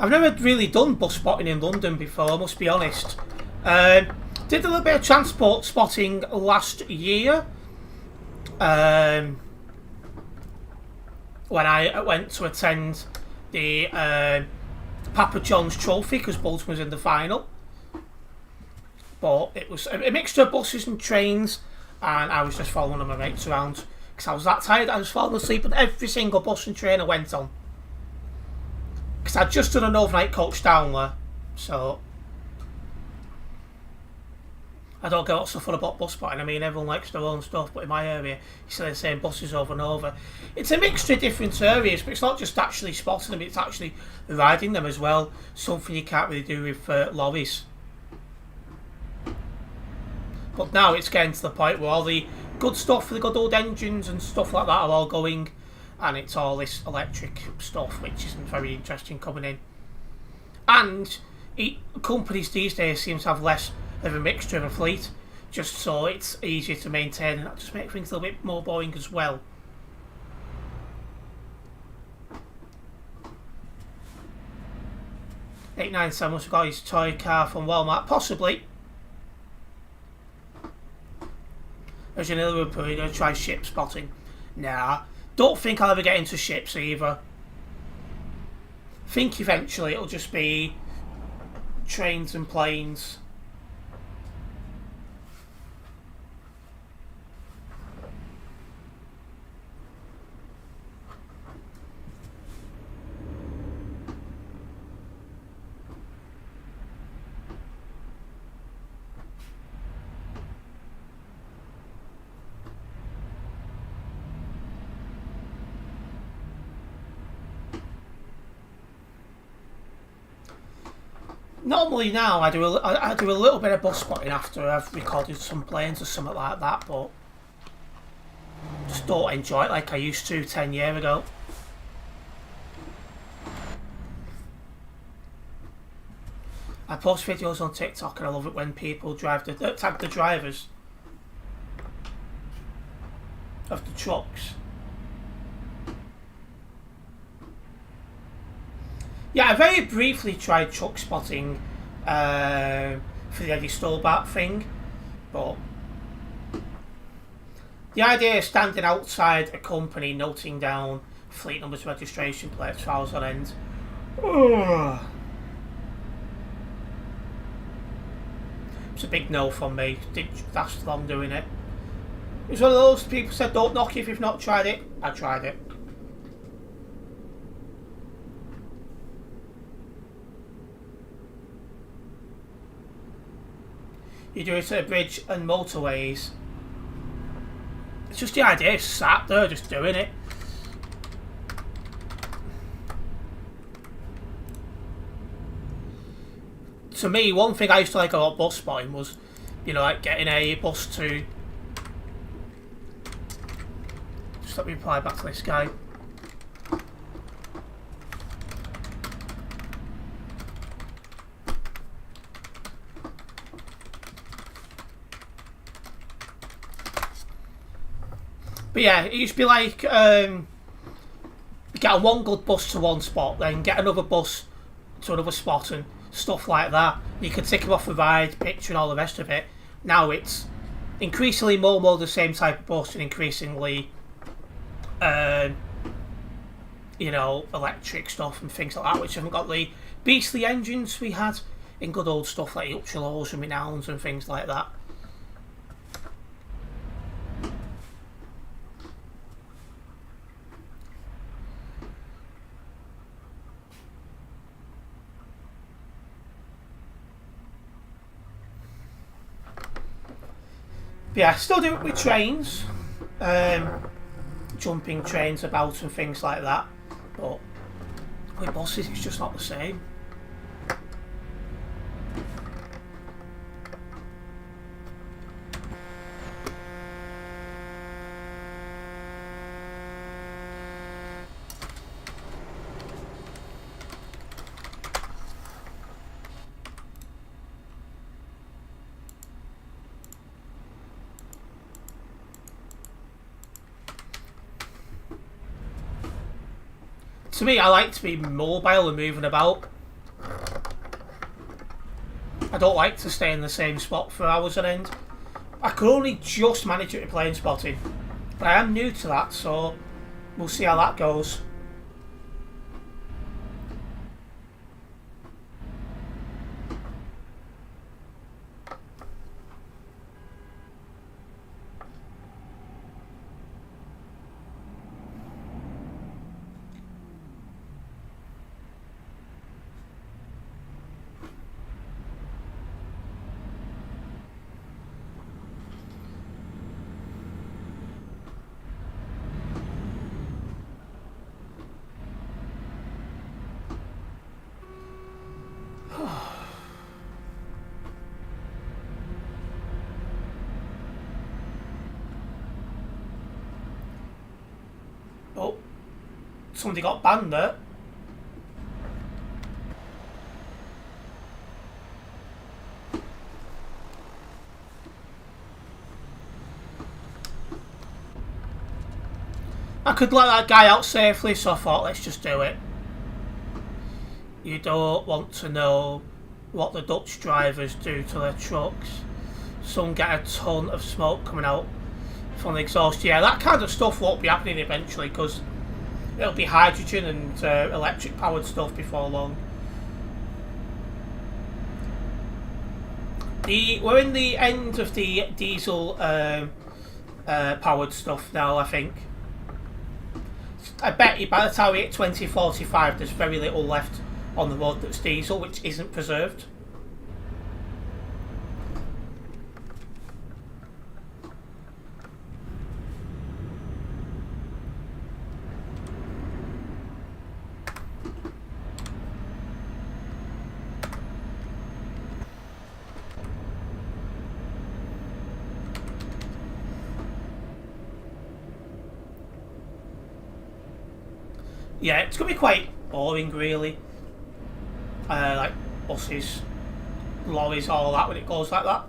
I've never really done bus spotting in London before, I must be honest. Did a little bit of transport spotting last year. When I went to attend the Papa John's Trophy because Bolton was in the final. But it was a mixture of buses and trains, and I was just following my mates around because I was that tired. I was falling asleep on every single bus and train I went on. Because I'd just done an overnight coach down there, so I don't get lots of fun about bus spotting. I mean, everyone likes their own stuff, but in my area, you see the same buses over and over. It's a mixture of different areas, but it's not just actually spotting them, it's actually riding them as well. Something you can't really do with lorries. But now it's getting to the point where all the good stuff for the good old engines and stuff like that are all going, and it's all this electric stuff, which isn't very interesting coming in. And companies these days seem to have less of a mixture of a fleet, just so it's easier to maintain, and that just makes things a little bit more boring as well. $897 must have got his toy car from Walmart, possibly. As another one, you're going to try ship spotting. Nah, don't think I'll ever get into ships either. Think eventually it'll just be trains and planes. Normally now I do a little bit of bus spotting after I've recorded some planes or something like that, but just don't enjoy it like I used to 10 years ago. I post videos on TikTok and I love it when people tag the drivers of the trucks. Yeah, I very briefly tried truck spotting for the Eddie Stolbart thing, but the idea of standing outside a company noting down fleet numbers, registration plates, files on end. It's a big no from me. Didn't last long doing it. It was one of those people said don't knock it if you've not tried it. I tried it. You do it at a bridge and motorways. It's just the idea, it's sat there just doing it. To me, one thing I used to like about bus spotting was, you know, like getting a bus to... Just let me reply back to this guy. But yeah, it used to be like get one good bus to one spot, then get another bus to another spot and stuff like that. You could tick them off the ride, picture and all the rest of it. Now it's increasingly more and more the same type of bus and increasingly, you know, electric stuff and things like that, which haven't got the beastly engines we had in good old stuff like Upshaws and Renowns and things like that. Yeah, still do it with trains, jumping trains about and things like that, but with buses it's just not the same. To me, I like to be mobile and moving about. don't like to stay in the same spot for hours on end. I could only just manage it with plane spotting, but I am new to that, so we'll see how that goes. Oh, somebody got banned there. I could let that guy out safely, so I thought let's just do it. You don't want to know what the Dutch drivers do to their trucks. Some get a ton of smoke coming out from the exhaust. Yeah, that kind of stuff won't be happening eventually because it'll be hydrogen and electric powered stuff before long. We're in the end of the diesel powered stuff now, I think. I bet you by the time we hit 2045 there's very little left on the road that's diesel, which isn't preserved. Yeah, it's going to be quite boring really. Like buses, lorries, all that when it goes like that.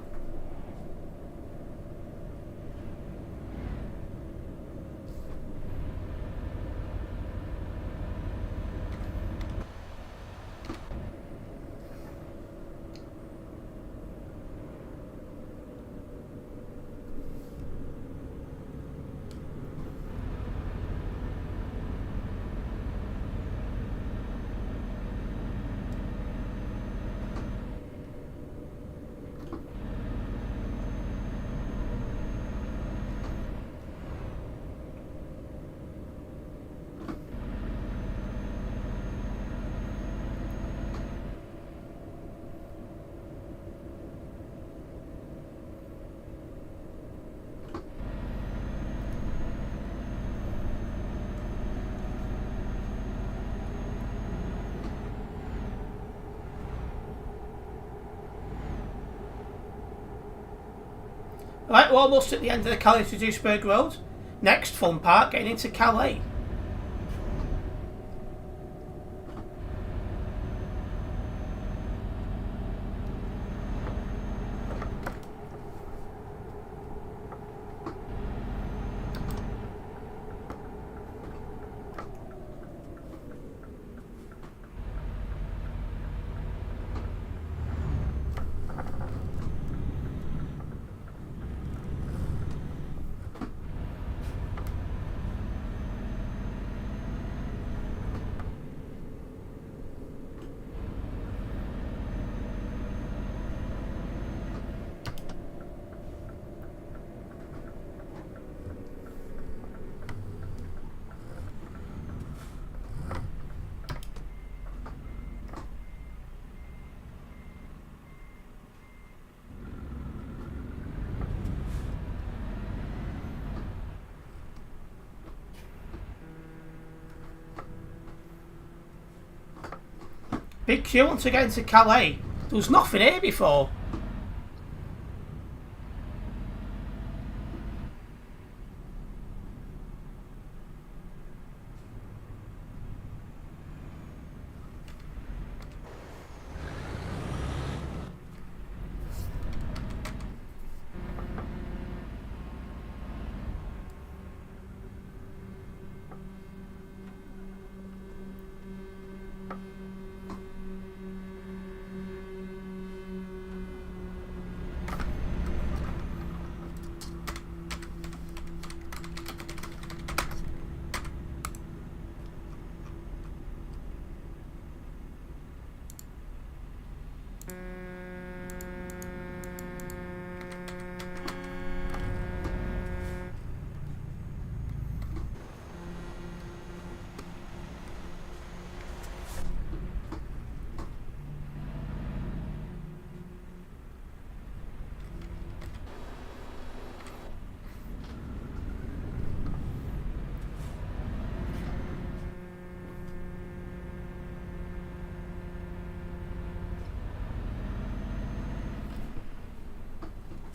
Right, we're almost at the end of the Calais to Duisburg road. Next fun part, getting into Calais. Big queue once again into Calais. There was nothing here before.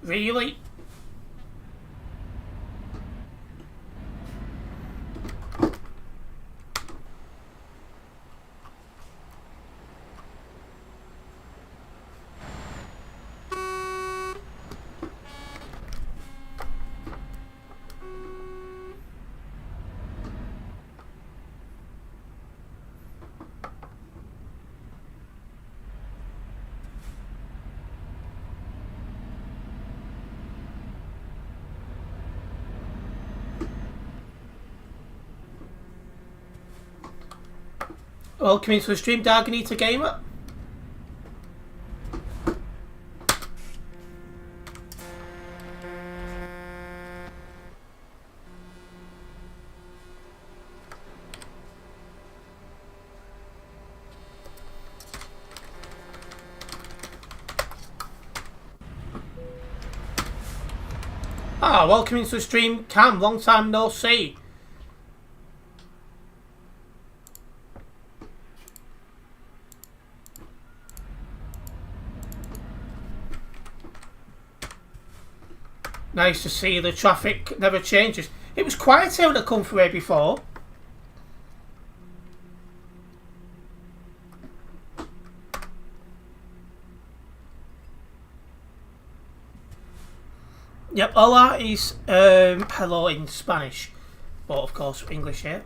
Really? Welcome into the stream, Darganita Gamer. Welcome into the stream, Cam. Long time no see. Nice to see the traffic never changes. It was quieter when I come through here before. Yep, hola is hello in Spanish, but of course English here.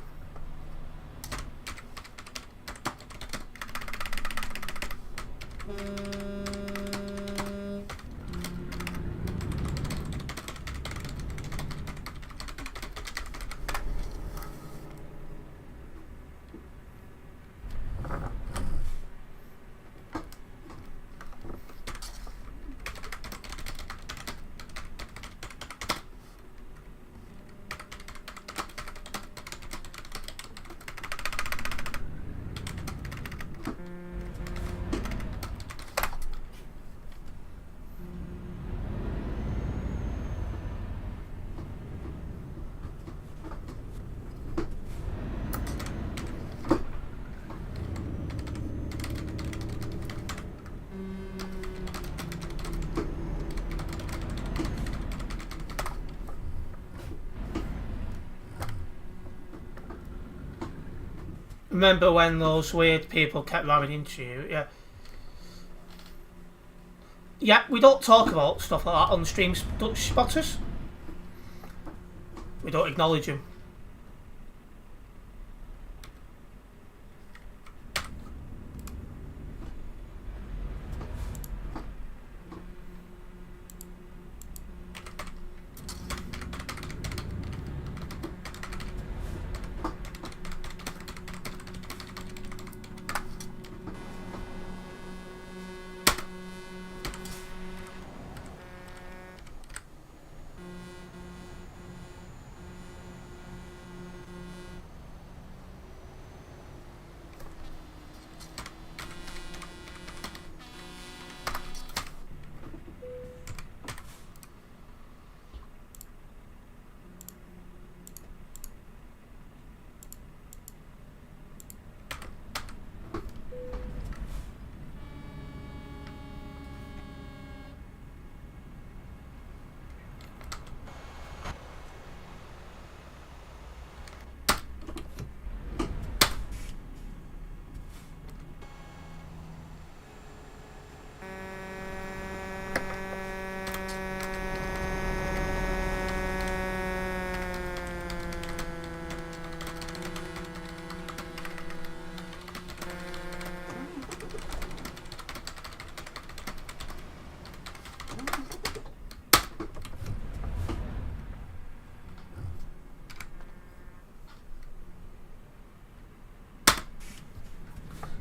Remember when those weird people kept ramming into you? Yeah. Yeah, we don't talk about stuff like that on stream spotters. We don't acknowledge them.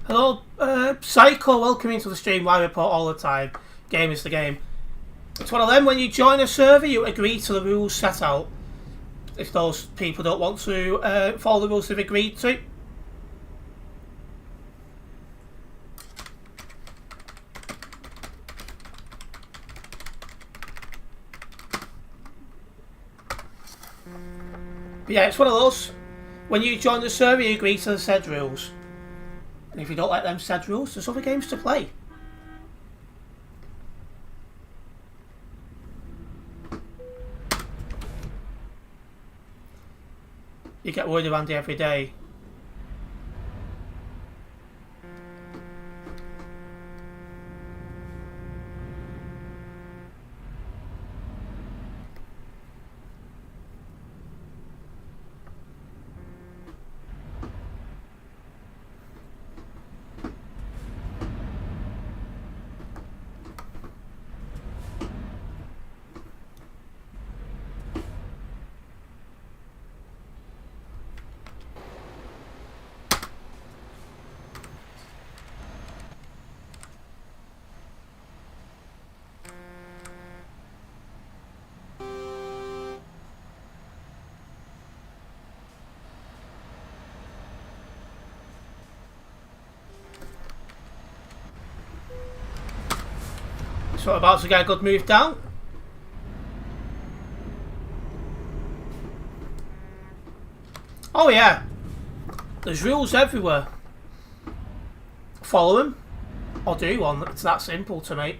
Hello, Psycho, welcome into the stream. Live report all the time. Game is the game. It's one of them, when you join a server, you agree to the rules set out. If those people don't want to follow the rules they've agreed to. But yeah, it's one of those. When you join the server, you agree to the said rules. And if you don't like them said rules, there's other games to play. You get worried around every day. So we're about to get a good move down. Oh yeah, there's rules everywhere. Follow them, or do one. It's that simple to me.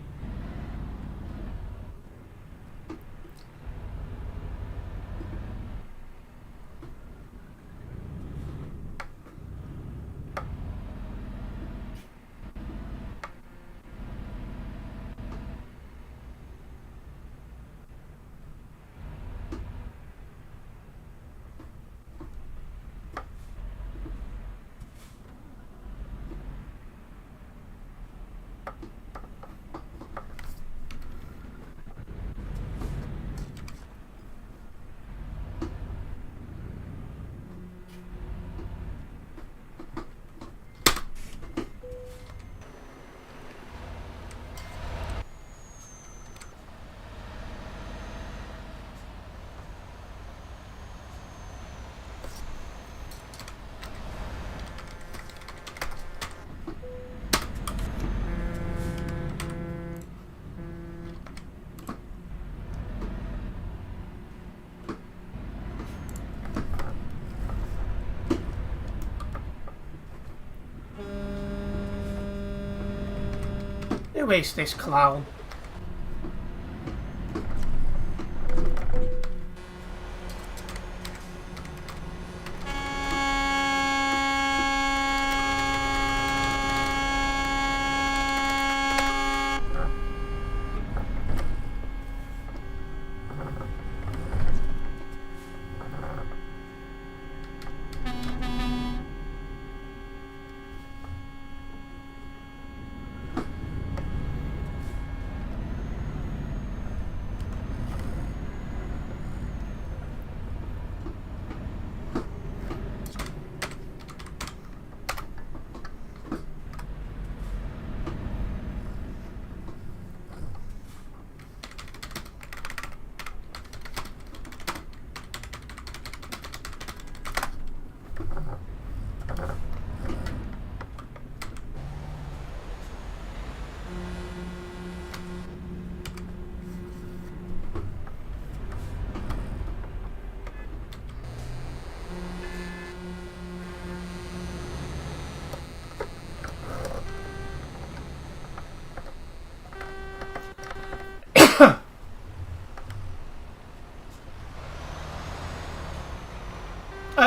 Who is this clown?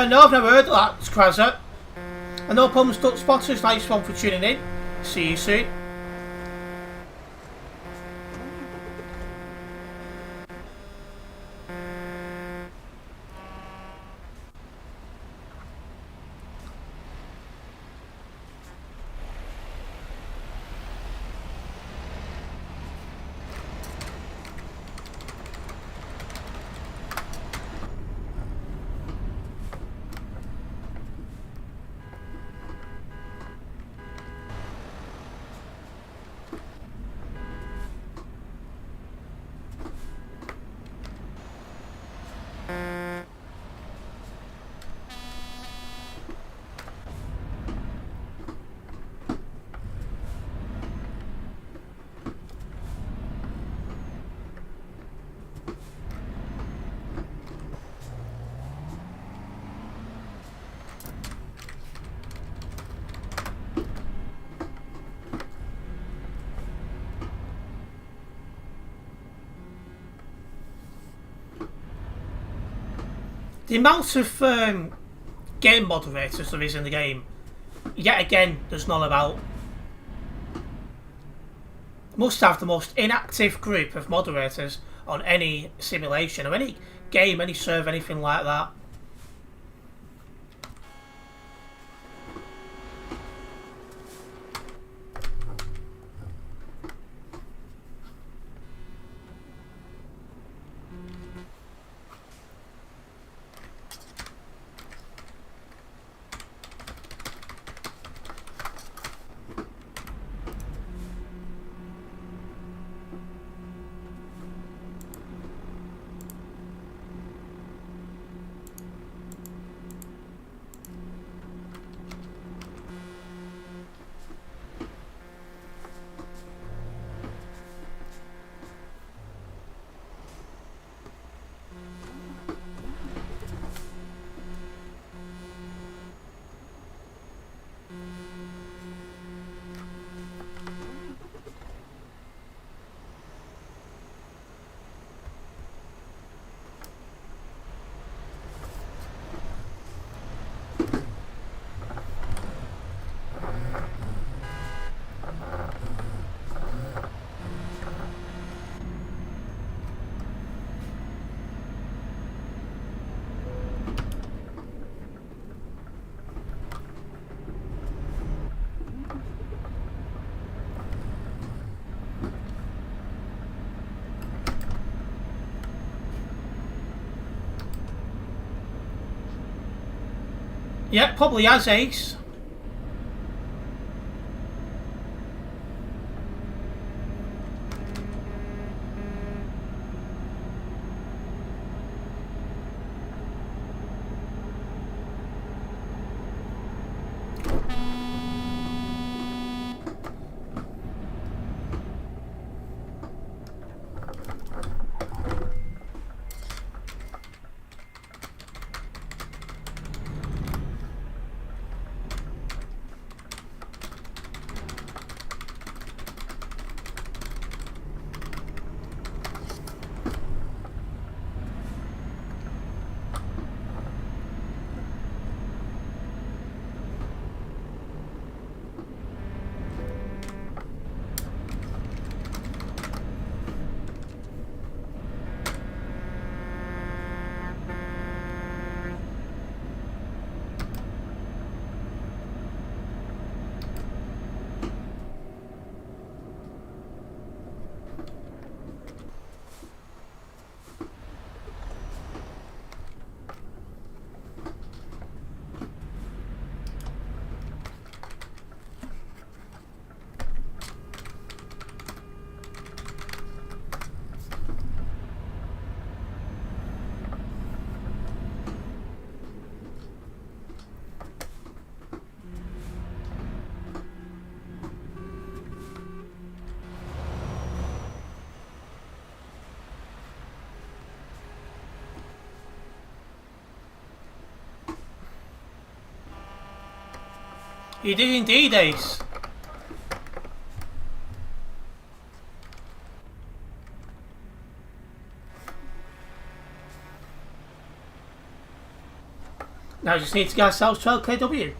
No, I've never heard of that, Scrazzer. And no problem, Stuck Spotters. Nice one for tuning in. See you soon. The amount of game moderators there is in the game. Yet again, there's none about. Must have the most inactive group of moderators on any simulation or any game, any server, anything like that. Yeah, probably has Ace. You did indeed, Ace. Now we just need to get ourselves 12 kW.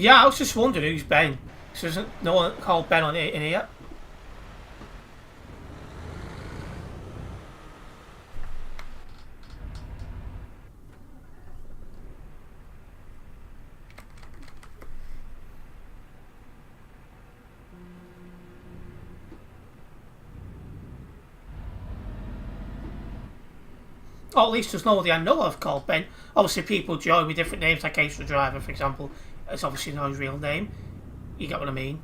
Yeah, I was just wondering who's Ben. So there's no one called Ben on it in here. Or at least there's nobody I know of called Ben. Obviously people join with different names, like Ace the Driver, for example. It's obviously not his real name. You get what I mean?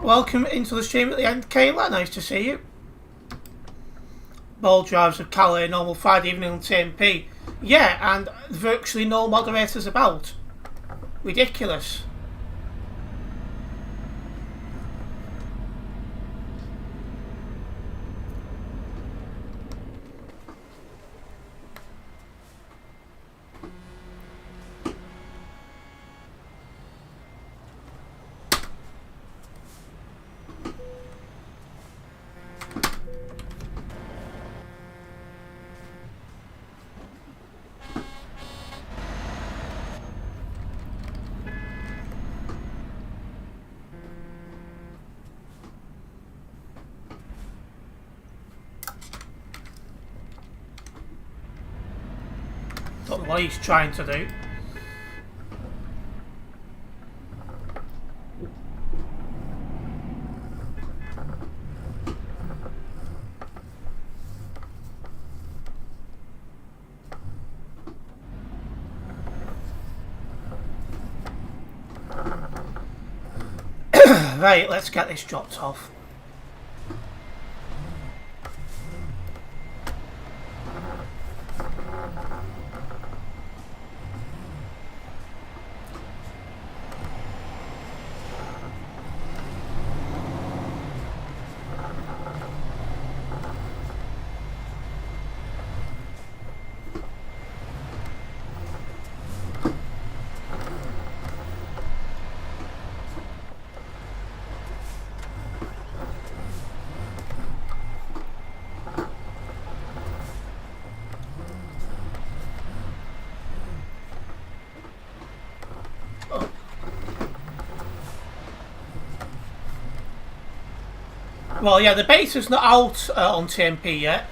welcome into the stream at the end, Kayla. Nice to see you. Ball drives of Calais, normal Friday evening on TMP. Yeah, and virtually no moderators about. Ridiculous. Don't know what he's trying to do. Right, let's get this dropped off. Well, yeah, the beta's not out on TMP yet.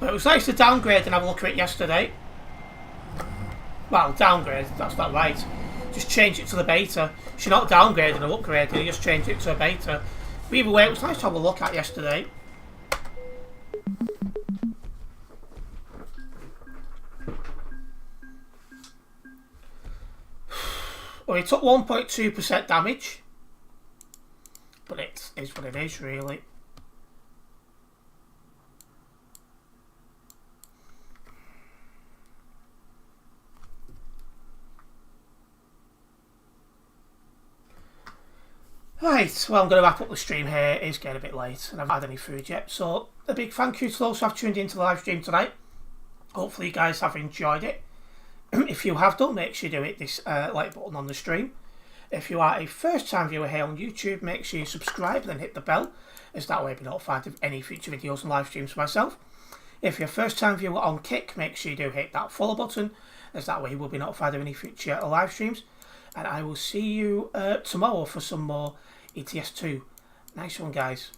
But it was nice to downgrade and have a look at it yesterday. Well, downgrade, that's not right. Just change it to the beta. You're not downgrading or upgrading, you just change it to a beta. But either way, it was nice to have a look at yesterday. Well, he took 1.2% damage. But it is what it is, really. Right, well, I'm going to wrap up the stream here. It's getting a bit late and I haven't had any food yet. So, a big thank you to those who have tuned into the live stream tonight. Hopefully you guys have enjoyed it. If you have done, make sure you do hit this like button on the stream. If you are a first time viewer here on YouTube, make sure you subscribe and then hit the bell, as that way you'll be notified of any future videos and live streams for myself. If you're a first time viewer on Kick, make sure you do hit that follow button, as that way you will be notified of any future live streams. And I will see you tomorrow for some more ETS2. Nice one, guys.